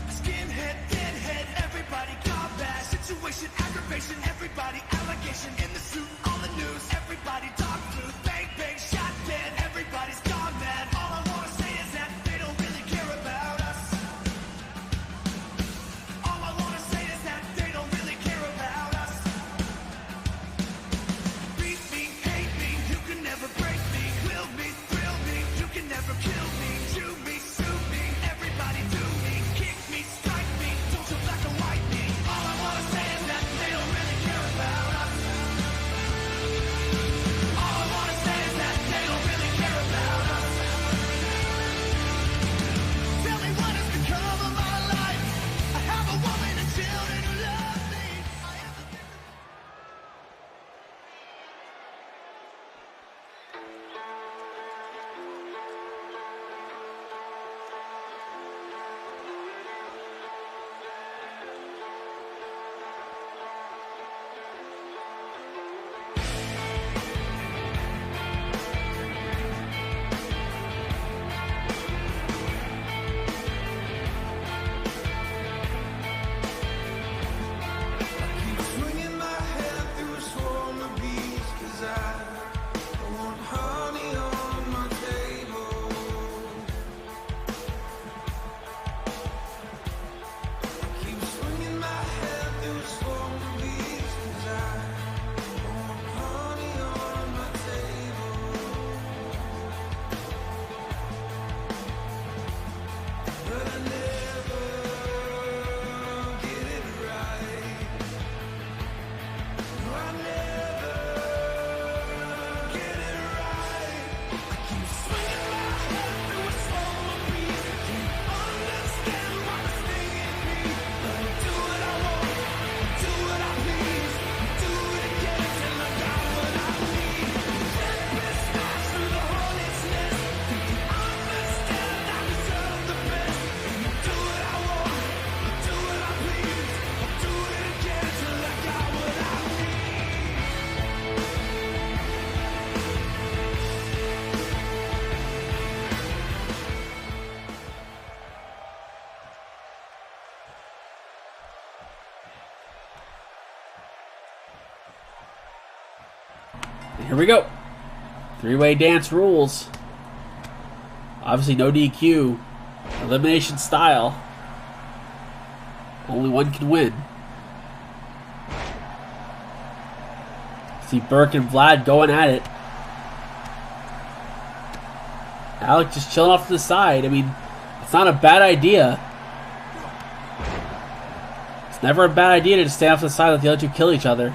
Speaker 1: Skinhead, deadhead, everybody combat. Situation, aggravation, everybody allegation. In the suit, on the news, everybody talk through. Bang, bang, shot dead, everybody's gone mad. All I wanna say is that they don't really care about us. All I wanna say is that they don't really care about us. Beat me, hate me, you can never break me. Will me, thrill me, you can never kill me. Chew me, sue me, everybody do me. Kick me, strike me, don't you black or white me. All I wanna say is that they don't really care about us. All I wanna say is that they don't really care about us. Tell me what has become of my life. I have a woman and children who love me. I am the keep swinging my head through a swarm of bees, 'cause I want honey on my table. Keep swinging my head through a swarm of bees, 'cause I want honey on my table. But I never get it right. No, I never get it right. I keep swinging my head through a swarm of bees. I can't understand why it's stinging me. But I do what I want, do what I please, do it again till I got what I need. Tempest smash through the hornet's nest. Think you understand I deserve the best. Do what I want, do what I please, do it again till I got what I need.
Speaker 3: Here we go. Three-way dance rules. Obviously no DQ. Elimination style. Only one can win. See Burke and Vlad going at it. Alec just chilling off to the side. I mean, it's not a bad idea. It's never a bad idea to just stay off to the side, let the other two kill each other.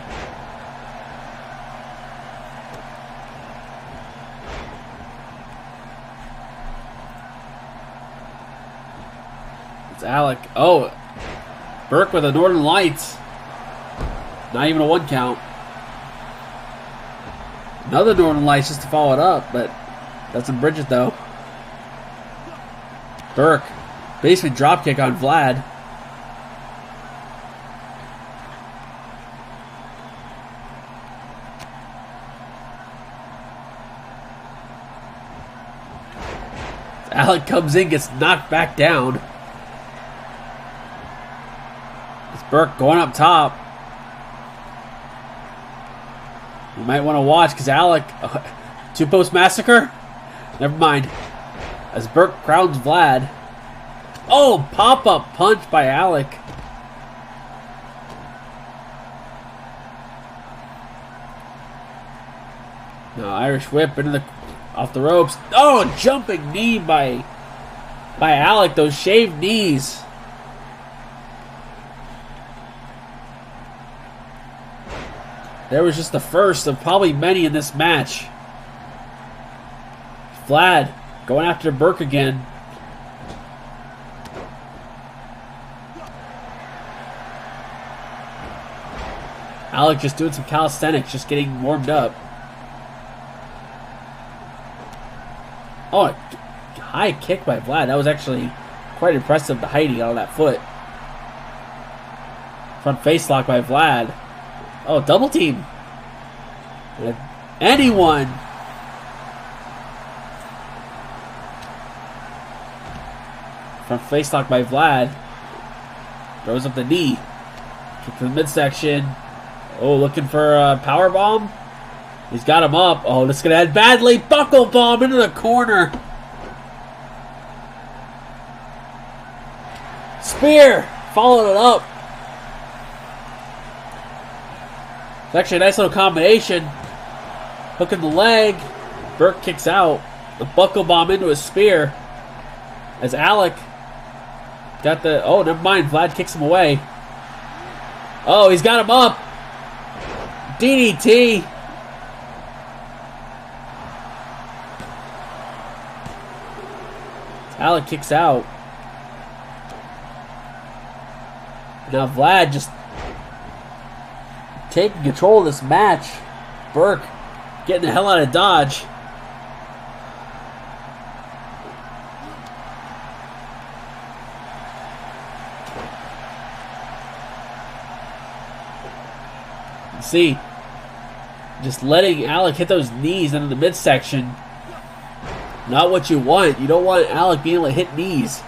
Speaker 3: It's Alec. Oh, Burke with a Northern Lights. Not even a 1 count. Another Northern Lights just to follow it up, but doesn't bridge it though. Burke, basically dropkick on Vlad. Alec comes in, gets knocked back down. It's Burke going up top. You might want to watch because Alec, 2-post massacre? Never mind. As Burke crowns Vlad. Oh, pop-up punch by Alec. No, Irish whip into the off the ropes. Oh, jumping knee by Alec. Those shaved knees. There was just the first of probably many in this match. Vlad going after Burke again. Alec just doing some calisthenics, just getting warmed up. Oh, a high kick by Vlad. That was actually quite impressive, the hiding on that foot. Front face lock by Vlad. Oh, double team. Anyone. Front face lock by Vlad. Throws up the knee. Kick to the midsection. Oh, looking for a power bomb. He's got him up. Oh, this is going to end badly. Buckle bomb into the corner. Spear. Followed it up. It's actually a nice little combination. Hook in the leg. Burke kicks out. The buckle bomb into a spear. As Alec got the... Oh, never mind. Vlad kicks him away. Oh, he's got him up. DDT. Alec kicks out. Now Vlad just taking control of this match. Burke getting the hell out of Dodge. See, just letting Alec hit those knees into the midsection. Not what you want. You don't want Alec being able to hit knees.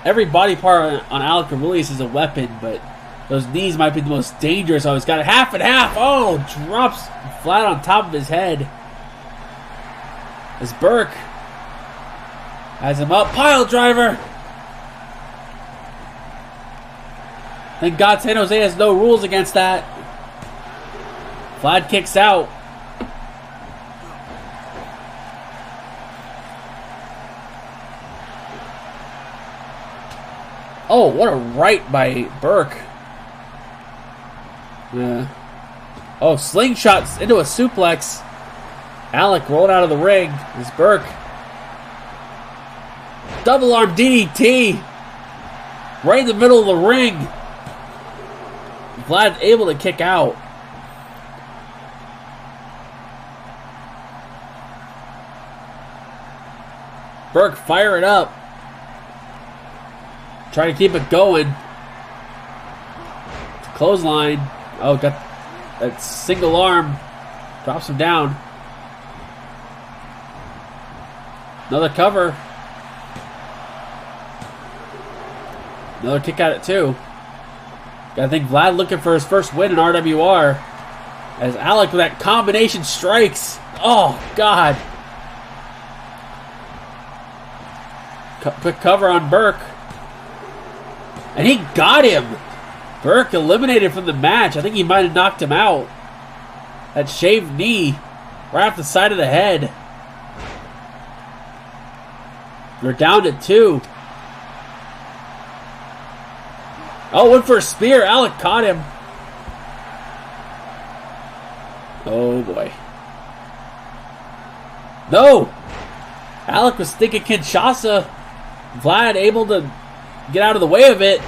Speaker 3: Every body part on Alec Aurelius is a weapon, but those knees might be the most dangerous. Oh, he's got a half and half. Oh, drops flat on top of his head. As Burke has him up. Pile driver. Thank God San Jose has no rules against that. Vlad kicks out. Oh, what a right by Burke. Oh, slingshots into a suplex. Alec rolled out of the ring. It's Burke. Double arm DDT. Right in the middle of the ring. Vlad able to kick out. Burke fire it up. Trying to keep it going. Clothesline. Oh, got that single arm. Drops him down. Another cover. Another kick at it too. I think Vlad looking for his first win in RWR. As Alec with that combination strikes. Oh, God. Quick cover on Burke. And he got him. Burke eliminated from the match. I think he might have knocked him out. That shaved knee right off the side of the head. They're down to 2. Oh, went for a spear. Alec caught him. Oh, boy. No! Alec was thinking Kinshasa. Vlad able to get out of the way of it.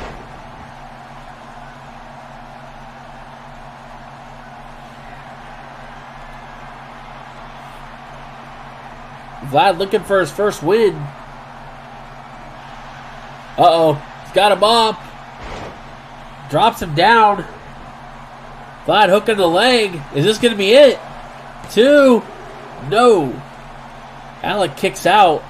Speaker 3: Vlad looking for his first win. Uh-oh. He's got him up. Drops him down. Vlad hooking the leg. Is this going to be it? 2. No. Alec kicks out.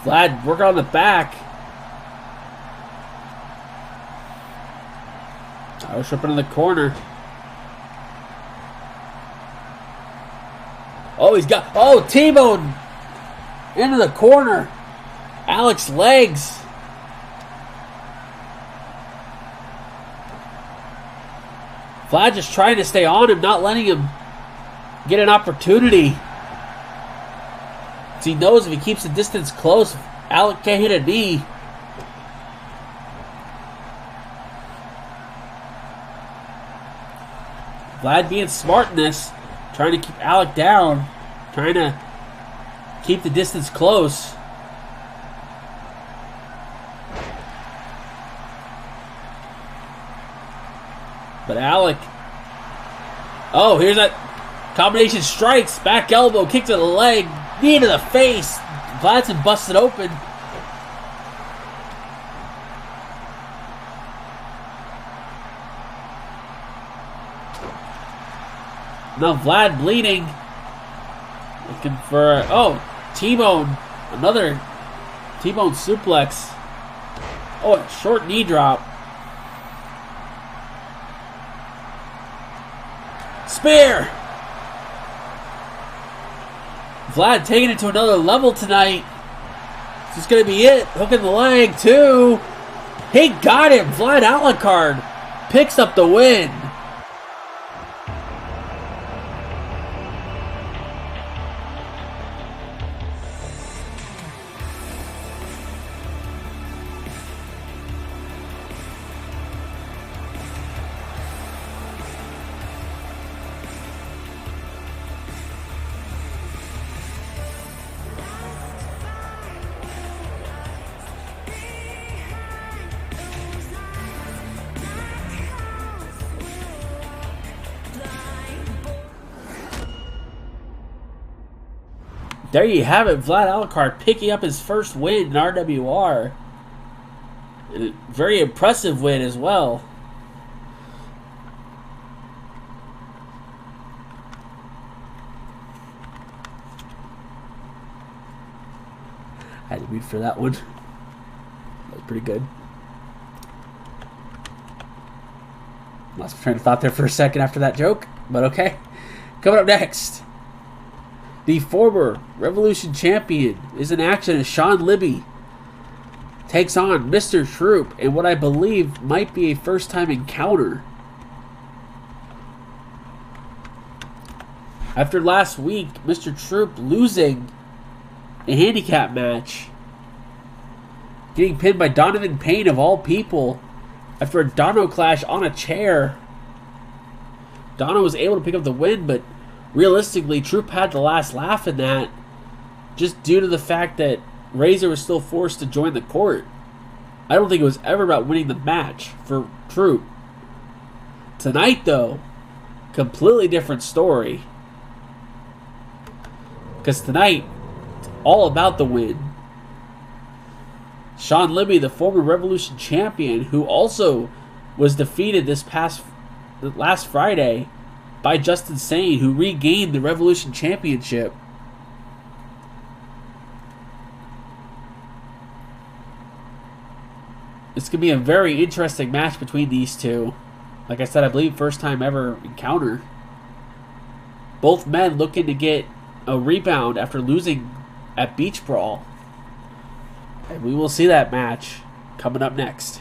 Speaker 3: Vlad working on the back. Irish up into the corner. Oh, he's got... Oh, T-bone into the corner. Alec's legs. Vlad just trying to stay on him, not letting him get an opportunity. He knows if he keeps the distance close, Alec can't hit a knee. Vlad being smart in this, trying to keep Alec down, trying to keep the distance close. But Alec, oh, here's that combination strikes, back elbow, kick to the leg, knee to the face. Vlad's been busted open. Now Vlad bleeding. Looking for, oh, T-bone. Another T-bone suplex. Oh, a short knee drop. Spear. Vlad taking it to another level tonight. This is going to be it. Hooking the leg, 2. He got him. Vlad Alucard picks up the win. There you have it, Vlad Alucard picking up his first win in RWR. A very impressive win as well. I had to wait for that one. That was pretty good. Lost my train of thought there for a second after that joke, but okay. Coming up next, the former Revolution champion is in action as Sean Libby takes on Mr. Troop in what I believe might be a first-time encounter. After last week, Mr. Troop losing a handicap match, getting pinned by Donovan Payne of all people after a Dono clash on a chair. Dono was able to pick up the win, but realistically, Troop had the last laugh in that, just due to the fact that Razor was still forced to join the court. I don't think it was ever about winning the match for Troop. Tonight, though, completely different story. Because tonight, it's all about the win. Sean Libby, the former Revolution champion, who also was defeated last Friday by Justin Sane, who regained the Revolution Championship. It's going to be a very interesting match between these two. Like I said, I believe first time ever encounter. Both men looking to get a rebound after losing at Beach Brawl. And we will see that match coming up next.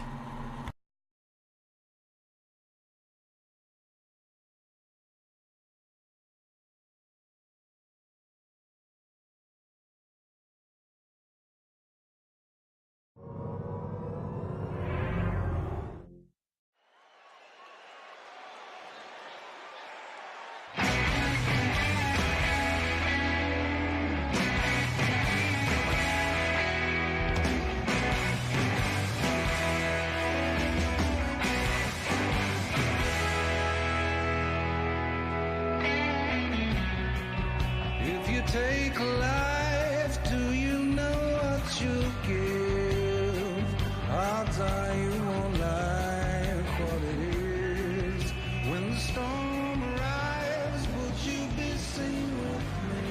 Speaker 2: you take life, do you know what you give? Odds are you won't like what it is. When the storm arrives, would you be seen with me?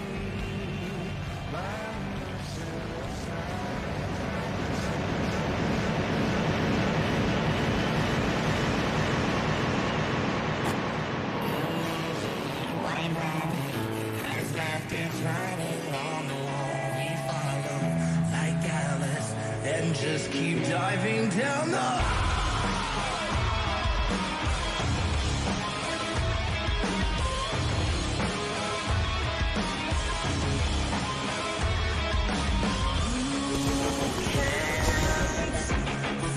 Speaker 2: By myself.
Speaker 1: As left is running on the wall, we follow like Alice and just keep diving down the.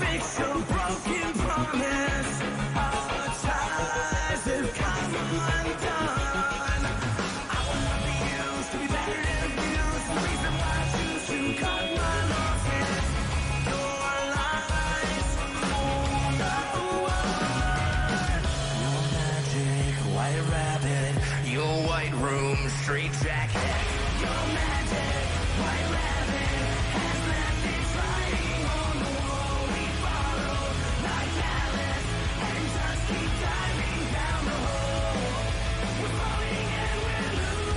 Speaker 1: Fix your broken promise. Our ties have come undone. I wanna be used to be better than abused. The reason why I choose to cut my losses. Your lies hold the world. Your magic, white rabbit. Your white room, straight jacket. Your magic, white rabbit has left its writing on the wall. We follow like Alice and just keep diving down the hole. We're falling and we're losing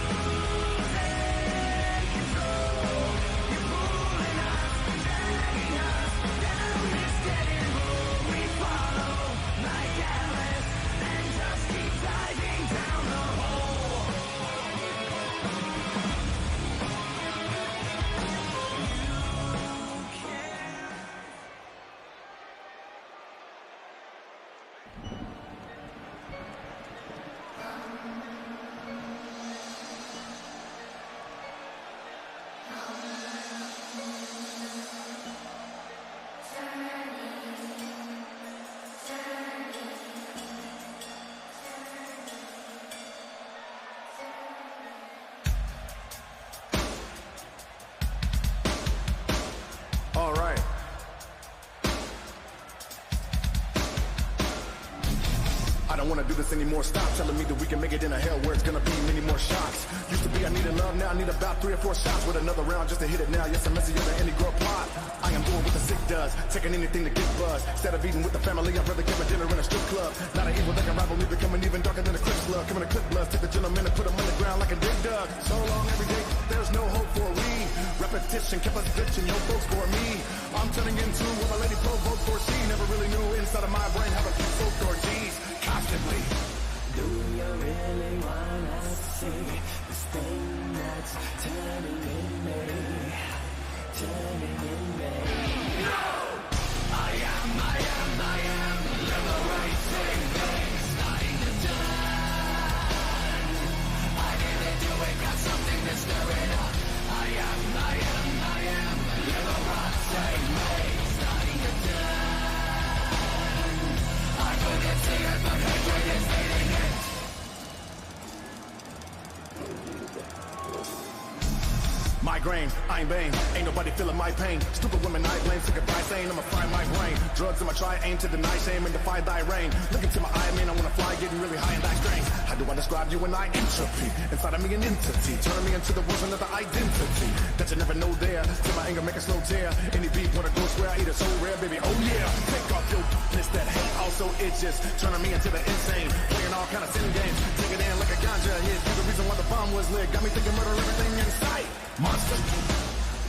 Speaker 1: control. You're pulling us, dragging us down this dead end road. We follow like Alice and just keep diving down the hole.
Speaker 6: All right. I don't wanna do this anymore. Stop telling me that we can make it in a hell where it's gonna be many more shots. Used to be I needed love, now I need about 3 or 4 shots with another round just to hit it now. Yes, I'm messier than any girl plot. I am doing what the sick does, taking anything to get buzz. Instead of eating with the family, I'd rather get my dinner in a strip club. Not an evil that can rival me, becoming even darker than a Crips love. Coming to clip blood, take the gentleman and put him on the ground like a dig dug. So long every day, there's no hope for we. Repetition kept us bitching, yo folks for me. I'm turning into what my lady provoked for. She never really knew inside of my brain how to soak or G's constantly.
Speaker 1: Do you really wanna see this thing that's turning in me? Turning in me. No! I am liberating things, starting to done. I didn't do it, got something to stir it up. I am liberating me, starting to done. I couldn't see it, but hatred is leading it.
Speaker 6: Migraine, I ain't vain, ain't nobody feeling my pain. Stupid women I blame, sick of saying I'ma fry my brain. Drugs in my try, aim to deny shame and defy thy reign. Look into my eye, man, I wanna fly, getting really high in thy strength. How do I describe you when I entropy? Inside of me an entity, turn me into the version of the identity that you never know there. Till my anger make a slow tear. Any beef wanna go square, I eat it so rare, baby, oh yeah. Take off your list that hate, also itches, turning me into the insane. Playing all kind of sin games, take it in like a ganja hit. You're the reason why the bomb was lit, got me thinking murder everything in sight. Monster.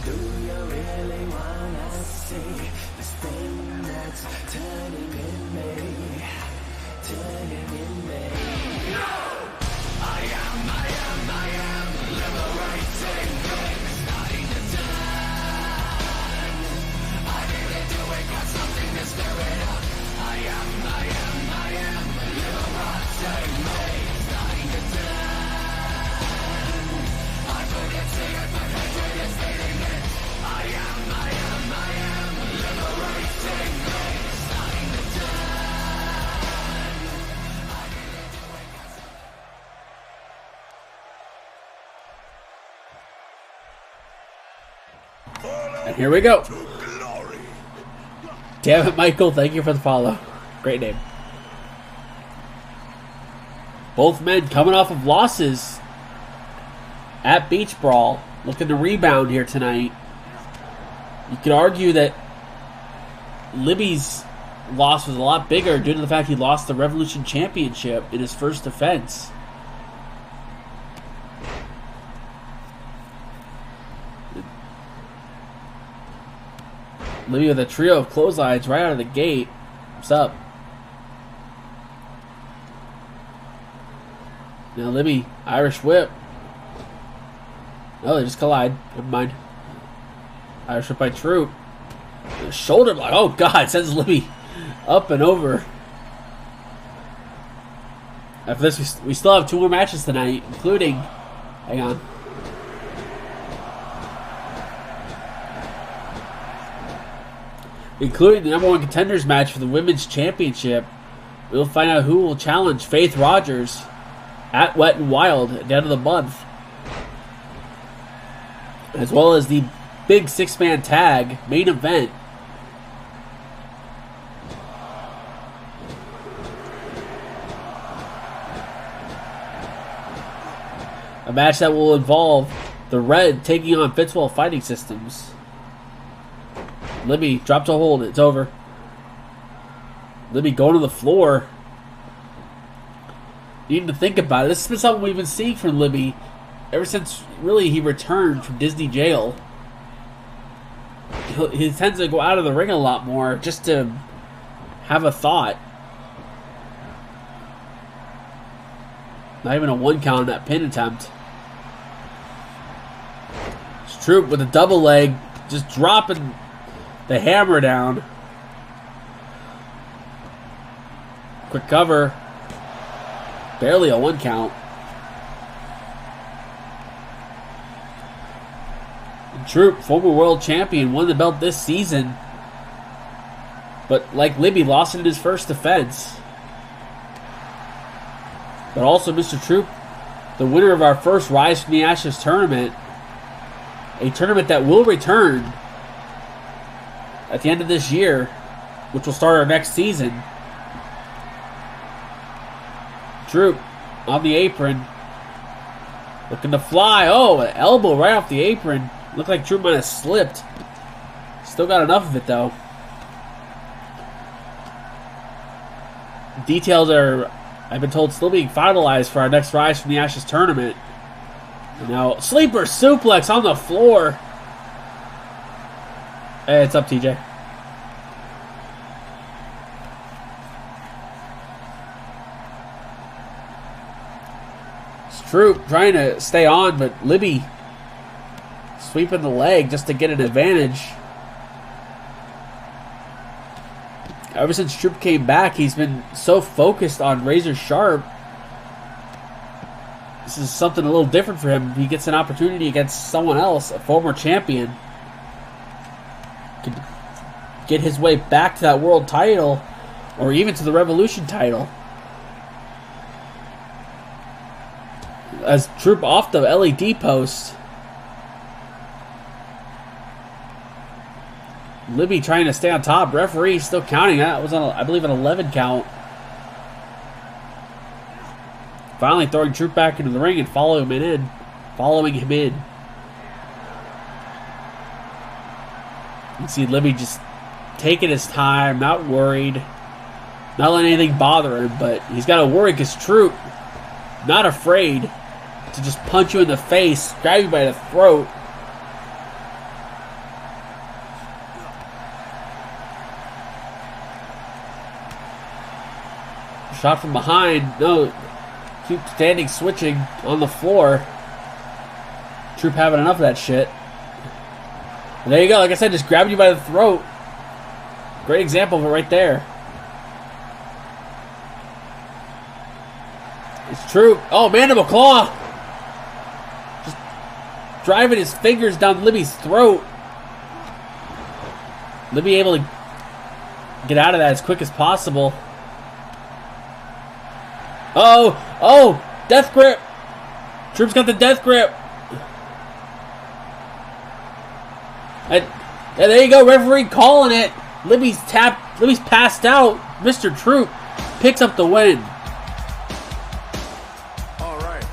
Speaker 1: Do you really wanna see this thing that's turning in me? Turning in me. No! I am liberating things, starting to done. I didn't do it, got something to stir it up. I am liberating me, starting to done. I couldn't see it, but hatred is leading it. I am liberating me, starting to done. I didn't do it, got something.
Speaker 3: And here we go. Damn it, Michael. Thank you for the follow. Great name. Both men coming off of losses at Beach Brawl, looking to rebound here tonight. You could argue that Libby's loss was a lot bigger due to the fact he lost the Revolution Championship in his first defense. Libby with a trio of clotheslines right out of the gate. What's up? Now Libby, Irish whip. Oh, they just collide. Never mind. Irish whip by Troop. Shoulder block. Oh, God. Sends Libby up and over. After this, we still have 2 more matches tonight, including... Hang on. Including the #1 contenders match for the Women's Championship. We'll find out who will challenge Faith Rogers at Wet and Wild at the end of the month. As well as the big 6-man tag main event. A match that will involve the Red taking on Fitzwell Fighting Systems. Libby dropped a hold. It's over. Libby going to the floor. You need to think about it. This has been something we've been seeing from Libby ever since, really, he returned from Disney jail. He tends to go out of the ring a lot more just to have a thought. Not even a 1 count on that pin attempt. It's Troop with a double leg, just dropping the hammer down. Quick cover. Barely a 1 count. And Troop, former world champion, won the belt this season. But like Libby, lost it in his first defense. But also Mr. Troop, the winner of our first Rise from the Ashes tournament. A tournament that will return at the end of this year, which will start our next season. Troop on the apron. Looking to fly. Oh, an elbow right off the apron. Looked like Troop might have slipped. Still got enough of it, though. Details are, I've been told, still being finalized for our next Rise from the Ashes tournament. And now, sleeper suplex on the floor. Hey, it's up, TJ. It's Troop trying to stay on, but Libby sweeping the leg just to get an advantage. Ever since Troop came back, he's been so focused on razor sharp. This is something a little different for him. He gets an opportunity against someone else, a former champion. Could get his way back to that world title, or even to the Revolution title. As Troop off the LED post. Libby trying to stay on top. Referee still counting. That was, I believe, an 11 count. Finally throwing Troop back into the ring and following him in. You can see Libby just taking his time, not worried, not letting anything bother him, but he's got to worry because Troop, not afraid to just punch you in the face, grab you by the throat. Shot from behind. No. Keep standing, switching on the floor. Troop having enough of that shit. And there you go. Like I said, just grabbed you by the throat. Great example of it right there. It's Troop. Oh, mandible claw. Just driving his fingers down Libby's throat. Libby able to get out of that as quick as possible. Oh, death grip. Troop's got the death grip. And there you go, referee calling it. Libby's passed out. Mr. Troop picks up the win.
Speaker 6: All right.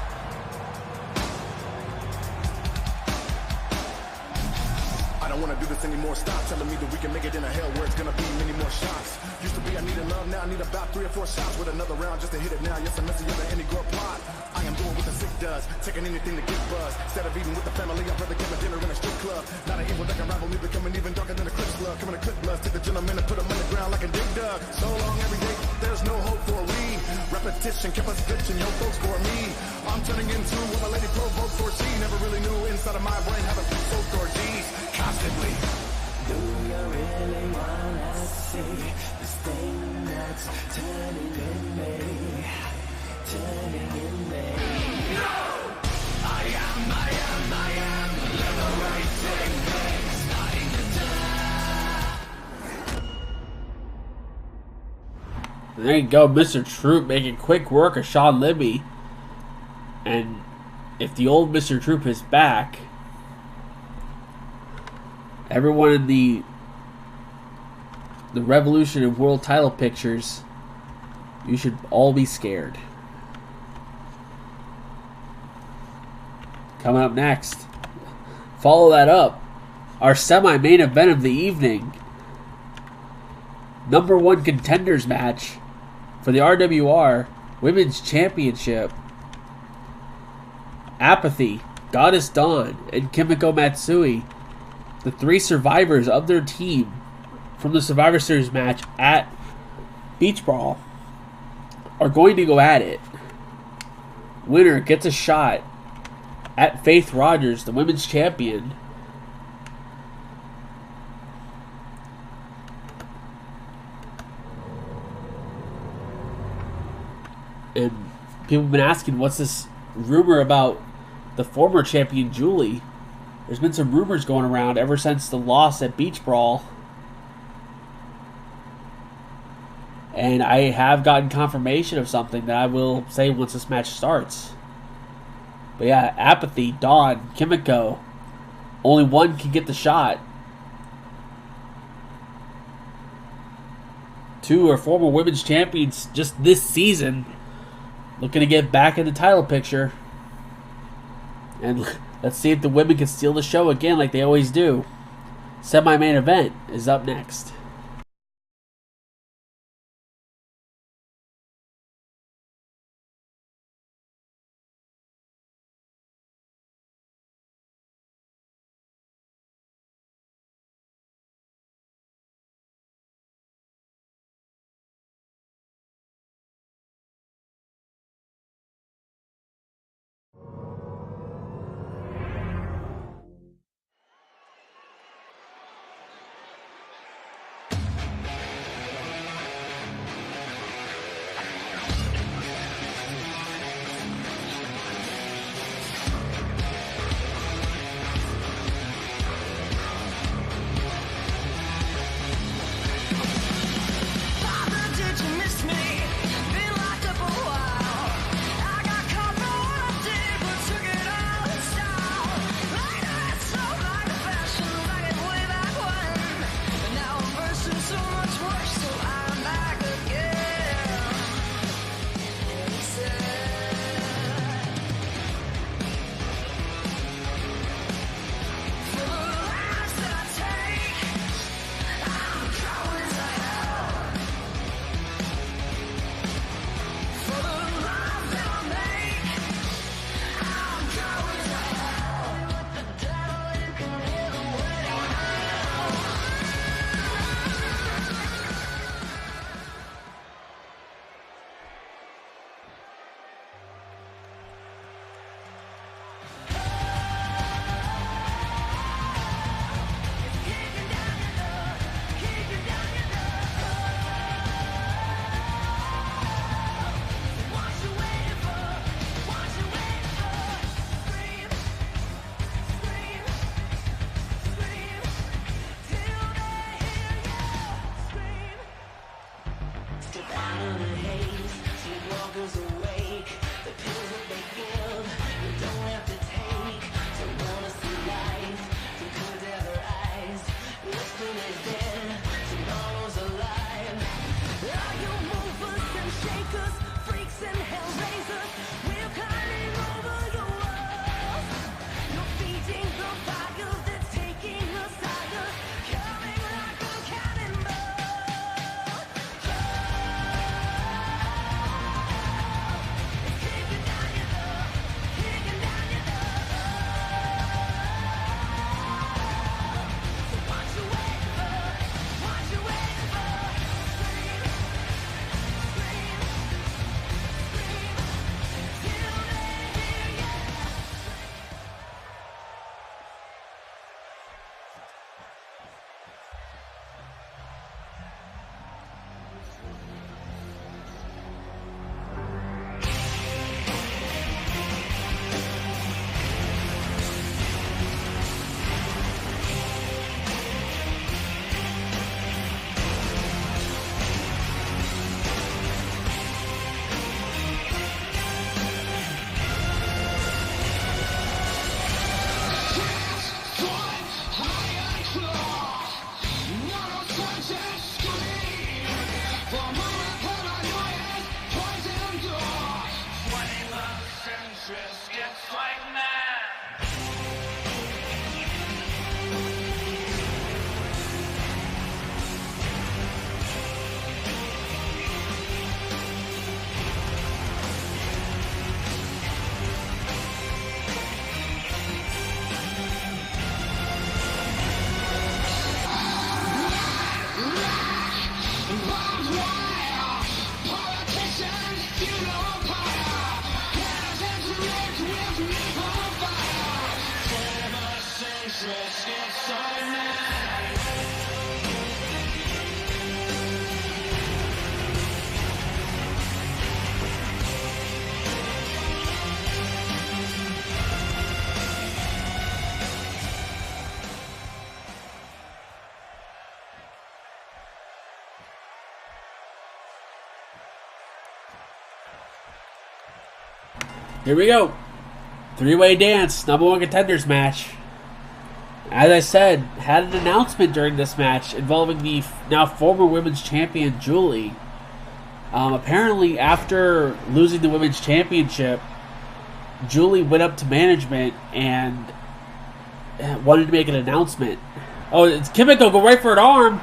Speaker 6: do this anymore. Stop telling me that we can make it in a hell where it's gonna be many more shots. Used to be I needed love, now I need about 3 or 4 shots with another round just to hit it now. Yes, I'm messier than any girl plot. I am doing what the sick does, taking anything to get buzz. Instead of eating with the family, I'd rather give a dinner in a strip club. Not an evil that can rival me, becoming even darker than a Crips blood. Coming to clip blood, take the gentleman and put him on the ground like a dig dug. So long every day, there's no hope for me. Repetition kept us glitching, yo folks for me. I'm turning into what my lady provoked for. She never really knew inside of my brain how to so for G's constantly.
Speaker 1: Do you really wanna see this thing that's turning in me? Turning in me. No! I am liberating things, fighting the dark.
Speaker 3: There you go, Mr. Troop making quick work of Sean Libby. And if the old Mr. Troop is back, everyone in the Revolution and World title pictures, you should all be scared. Coming up next, follow that up, our semi-main event of the evening. Number 1 contenders match for the RWR Women's Championship. Apathy, Goddess Dawn, and Kimiko Matsui, the 3 survivors of their team from the Survivor Series match at Beach Brawl, are going to go at it. Winner gets a shot at Faith Rogers, the women's champion. And people have been asking, what's this rumor about the former champion Julie? There's been some rumors going around ever since the loss at Beach Brawl. And I have gotten confirmation of something that I will say once this match starts. But yeah, Apathy, Dawn, Kimiko. Only one can get the shot. 2 are former women's champions just this season. Looking to get back in the title picture. And let's see if the women can steal the show again like they always do. Semi-main event is up next. Here we go. Three-way dance, number one contenders match. As I said, had an announcement during this match involving the now former women's champion, Julie. Apparently, after losing the women's championship, Julie went up to management and wanted to make an announcement. Oh, it's Kimiko, go right for an arm.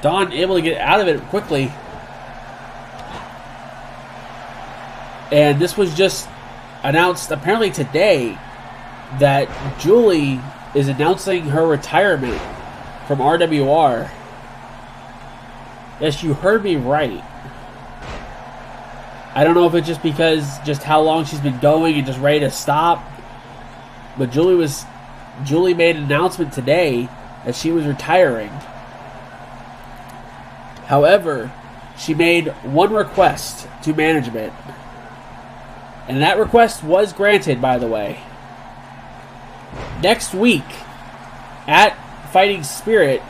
Speaker 3: Dawn able to get out of it quickly. And this was just announced apparently today that Julie is announcing her retirement from RWR. Yes, you heard me right. I don't know if it's just because just how long she's been going and just ready to stop. But Julie made an announcement today that she was retiring. However, she made one request to management. And that request was granted, by the way. Next week, at Fighting Spirit,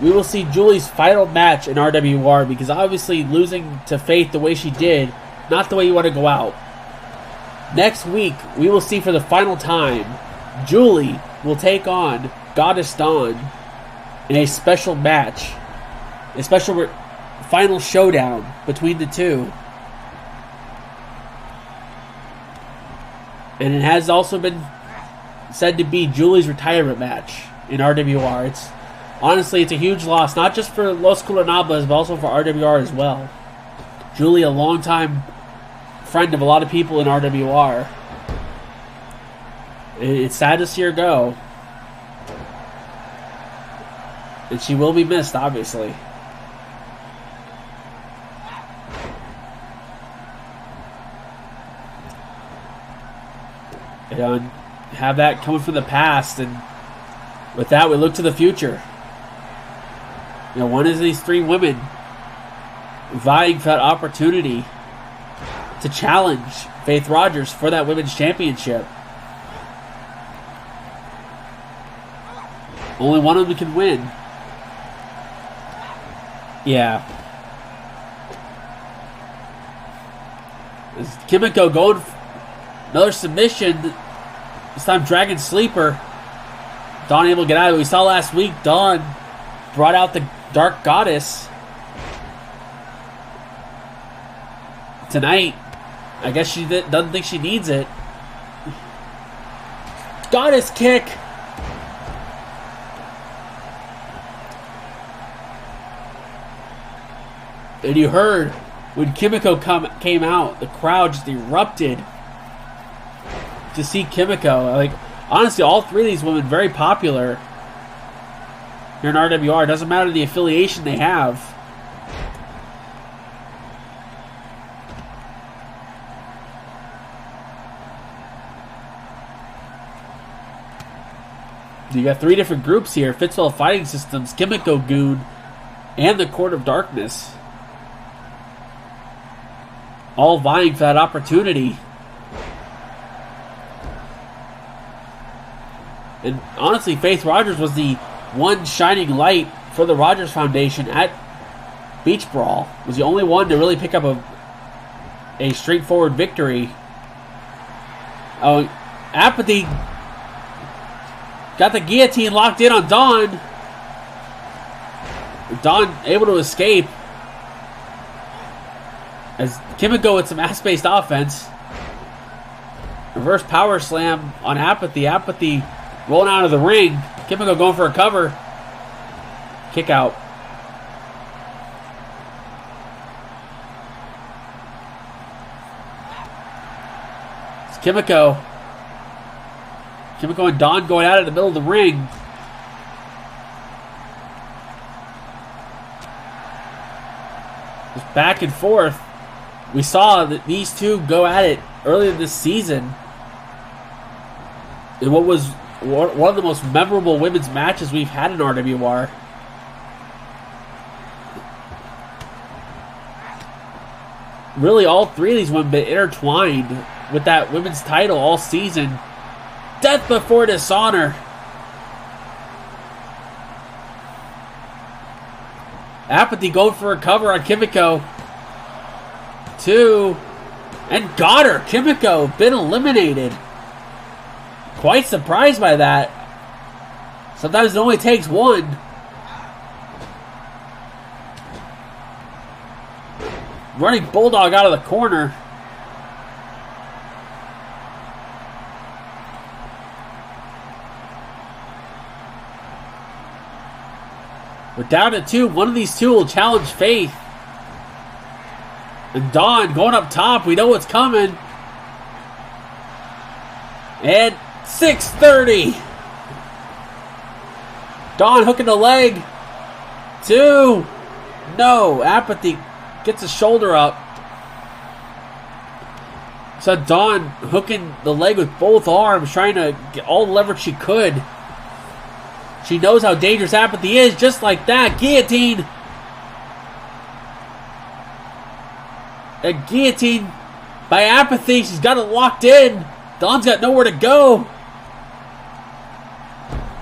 Speaker 3: we will see Julie's final match in RWR, because obviously losing to Faith the way she did, not the way you want to go out. Next week, we will see for the final time, Julie will take on Goddess Dawn in a special match. A special final showdown between the two. And it has also been said to be Julie's retirement match in RWR. Honestly, it's a huge loss, not just for Los Colonables, but also for RWR as well. Julie, a longtime friend of a lot of people in RWR. It's sad to see her go. And she will be missed, obviously. And have that coming from the past, and with that, we look to the future. You know, one of these three women vying for that opportunity to challenge Faith Rogers for that women's championship. Only one of them can win. Yeah. Is Kimiko going for another submission? This time Dragon Sleeper. Dawn able to get out of it. We saw last week Dawn brought out the Dark Goddess. Tonight, I guess she doesn't think she needs it. Goddess kick. And you heard when Kimiko came out, the crowd just erupted to see Kimiko. Like, honestly, all three of these women very popular here in RWR. It doesn't matter the affiliation they have. You got three different groups here: Fitzwell Fighting Systems, Kimiko Goon, and the Court of Darkness. All vying for that opportunity. And honestly, Faith Rogers was the one shining light for the Rogers Foundation at Beach Brawl. Was the only one to really pick up a straightforward victory. Oh, Apathy got the guillotine locked in on Dawn. Dawn able to escape. As Kimiko with some ass-based offense. Reverse power slam on Apathy. Apathy rolling out of the ring. Kimiko going for a cover. Kick out. It's Kimiko. Kimiko and Dawn going out in the middle of the ring. Just back and forth. We saw that these two go at it earlier this season in what was one of the most memorable women's matches we've had in RWR. Really, all three of these women been intertwined with that women's title all season. Death before dishonor. Apathy going for a cover on Kimiko. 2. And got her. Kimiko been eliminated. Quite surprised by that. Sometimes it only takes one. Running Bulldog out of the corner. We're down to 2. One of these two will challenge Faith. And Dawn going up top. We know what's coming. And 6:30. Dawn hooking the leg. 2. No. Apathy gets his shoulder up. So Dawn hooking the leg with both arms, trying to get all the leverage she could. She knows how dangerous Apathy is, just like that. Guillotine. A guillotine by Apathy. She's got it locked in. Dawn's got nowhere to go.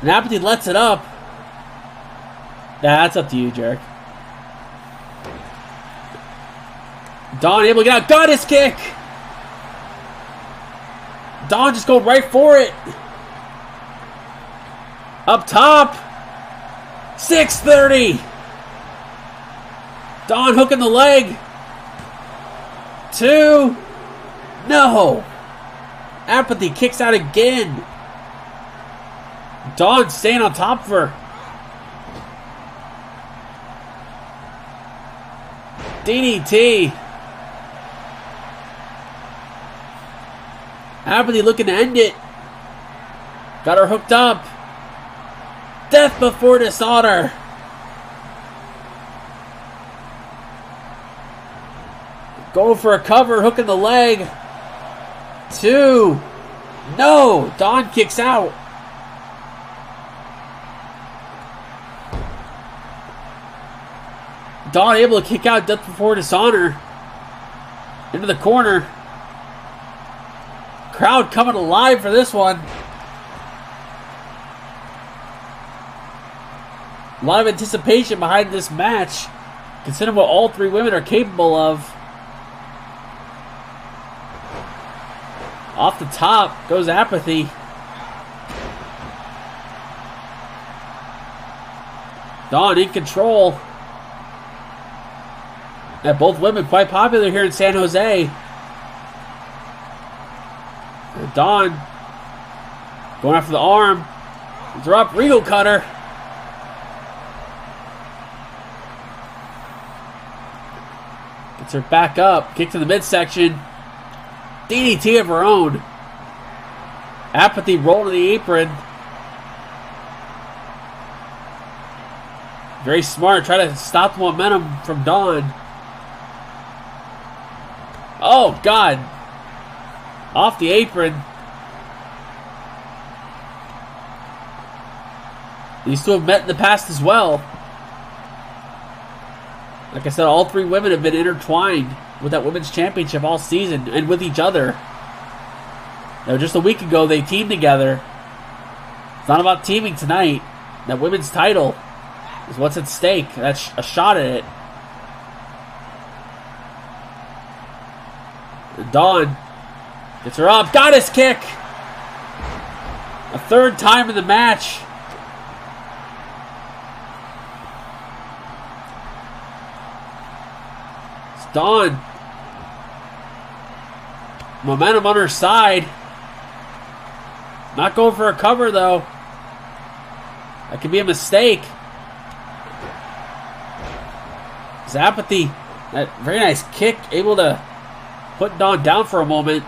Speaker 3: And Apathy lets it up. That's up to you, Jarek. Dawn able to get out. Goddess kick. Dawn just going right for it. Up top. 6:30. Dawn hooking the leg. 2. No. Apathy kicks out again. Dawn staying on top of her. DDT. Apathy looking to end it. Got her hooked up. Death before dishonor. Going for a cover, hooking the leg. 2. No. Dawn kicks out. Dawn able to kick out Death before dishonor. Into the corner. Crowd coming alive for this one. A lot of anticipation behind this match, considering what all 3 women are capable of. Off the top goes Apathy. Dawn in control. And both women quite popular here in San Jose. And Dawn going after the arm. Drop Regal Cutter. Gets her back up. Kick to the midsection. DDT of her own. Apathy rolled to the apron. Very smart. Try to stop the momentum from Dawn. Oh, God. Off the apron. These two have met in the past as well. Like I said, all 3 women have been intertwined with that women's championship all season and with each other. Now, just a week ago, they teamed together. It's not about teaming tonight. That women's title is what's at stake. That's a shot at it. And Dawn gets her up. Goddess kick. A 3rd time in the match. It's Dawn. Momentum on her side. Not going for a cover, though. That could be a mistake. Apathy, that very nice kick, able to put Dawn down for a moment.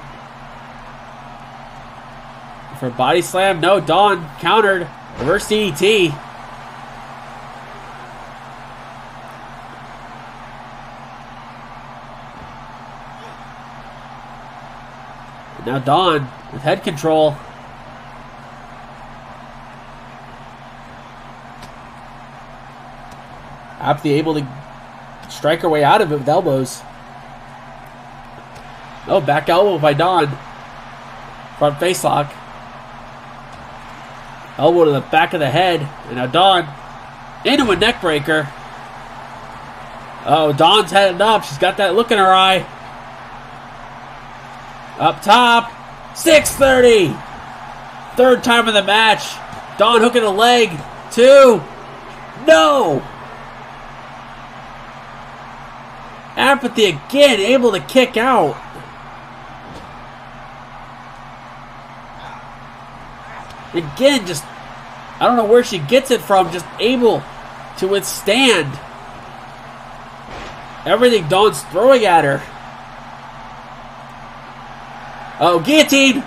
Speaker 3: For a body slam, no, Dawn countered. Reverse DDT. And now Dawn with head control. Apathy able to strike her way out of it with elbows. Oh, back elbow by Dawn. Front face lock. Elbow to the back of the head. And now Dawn into a neck breaker. Oh, Dawn's headed up. She's got that look in her eye. Up top. 630. Third time of the match. Dawn hooking a leg. 2. No. Apathy again, able to kick out. Again, just, I don't know where she gets it from, just able to withstand everything Dawn's throwing at her. Oh, guillotine!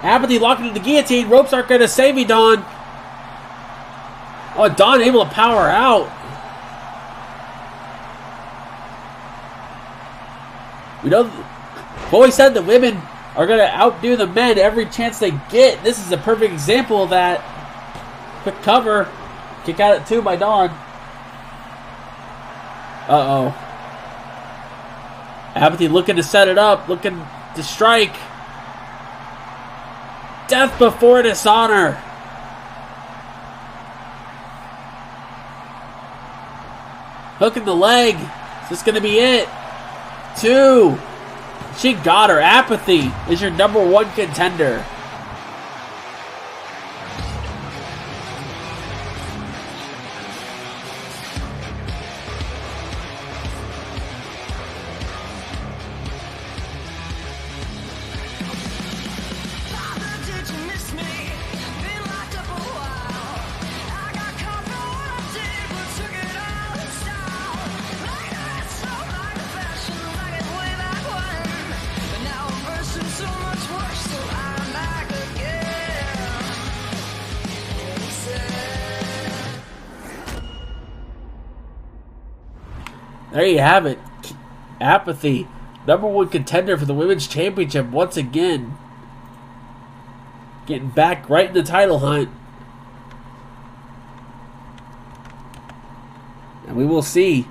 Speaker 3: Apathy locked into the guillotine. Ropes aren't going to save me, Dawn. Oh, Dawn able to power out. We know, I've always said the women are going to outdo the men every chance they get. This is a perfect example of that. Quick cover. Kick out at 2 by Dawn. Uh-oh. Apathy looking to set it up. Looking to strike. Death before dishonor. Hooking the leg. Is this going to be it? 2. She got her. Apathy is your number 1 contender.
Speaker 5: Did you miss me? Been locked up a while. I got caught for what I did, but took it all in style. Like a retro, like a fashion, like it way back when. But now I'm versing so much worse, so I'm back again.
Speaker 3: There you have it. Apathy, number 1 contender for the Women's Championship once again. Getting back right in the title hunt. And we will see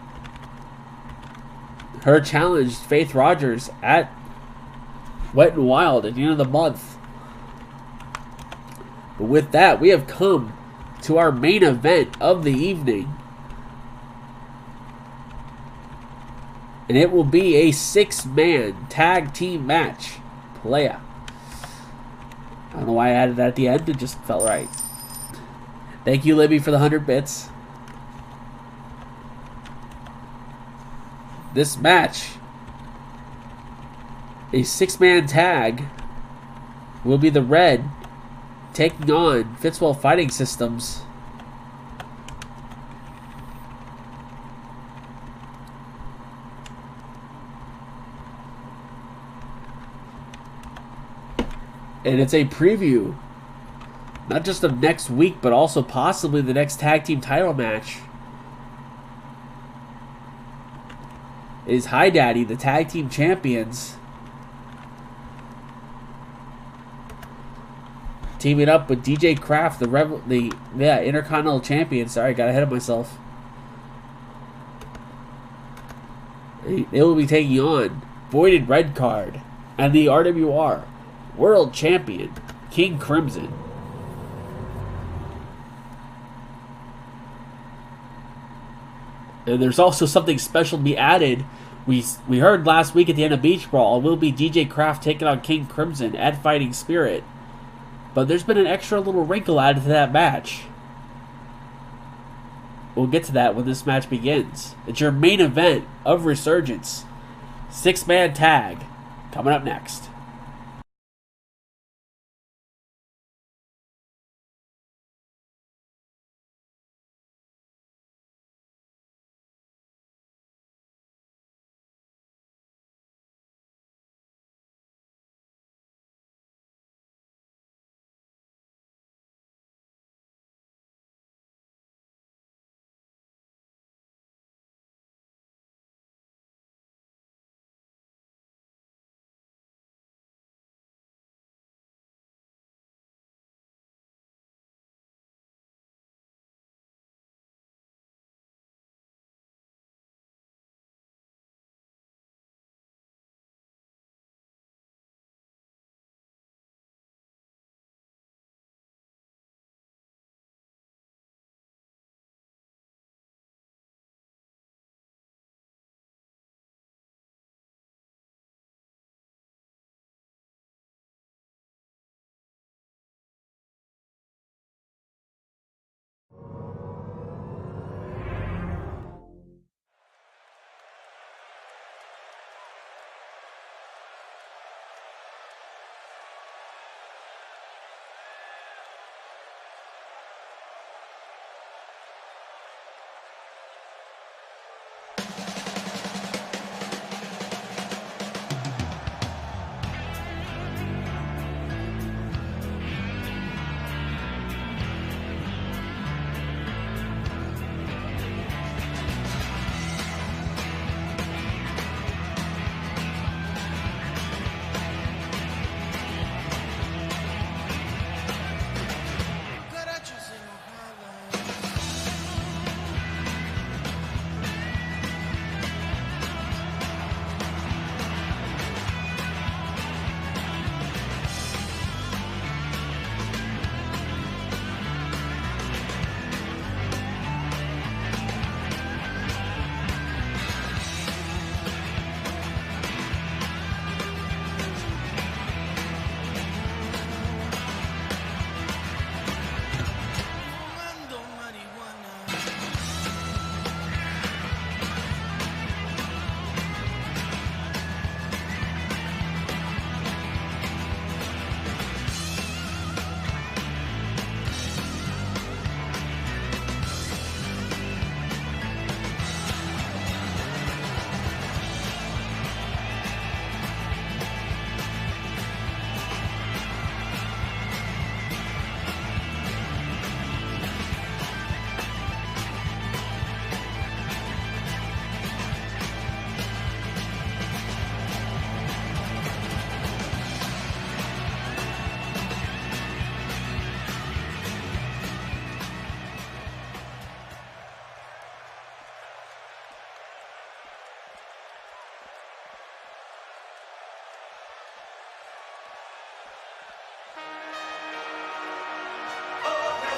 Speaker 3: her challenge Faith Rogers at Wet and Wild at the end of the month. But with that, we have come to our main event of the evening. And it will be a 6-man tag team match. Playa. I don't know why I added that at the end. It just felt right. Thank you, Libby, for the 100 bits. This match, a 6-man tag, will be the Red taking on Fitzwell Fighting Systems. And it's a preview, not just of next week, but also possibly the next tag team title match. It is Hi Daddy, the tag team champions, teaming up with DJ Kraft, the Intercontinental champion. Sorry, got ahead of myself. They will be taking on Voided Red Card and the RWR World Champion, King Crimson. And there's also something special to be added. We heard last week at the end of Beach Brawl, it will be DJ Kraft taking on King Crimson at Fighting Spirit. But there's been an extra little wrinkle added to that match. We'll get to that when this match begins. It's your main event of Resurgence. 6-man tag coming up next.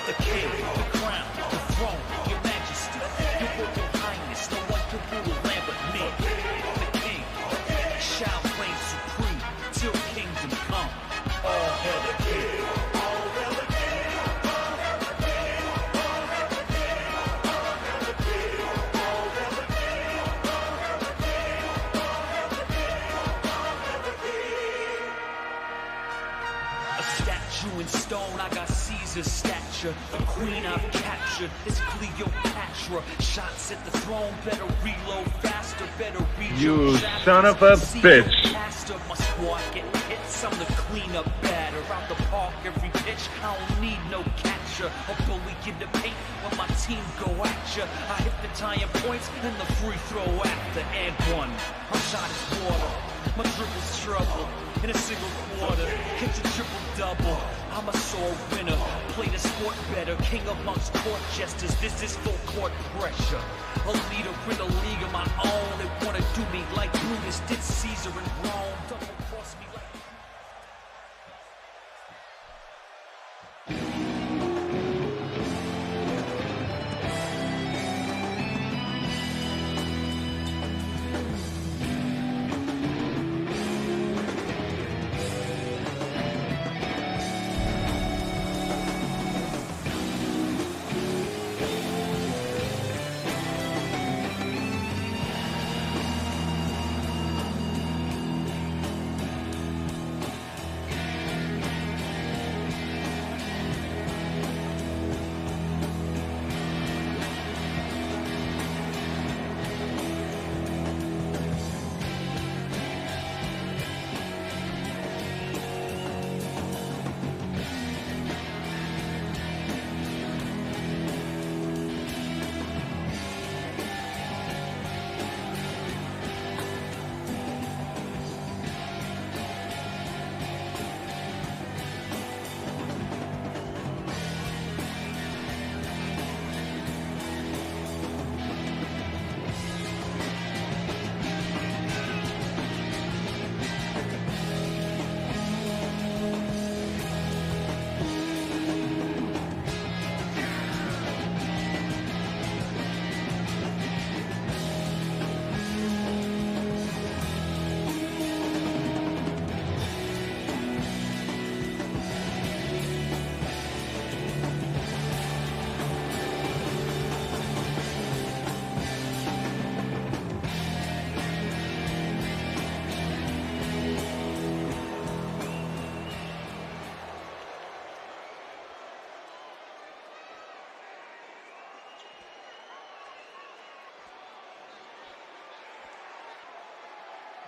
Speaker 7: the king, the crown, the throne, your majesty, your royal highness. No one can rule a land but me. The king shall reign supreme till kingdom come. All hail the king. All hail the king. All hail the king. All hail the king. All hail the king. All hail the king. All hail the king. All hail the king. All hail the king. A statue in stone, I got Caesar's stature. The queen I've captured is Cleopatra. Shots at the throne, better reload faster, better reach
Speaker 8: You
Speaker 7: your shadows.
Speaker 8: son of a
Speaker 7: See
Speaker 8: bitch.
Speaker 7: your pastor, my squad get hits. I'm the cleanup batter out the park every pitch. I don't need no catcher. A bully in the paint when my team go at ya. I hit the tying points and the free throw after and one. My shot is water, my dribble's trouble. In a single quarter, hit a triple double. I'm a sore winner, play the sport better. King amongst court jesters, this is full court pressure. A leader in a league of my own. They wanna do me like Brutus did Caesar in Rome. Double cross me like.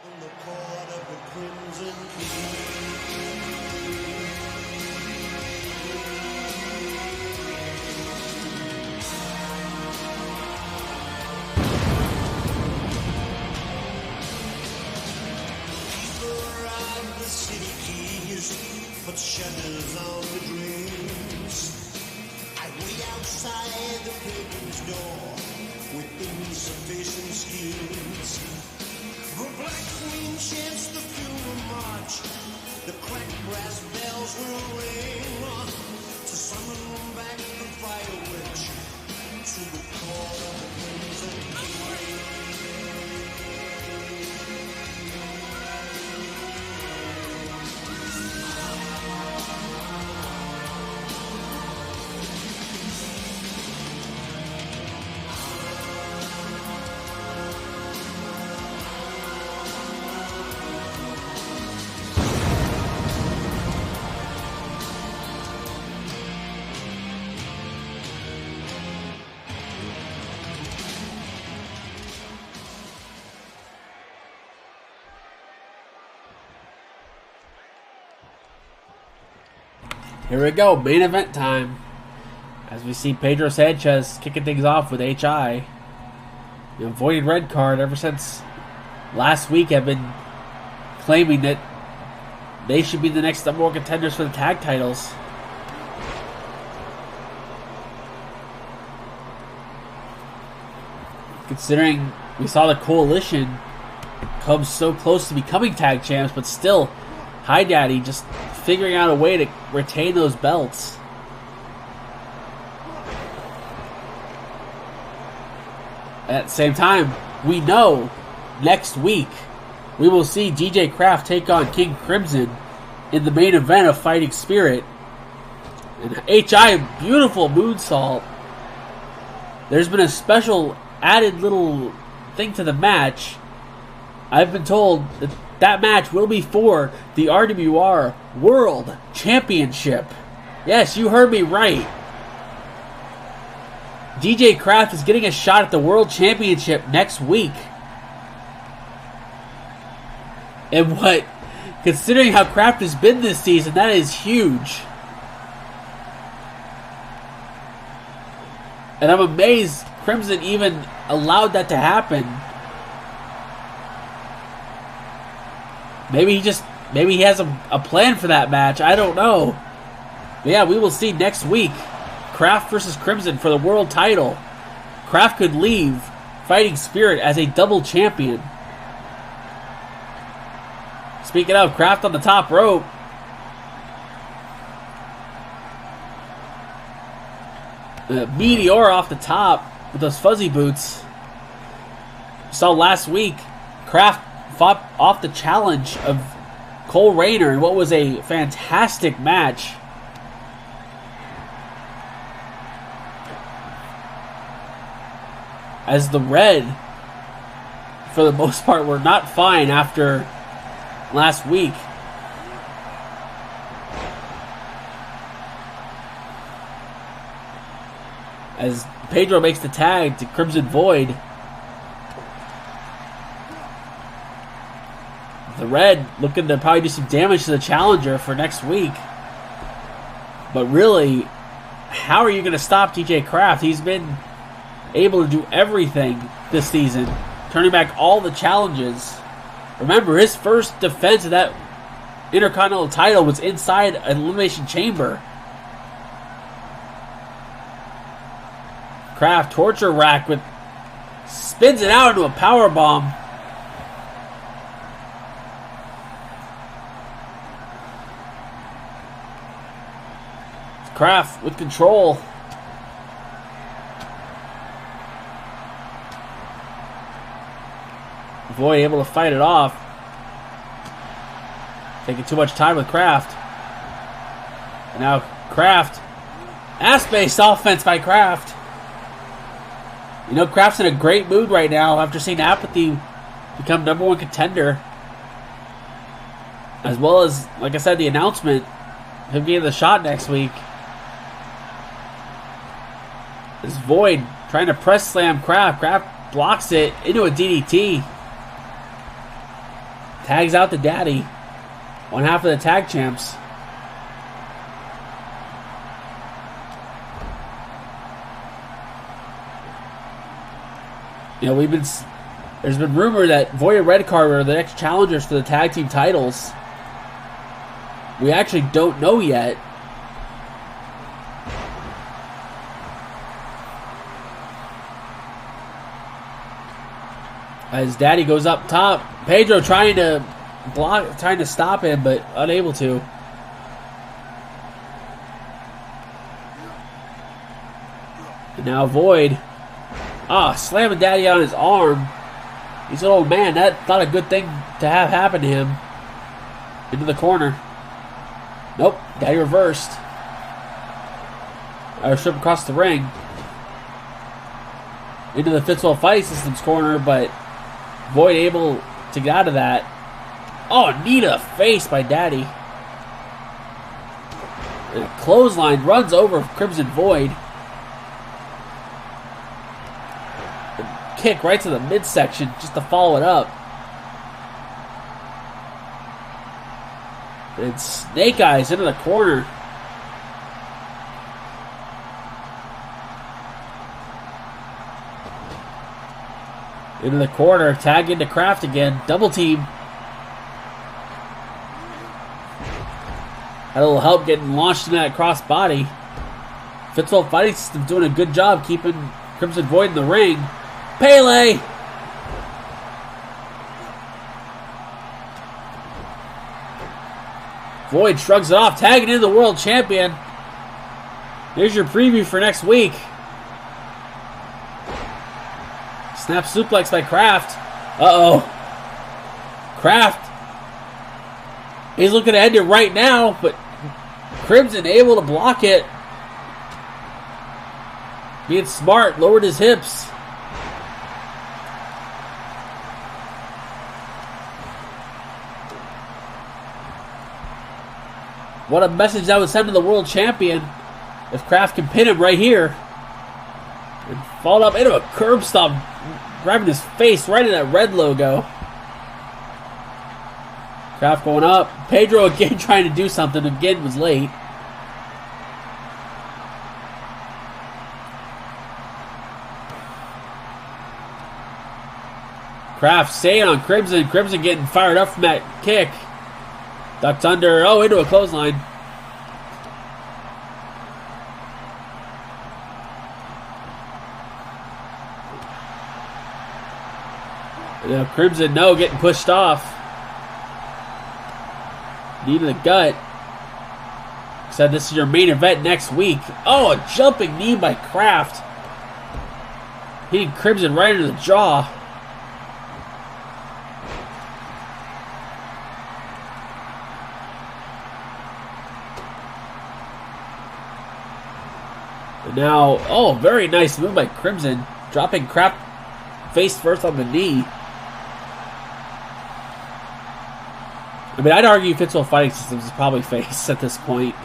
Speaker 1: In the court of the Crimson King. People around the city keys put shutters on the dreams. I wait outside the pagan's door with insufficient schemes. The Black Queen chants the funeral march. The cracked brass bells will ring to summon back the fire witch to the court of the Crimson King.
Speaker 3: Here we go, main event time. As we see Pedro Sanchez kicking things off with HI. The avoided red card ever since last week. I've been claiming that they should be the next number one contenders for the tag titles. Considering we saw the Coalition come so close to becoming tag champs, but still, Hi Daddy just figuring out a way to retain those belts. At the same time, we know next week we will see DJ Kraft take on King Crimson in the main event of Fighting Spirit. And HI, beautiful moonsault. There's been a special added little thing to the match. I've been told that that match will be for the RWR World Championship. Yes, you heard me right. DJ Kraft is getting a shot at the World Championship next week. And what, considering how Kraft has been this season, that is huge. And I'm amazed Crimson even allowed that to happen. Maybe he has a plan for that match. I don't know. But yeah, we will see next week. Kraft versus Crimson for the world title. Kraft could leave Fighting Spirit as a double champion. Speaking of, Kraft on the top rope. Meteor off the top with those fuzzy boots. Saw last week, Kraft fought off the challenge of Cole Rayner in what was a fantastic match. As the Red, for the most part, were not fine after last week. As Pedro makes the tag to Crimson Void. The Red looking to probably do some damage to the challenger for next week. But really, how are you going to stop DJ Kraft? He's been able to do everything this season, turning back all the challenges. Remember, his first defense of that Intercontinental title was inside an Elimination Chamber. Kraft torture rack with spins it out into a power bomb. Kraft with control. Void able to fight it off. Taking too much time with Kraft. And now Kraft. Ass-based offense by Kraft. You know, Kraft's in a great mood right now after seeing Apathy become #1 contender. As well as, like I said, the announcement of him getting the shot next week. This Void trying to press slam Kraft. Kraft blocks it into a DDT. Tags out the Daddy. One half of the tag champs. You know, there's been rumor that Void and Redcard are the next challengers for the tag team titles. We actually don't know yet. As Daddy goes up top, Pedro trying to stop him, but unable to. And now Void. Slamming Daddy on his arm. He's an old man. That's not a good thing to have happen to him. Into the corner. Nope. Daddy reversed. Strip across the ring. Into the Fitzwell Fighting System's corner, but Void able to get out of that. Knee to face by Daddy. And a clothesline runs over Crimson Void. Kick right to the midsection just to follow it up. And Snake Eyes into the corner. Into the corner, tag into Kraft again, double team. Had a little help getting launched into that cross body. Fitzwell Fighting System doing a good job keeping Crimson Void in the ring. Pele! Void shrugs it off, tagging in the world champion. Here's your preview for next week. Snap suplex by Kraft. Uh-oh. Kraft. He's looking to end it right now, but Crimson able to block it. Being smart, lowered his hips. What a message that would send to the world champion if Kraft can pin him right here. And fall up into a curb stomp, grabbing his face right in that red logo. Kraft going up. Pedro again trying to do something. Again was late. Kraft staying on Crimson. Crimson getting fired up from that kick. Ducked under. Oh, into a clothesline. Yeah, Crimson, no, getting pushed off. Knee to the gut. Said this is your main event next week. Oh, a jumping knee by Kraft. Hitting Crimson right into the jaw. And now, oh, very nice move by Crimson. Dropping Kraft face first on the knee. I mean, I'd argue Fitzel Fighting Systems is probably face at this point.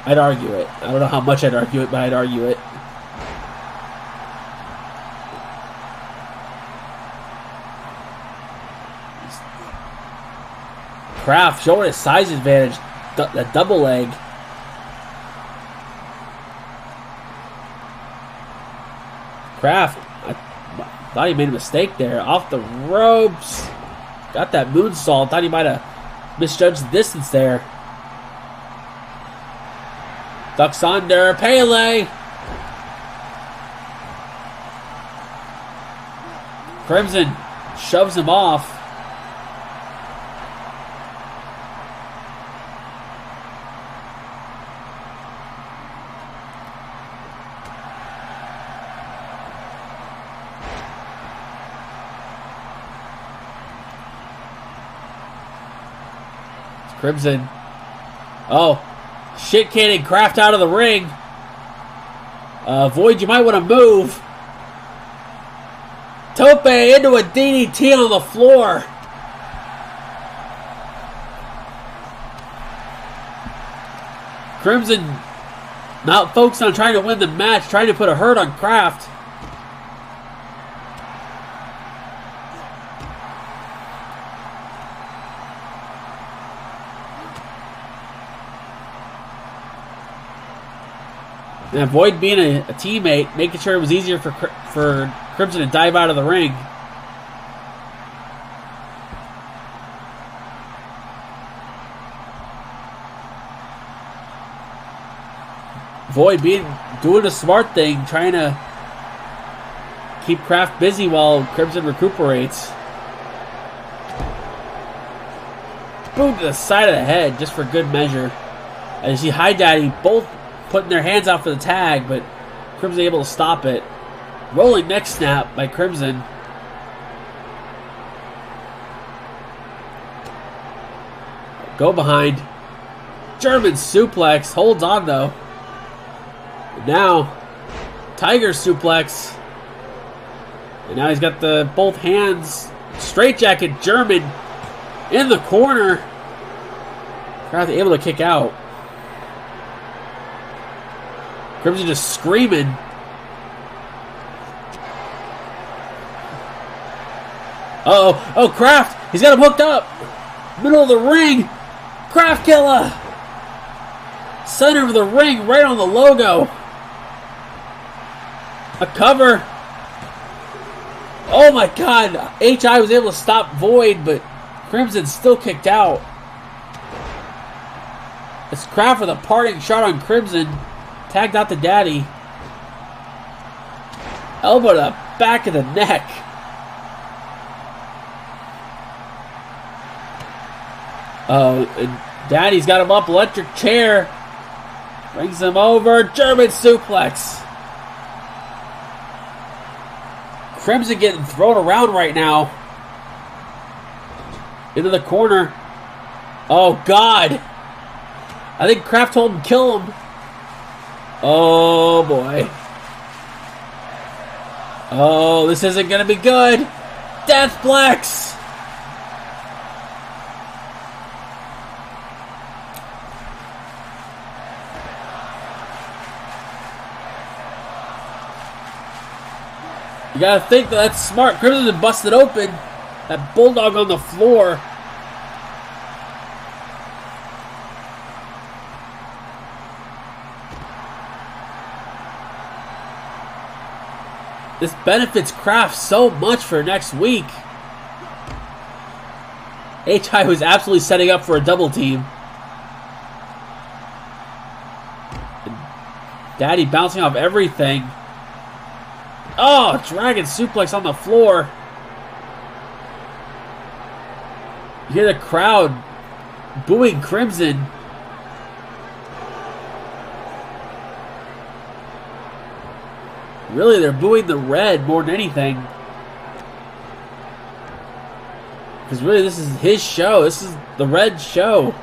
Speaker 3: I'd argue it. I don't know how much I'd argue it, but I'd argue it. Kraft showing his size advantage. The double leg. Kraft, I thought he made a mistake there. Off the ropes. Got that moonsault. Thought he might have misjudged the distance there. Ducks under. Pele. Crimson shoves him off. Crimson. Oh. Shit canning Kraft out of the ring. Void, you might want to move. Tope into a DDT on the floor. Crimson not focused on trying to win the match, trying to put a hurt on Kraft. And Void being a teammate, making sure it was easier for Crimson to dive out of the ring. Void doing a smart thing, trying to keep Kraft busy while Crimson recuperates. Boom to the side of the head, just for good measure. And you see High Daddy both putting their hands out for the tag, but Crimson able to stop it. Rolling neck snap by Crimson. Go behind. German suplex. Holds on though. And now, Tiger suplex. And now he's got the both hands. Straight jacket German in the corner. Kraft able to kick out. Crimson just screaming. Uh-oh. Oh, Kraft. He's got him hooked up. Middle of the ring. Kraft killer. Center of the ring, right on the logo. A cover. Oh my God. HI was able to stop Void, but Crimson still kicked out. It's Kraft with a parting shot on Crimson. Tagged out to Daddy. Elbow to the back of the neck. Oh, and Daddy's got him up. Electric chair. Brings him over. German suplex. Crimson getting thrown around right now. Into the corner. Oh, God. I think Kraft told him kill him. Oh, boy. Oh, this isn't going to be good. Deathplex. You got to think that's smart. Crimson busted open. That Bulldog on the floor. This benefits Kraft so much for next week. HI was absolutely setting up for a double team. Daddy bouncing off everything. Oh, Dragon suplex on the floor. You hear the crowd booing Crimson. Really, they're booing the Red more than anything. Because really, this is his show. This is the Red show.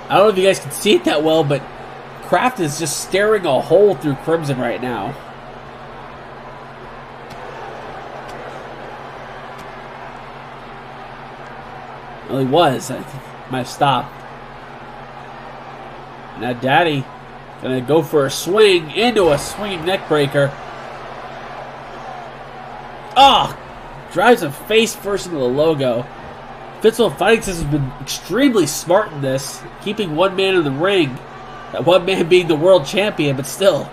Speaker 3: I don't know if you guys can see it that well, but Kraft is just staring a hole through Crimson right now. Well, he was. I might have stopped. Now Daddy gonna go for a swing into a swinging neck breaker. Oh! Drives him face first into the logo. Fitzel Fighting System has been extremely smart in this, keeping one man in the ring. That one man being the world champion, but still.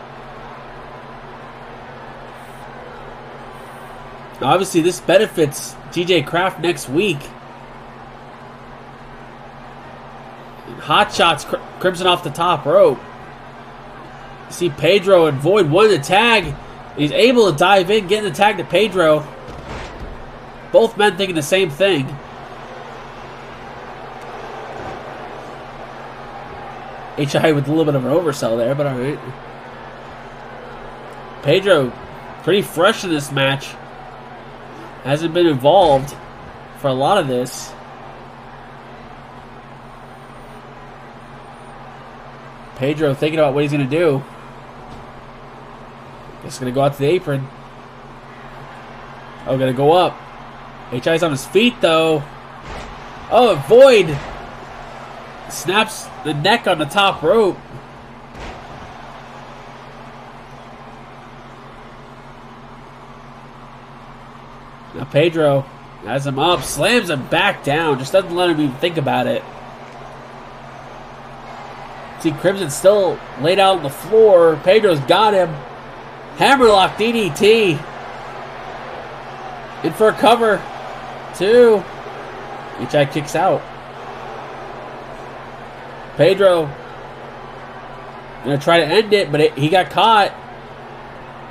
Speaker 3: Obviously, this benefits TJ Kraft next week. Hot shots Crimson off the top rope. You see Pedro and Void won the tag. He's able to dive in, getting the tag to Pedro. Both men thinking the same thing. HI with a little bit of an oversell there, but alright. Pedro, pretty fresh in this match. Hasn't been involved for a lot of this. Pedro thinking about what he's going to do. Just going to go out to the apron. Oh, going to go up. HI's on his feet, though. Oh, Void snaps the neck on the top rope. Now Pedro has him up, slams him back down, just doesn't let him even think about it. See Crimson still laid out on the floor. Pedro's got him. Hammerlock DDT. In for a cover. 2. HI kicks out. Pedro gonna try to end it, but he got caught.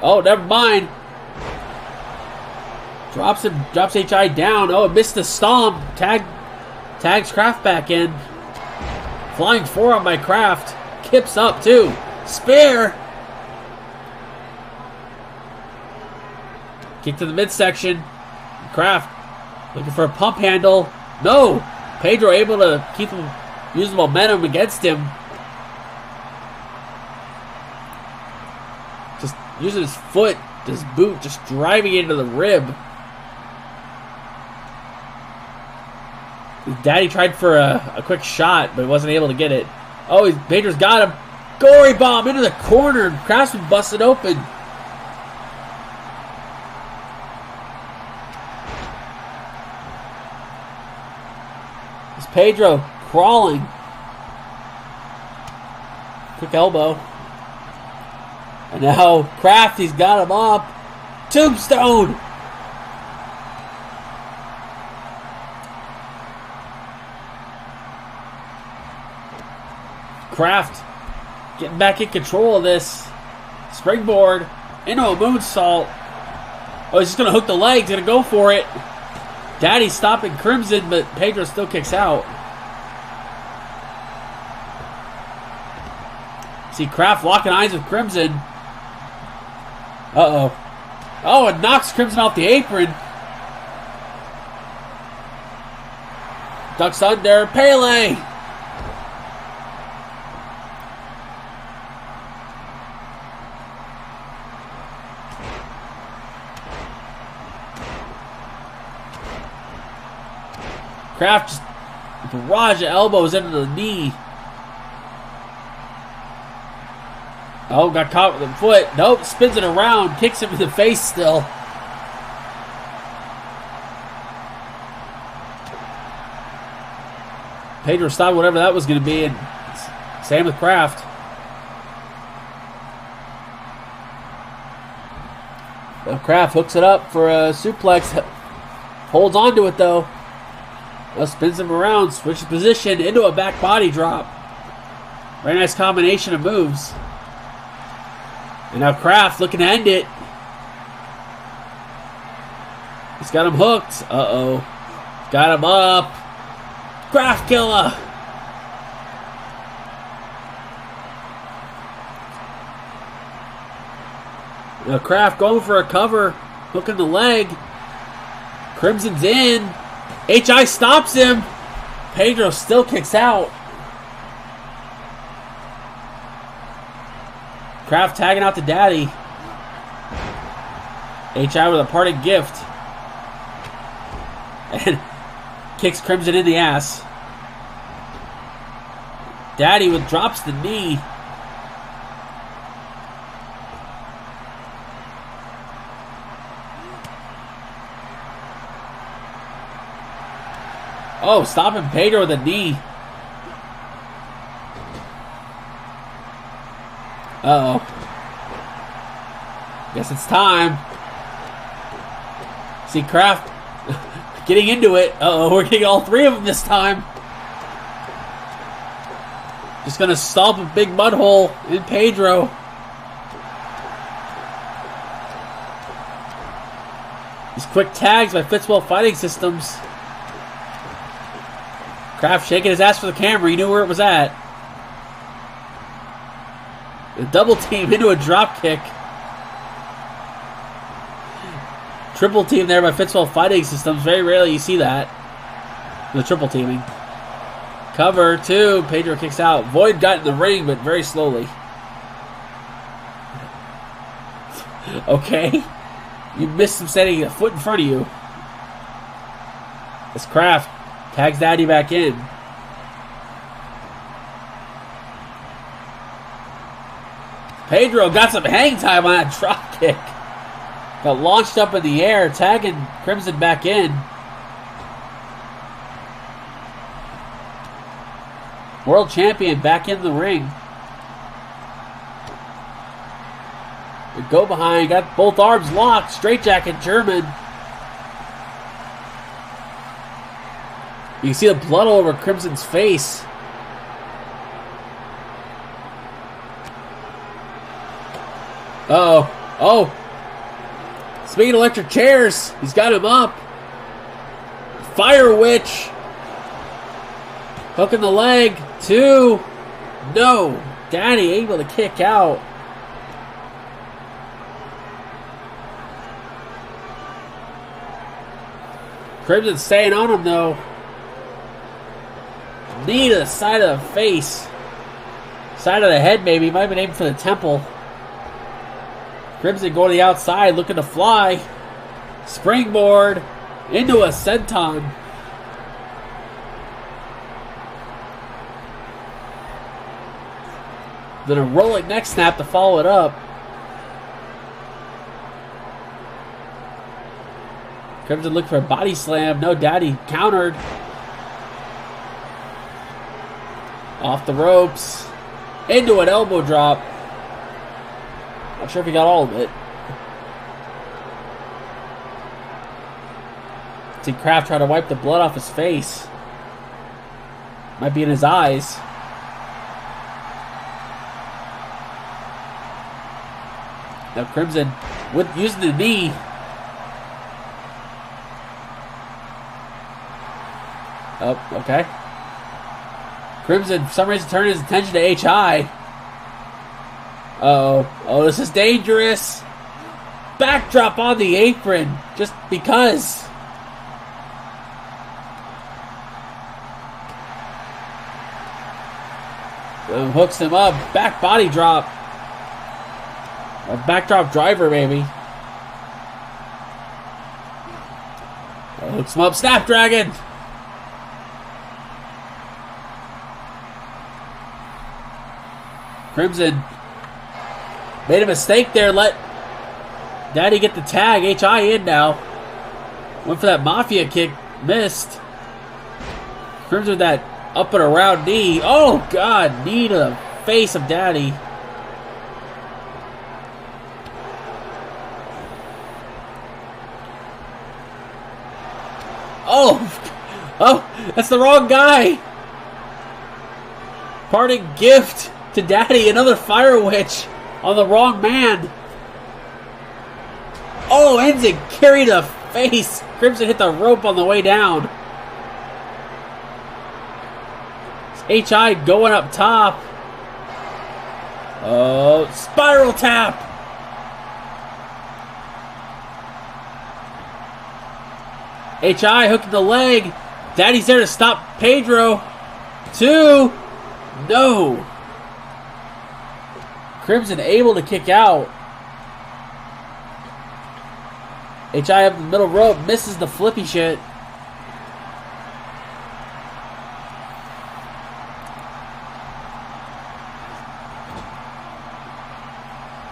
Speaker 3: Oh, never mind. Drops HI down. Oh, it missed the stomp. Tags Kraft back in. Flying forearm by Kraft. Kips up too. Spear. Kick to the midsection. Kraft looking for a pump handle. No. Pedro able to keep him, use the momentum against him. Just using his foot, his boot, just driving into the rib. His daddy tried for a quick shot, but wasn't able to get it. Oh, Pedro's got him. Gory bomb into the corner. Kraft's been busted open. It's Pedro crawling. Quick elbow. And now Kraft, he's got him up. Tombstone. Kraft getting back in control of this. Springboard into a moonsault. Oh, he's just going to hook the leg. He's going to go for it. Daddy's stopping Crimson, but Pedro still kicks out. See Kraft locking eyes with Crimson. Uh-oh. Oh, it knocks Crimson off the apron. Ducks under. Pele. Kraft just barrage of elbows into the knee. Oh, got caught with the foot. Nope, spins it around, kicks him in the face still. Pedro stopped whatever that was going to be, and same with Kraft. Well, Kraft hooks it up for a suplex. Holds on to it, though. Well, spins him around, switches position into a back body drop. Very nice combination of moves. And now Kraft looking to end it. He's got him hooked. Uh-oh. Got him up. Kraft killer. Now Kraft going for a cover. Hooking the leg. Crimson's in. HI stops him. Pedro still kicks out. Kraft tagging out to Daddy. HI with a parting gift. And kicks Crimson in the ass. Daddy drops the knee. Oh, stopping Pedro with a knee. Uh-oh. Guess it's time. See Kraft getting into it. Uh-oh, we're getting all three of them this time. Just gonna stomp a big mud hole in Pedro. These quick tags by Fitzwell Fighting Systems. Kraft shaking his ass for the camera. He knew where it was at. A double team into a drop kick. Triple team there by Fitzwell Fighting Systems. Very rarely you see that. The triple teaming. Cover two. Pedro kicks out. Void got in the ring, but very slowly. Okay. You missed him setting a foot in front of you. It's Kraft. Tags Daddy back in. Pedro got some hang time on that drop kick. Got launched up in the air, tagging Crimson back in. World champion back in the ring. The go behind, got both arms locked. Straight jacket German. You can see the blood all over Crimson's face. Uh-oh. Oh. Speaking of electric chairs, he's got him up. Fire Witch. Hooking the leg. Two. No. Daddy able to kick out. Crimson staying on him, though. Knee to the side of the face. Side of the head, maybe. Might have been aiming for the temple. Crimson going to the outside, looking to fly. Springboard into a senton. Then a rolling neck snap to follow it up. Crimson looking for a body slam. No, Daddy countered. Off the ropes. Into an elbow drop. Not sure if he got all of it. See Kraft try to wipe the blood off his face. Might be in his eyes. Now Crimson with using the knee. Oh, okay. Crimson, for some reason, turned his attention to HI. Uh-oh. Oh, this is dangerous. Backdrop on the apron. Just because. Hooks him up. Back body drop. A backdrop driver, maybe. Hooks him up. Snapdragon. Crimson made a mistake there. Let Daddy get the tag. HI in now. Went for that Mafia kick. Missed. Crimson with that up and around knee. Oh, God. Knee to the face of Daddy. Oh, that's the wrong guy. Parting gift to Daddy. Another fire witch on the wrong man. Oh, Ensign carried a face. Crimson hit the rope on the way down. HI going up top. Oh, spiral tap. HI hooking the leg. Daddy's there to stop Pedro. 2. No. Crimson able to kick out. HI up the middle rope. Misses the flippy shit.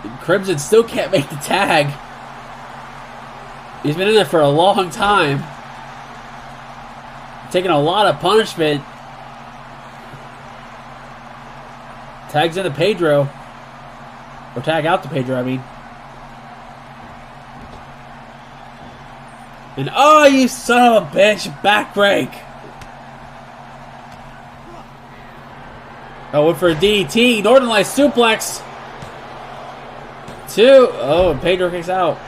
Speaker 3: And Crimson still can't make the tag. He's been in there for a long time. Taking a lot of punishment. Tags into Pedro. Or tag out to Pedro, I mean. And oh, you son of a bitch. Backbreak. Oh, went for a DDT. Northern Lights suplex. 2. Oh, and Pedro kicks out.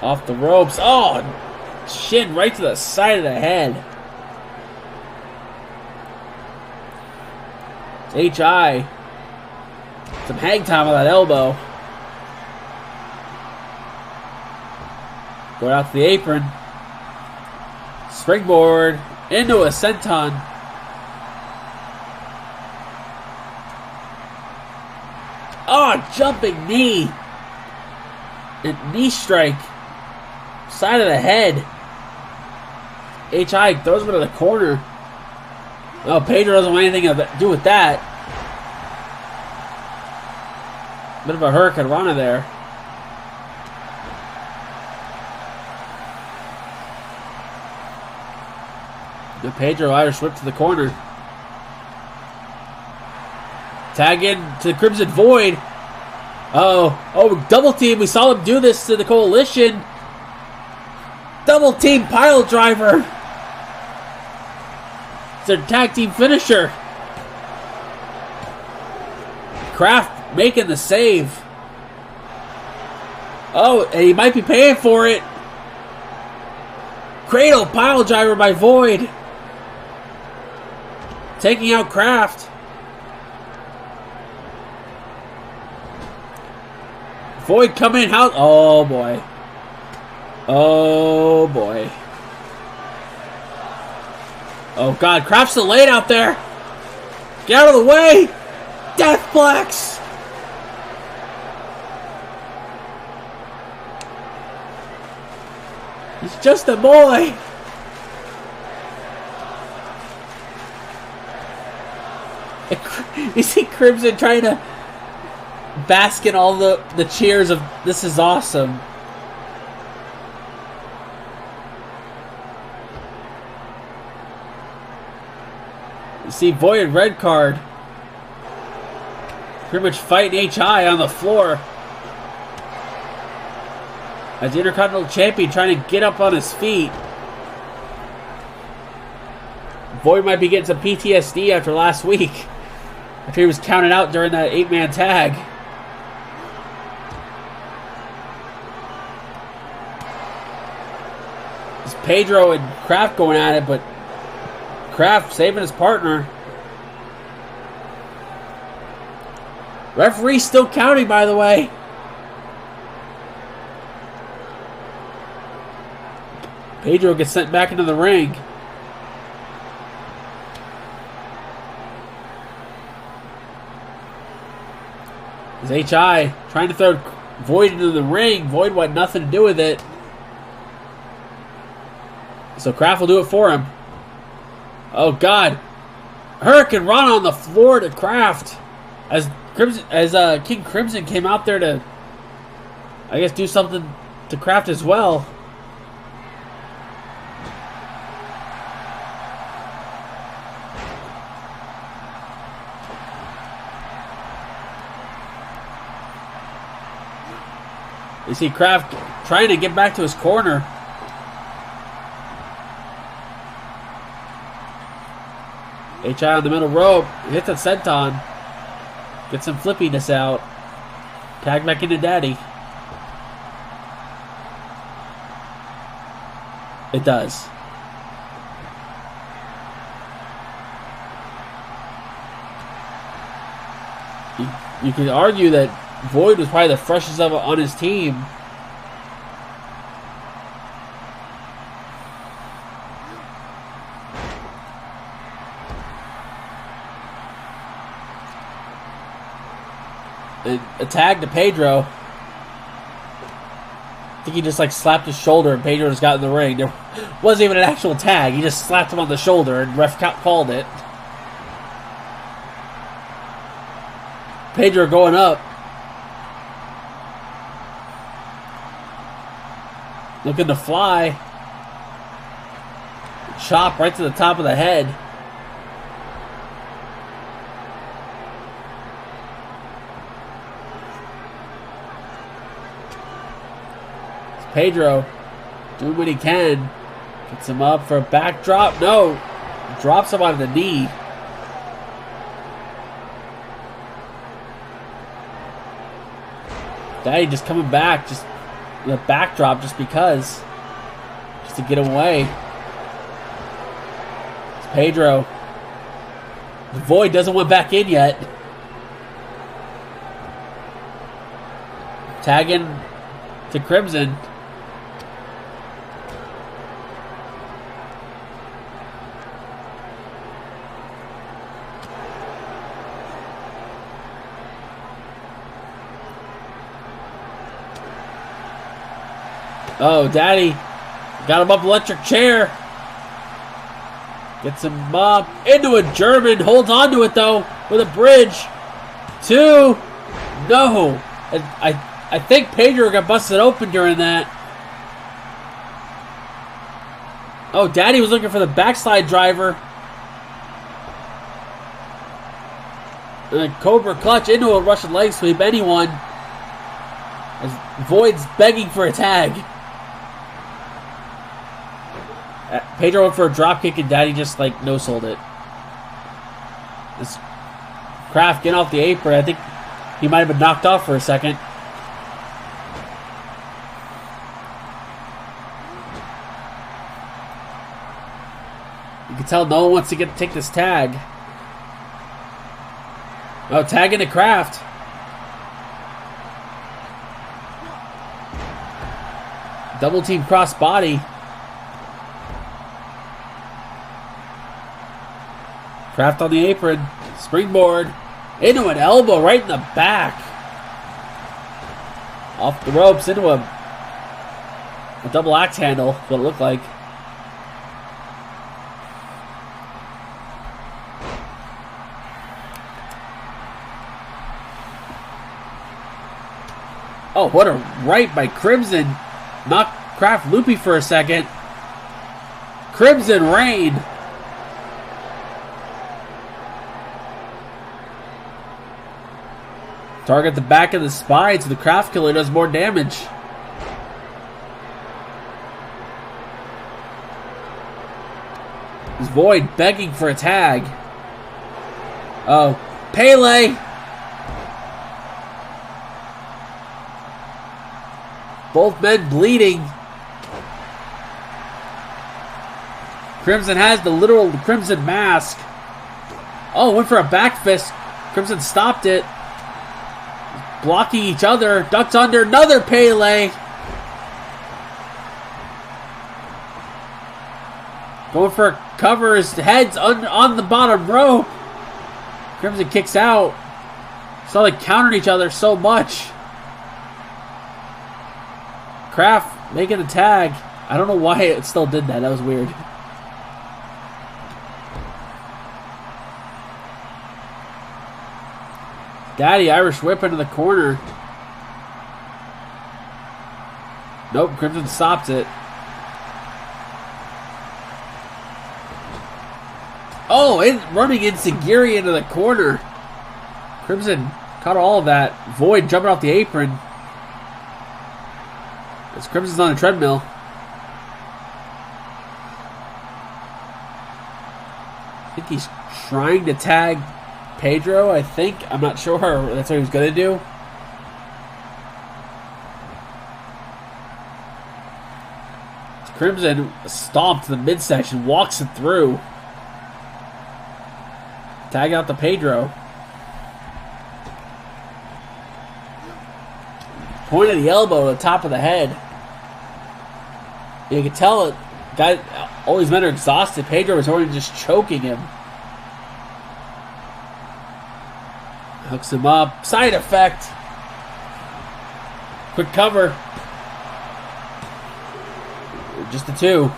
Speaker 3: Off the ropes. Oh, shin right to the side of the head. HI. Some hang time on that elbow. Going out to the apron. Springboard into a senton. Oh, jumping knee. And knee strike. Side of the head. HI throws him into the corner. Oh, Pedro doesn't want anything to do with that. Bit of a Hurricane Rana there. The Pedro Irish whip to the corner. Tag in to the Crimson Void. Oh, double team. We saw him do this to the Coalition. Double team pile driver. It's their tag team finisher. Kraft making the save. Oh, and he might be paying for it. Cradle pile driver by Void. Taking out Kraft. Void coming out. Oh boy. Oh boy. Oh god, Kraft's delayed out there. Get out of the way. Deathplex. He's just a boy. You see Crimson trying to bask in all the cheers of this is awesome. You see Void red card. Pretty much fighting HI on the floor. As the Intercontinental Champion trying to get up on his feet. Void might be getting some PTSD after last week. After he was counted out during that 8-man tag. Pedro and Kraft going at it, but Kraft saving his partner. Referee still counting, by the way. Pedro gets sent back into the ring. Is HI trying to throw Void into the ring. Void wanted nothing to do with it. So Kraft will do it for him. Oh, God. Hurricane Run on the floor to Kraft. As King Crimson came out there to, I guess, do something to Kraft as well. You see Kraft trying to get back to his corner. HI on the middle rope. Hits a senton. Get some flippiness out. Tag back into Daddy. It does. You could argue that Void was probably the freshest of on his team. And a tag to Pedro. I think he just like slapped his shoulder and Pedro just got in the ring. There wasn't even an actual tag. He just slapped him on the shoulder and ref called it. Pedro going up. Looking to fly. Chop right to the top of the head. It's Pedro doing what he can. Gets him up for a backdrop. No. Drops him on the knee. Daddy just coming back. Just the backdrop just because. Just to get away. It's Pedro. The Void doesn't want back in yet. Tagging to Crimson. Oh, Daddy got him up electric chair. Gets him up into a German. Holds on to it, though, with a bridge. 2. No. I think Pedro got busted open during that. Oh, Daddy was looking for the backslide driver. Cobra clutch into a Russian leg sweep. Anyone. As Void's begging for a tag. Pedro went for a dropkick and Daddy just like no-sold it. This Kraft getting off the apron. I think he might have been knocked off for a second. You can tell no one wants to take this tag. Oh, tagging to Kraft. Double team cross body. Kraft on the apron. Springboard. Into an elbow right in the back. Off the ropes into a double axe handle. What it looked like. Oh, what a right by Crimson. Knocked Kraft loopy for a second. Crimson Rain. Target the back of the spine so the Kraft Killer does more damage. This Void begging for a tag. Oh, Pele. Both men bleeding. Crimson has the literal Crimson mask. Oh, went for a back fist. Crimson stopped it. Blocking each other. Ducks under. Another Pele. Going for a cover. His head's on the bottom rope. Crimson kicks out. So they countered each other so much. Kraft making a tag. I don't know why it still did that. That was weird. Daddy Irish whip into the corner. Nope, Crimson stops it. Oh, running Enziguri into the corner. Crimson caught all of that. Void jumping off the apron. As Crimson's on a treadmill. I think he's trying to tag Pedro, I think. I'm not sure. That's what he was going to do. Crimson stomped the midsection, walks it through. Tag out to Pedro. Point of the elbow to the top of the head. You can tell it. Guy, all these men are exhausted. Pedro was already just choking him. Hooks him up. Side effect. Quick cover. Just the two.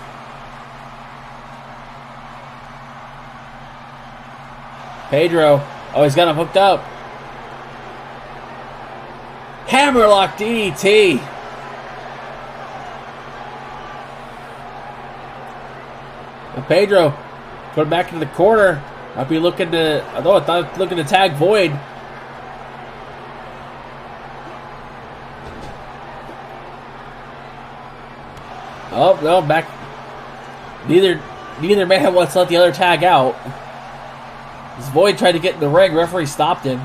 Speaker 3: Pedro. Oh, he's got him hooked up. Hammerlock DDT. And Pedro put him back into the corner. Might be looking to. Oh, I thought looking to tag Void. Oh no, back. Neither man wants to let the other tag out. As Void tried to get in the ring, referee stopped him.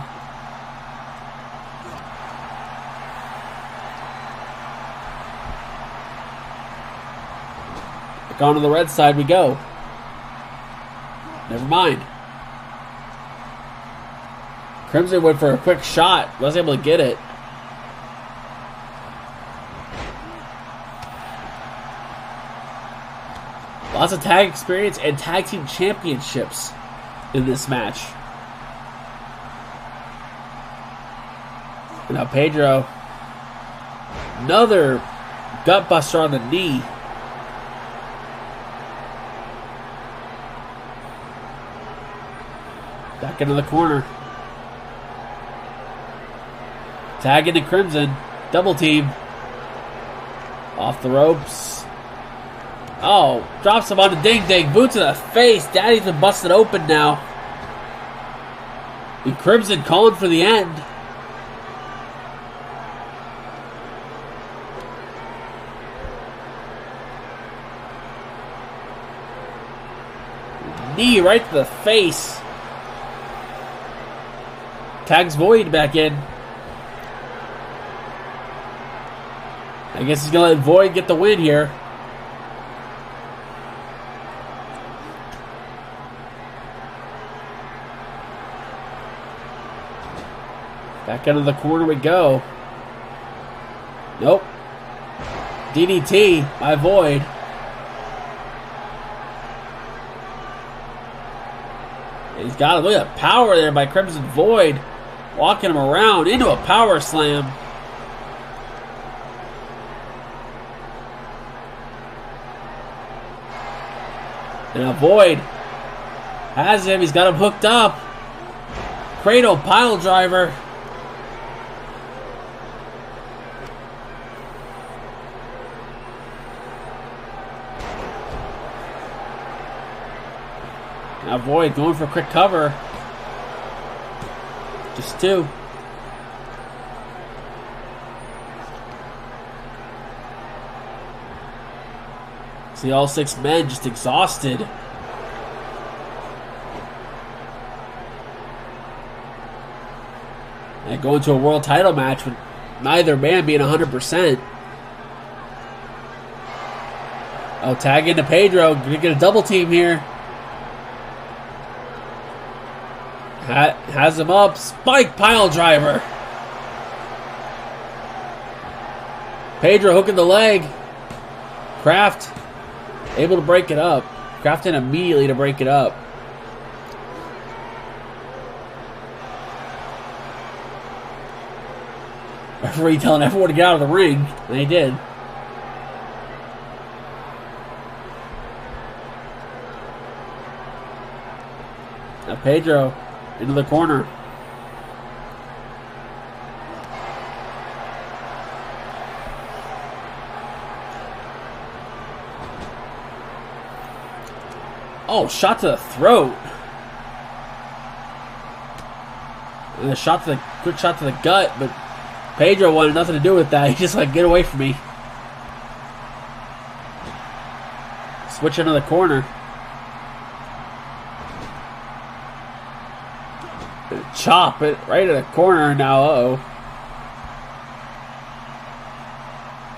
Speaker 3: Back onto the red side we go. Never mind. Crimson went for a quick shot. Wasn't able to get it. Lots of tag experience and tag team championships in this match. And now Pedro. Another gutbuster on the knee. Back into the corner. Tag into Crimson. Double team. Off the ropes. Oh, drops him on the ding-ding. Boots in the face. Daddy's been busted open now. And Crimson calling for the end. Knee right to the face. Tags Void back in. I guess he's going to let Void get the win here. Back into the corner we go. Nope. DDT by Void. He's got a look at power there by Crimson Void. Walking him around into a power slam. And a Void has him. He's got him hooked up. Cradle pile driver. Now Void going for a quick cover. Just two. See all six men just exhausted. And going to a world title match with neither man being 100%. Oh, tag into Pedro. Gonna get a double team here. Has him up. Spike pile driver. Pedro hooking the leg. Kraft able to break it up. Kraft in immediately to break it up. Referee telling everyone to get out of the ring. And they did. Now Pedro into the corner. Oh, shot to the throat. And a quick shot to the gut, but Pedro wanted nothing to do with that. He just like, get away from me. Switch into the corner. Chop it right in the corner now. Uh-oh.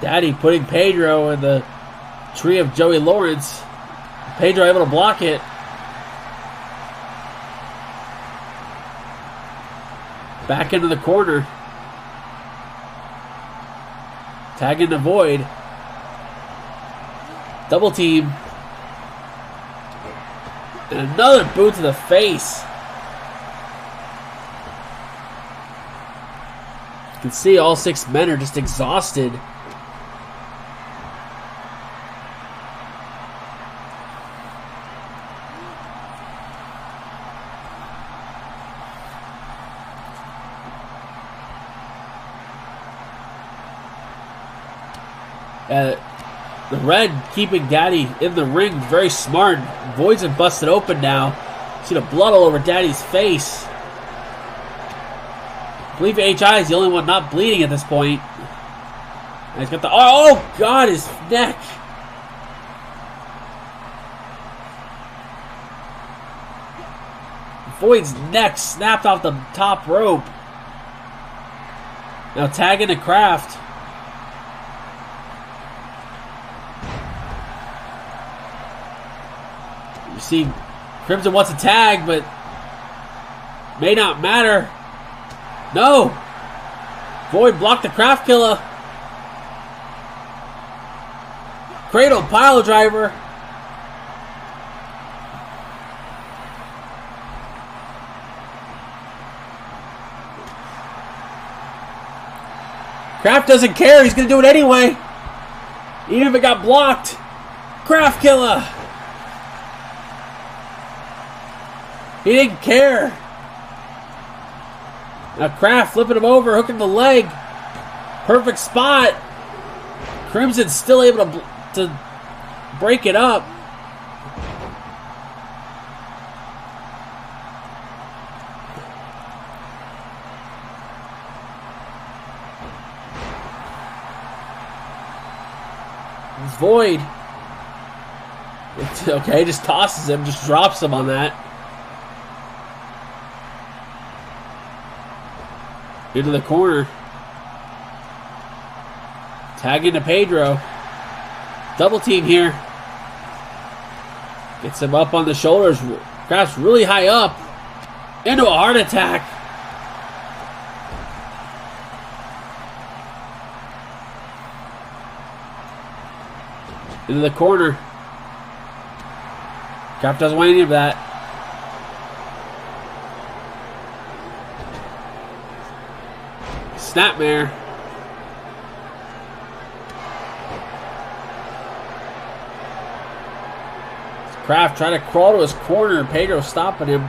Speaker 3: Daddy putting Pedro in the tree of Joey Lawrence. Pedro able to block it. Back into the corner. Tag in the void. Double team. And another boot to the face. You can see all 6 men are just exhausted. The Red keeping Daddy in the ring, very smart. Void's been busted open now. See the blood all over Daddy's face. I believe HI is the only one not bleeding at this point. And he's got the oh god, his neck. Void's neck snapped off the top rope. Now tagging to Kraft. You see, Crimson wants a tag, but may not matter. No! Void blocked the Kraft Killer. Cradle pile driver. Kraft doesn't care. He's going to do it anyway. Even if it got blocked. Kraft Killer. He didn't care. Now Kraft flipping him over, hooking the leg. Perfect spot. Crimson's still able to break it up. It's Void. It's okay, just tosses him, just drops him on that. Into the corner. Tag into Pedro. Double team here. Gets him up on the shoulders. Kraft's really high up. Into a heart attack. Into the corner. Kraft doesn't want any of that. Snapmare. Kraft trying to crawl to his corner. Pedro stopping him.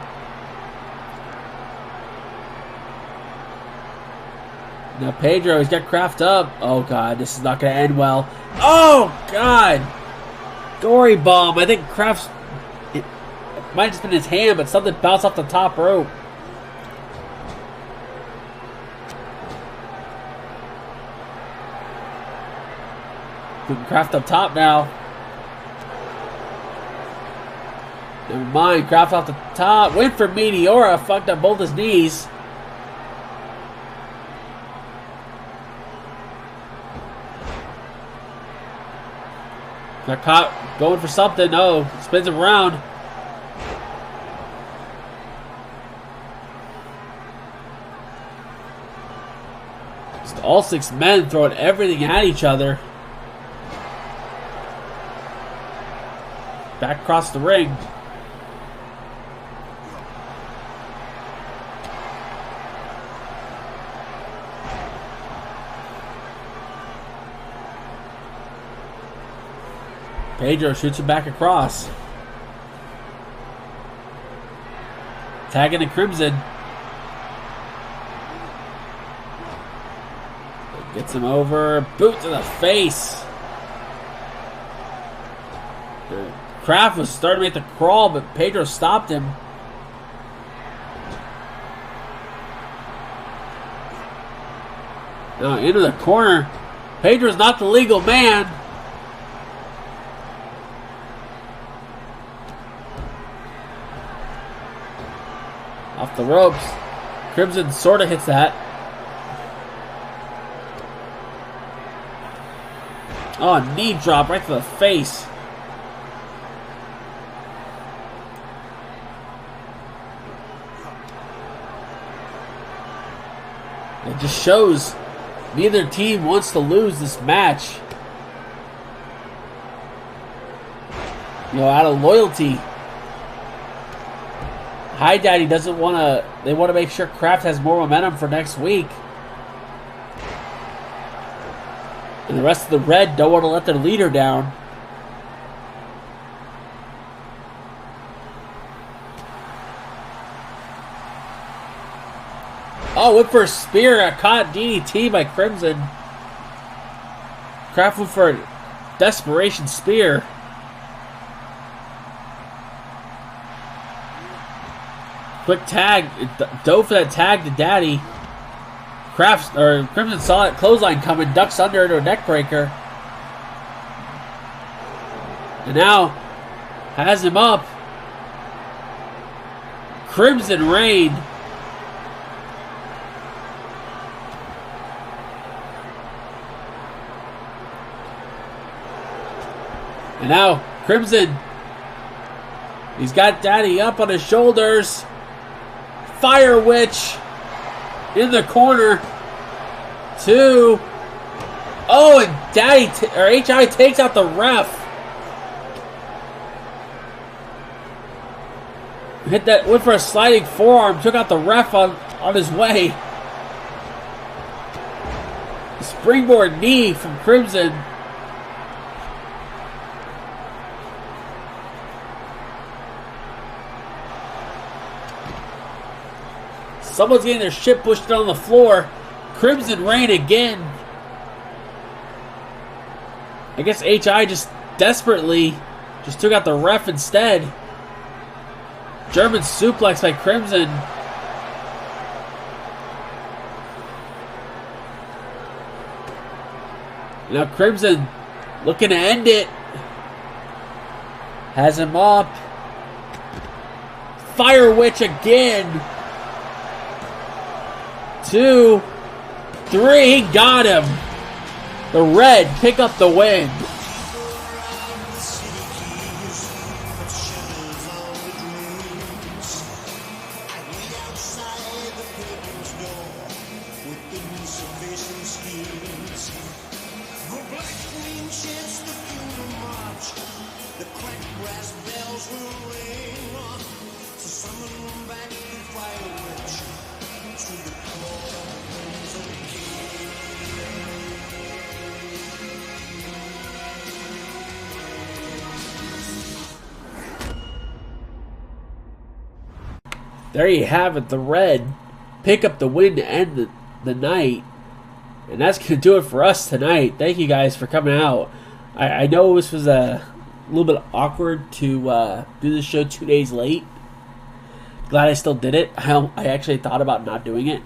Speaker 3: Now Pedro, he's got Kraft up. Oh god, this is not going to end well. Oh god! Gory bomb. I think Kraft's... It might have just been his hand, but something bounced off the top rope. Kraft up top now. Never mind. Kraft off the top. Went for Meteora. Fucked up both his knees. Got caught going for something. Oh, spins him around. Just all 6 men throwing everything at each other. Back across the ring. Pedro shoots him back across. Tagging the Crimson. Gets him over. Boot to the face. Kraft was starting to make the crawl, but Pedro stopped him. Now into the corner. Pedro's not the legal man. Off the ropes. Crimson sort of hits that. Oh, knee drop right to the face. It just shows neither team wants to lose this match. You know, out of loyalty. Hi Daddy doesn't want to... They want to make sure Kraft has more momentum for next week. And the rest of the Red don't want to let their leader down. Oh, went for a spear. A caught DDT by Crimson. Kraft went for a desperation spear. Quick tag. Dove for that tag to Daddy. Crimson saw it. Clothesline coming. Ducks under into a neck breaker. And now has him up. Crimson Reign. And now Crimson. He's got Daddy up on his shoulders. Fire Witch in the corner. 2. Oh, and Daddy HI takes out the ref. Hit that, went for a sliding forearm, took out the ref on his way. Springboard knee from Crimson. Someone's getting their shit pushed on the floor. Crimson Reign again. I guess HI just desperately just took out the ref instead. German suplex by Crimson. Now Crimson looking to end it. Has him up. Fire Witch again. 2, 3, he got him. The Red pick up the win. There you have it, the Red pick up the win to end the night. And that's going to do it for us tonight. Thank you guys for coming out. I know this was a little bit awkward to do this show 2 days late. Glad I still did it. I actually thought about not doing it.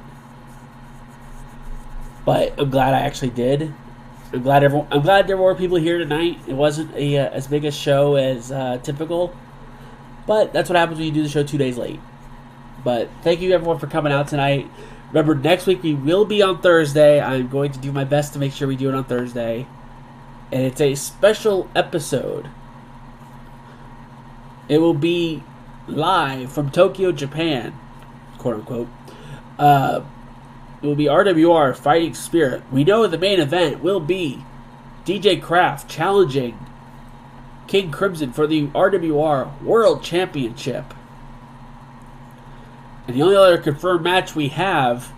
Speaker 3: But I'm glad I actually did. I'm glad there were people here tonight. It wasn't as big a show as typical. But that's what happens when you do the show 2 days late. But thank you everyone for coming out tonight. Remember, next week we will be on Thursday. I'm going to do my best to make sure we do it on Thursday. And it's a special episode It will be live from Tokyo, Japan, quote unquote. It will be RWR Fighting Spirit. We know the main event will be DJ Kraft challenging King Crimson for the RWR World Championship. And the only other confirmed match we have,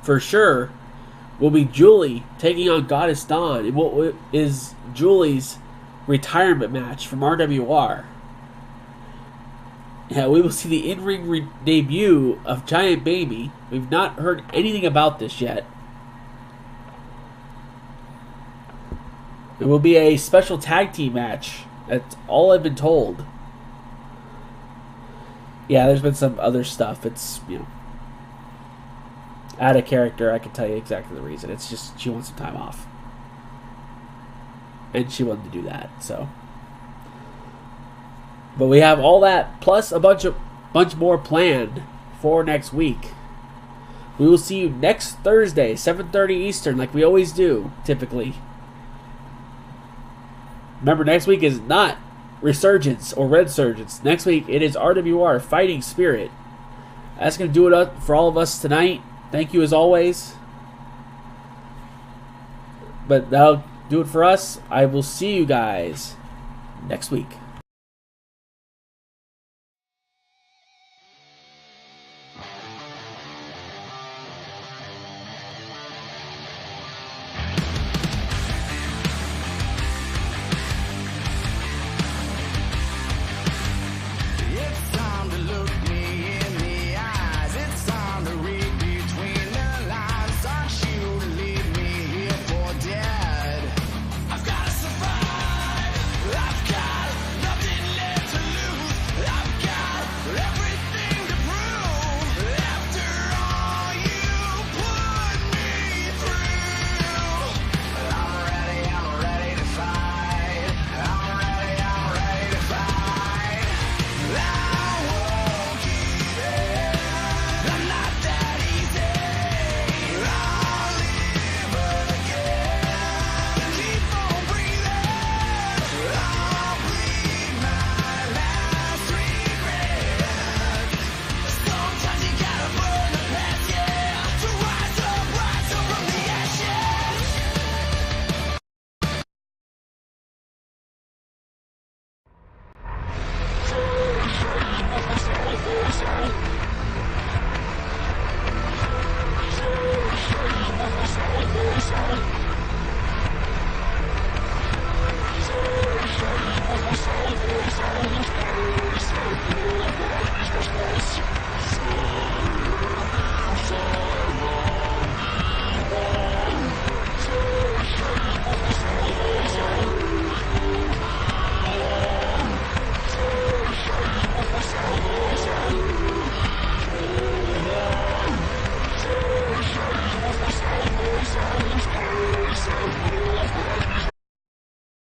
Speaker 3: for sure, will be Julie taking on Goddess Dawn in what is Julie's retirement match from RWR. Yeah, we will see the in-ring debut of Giant Baby. We've not heard anything about this yet. It will be a special tag team match. That's all I've been told. Yeah, there's been some other stuff. It's, out of character. I can tell you exactly the reason. It's just she wants some time off. And she wanted to do that, so. But we have all that, plus a bunch more planned for next week. We will see you next Thursday, 7:30 Eastern, like we always do, typically. Remember, next week is not Resurgence or Resurgence. Next week, it is RWR Fighting Spirit. That's going to do it up for all of us tonight. Thank you as always. But that'll do it for us. I will see you guys next week.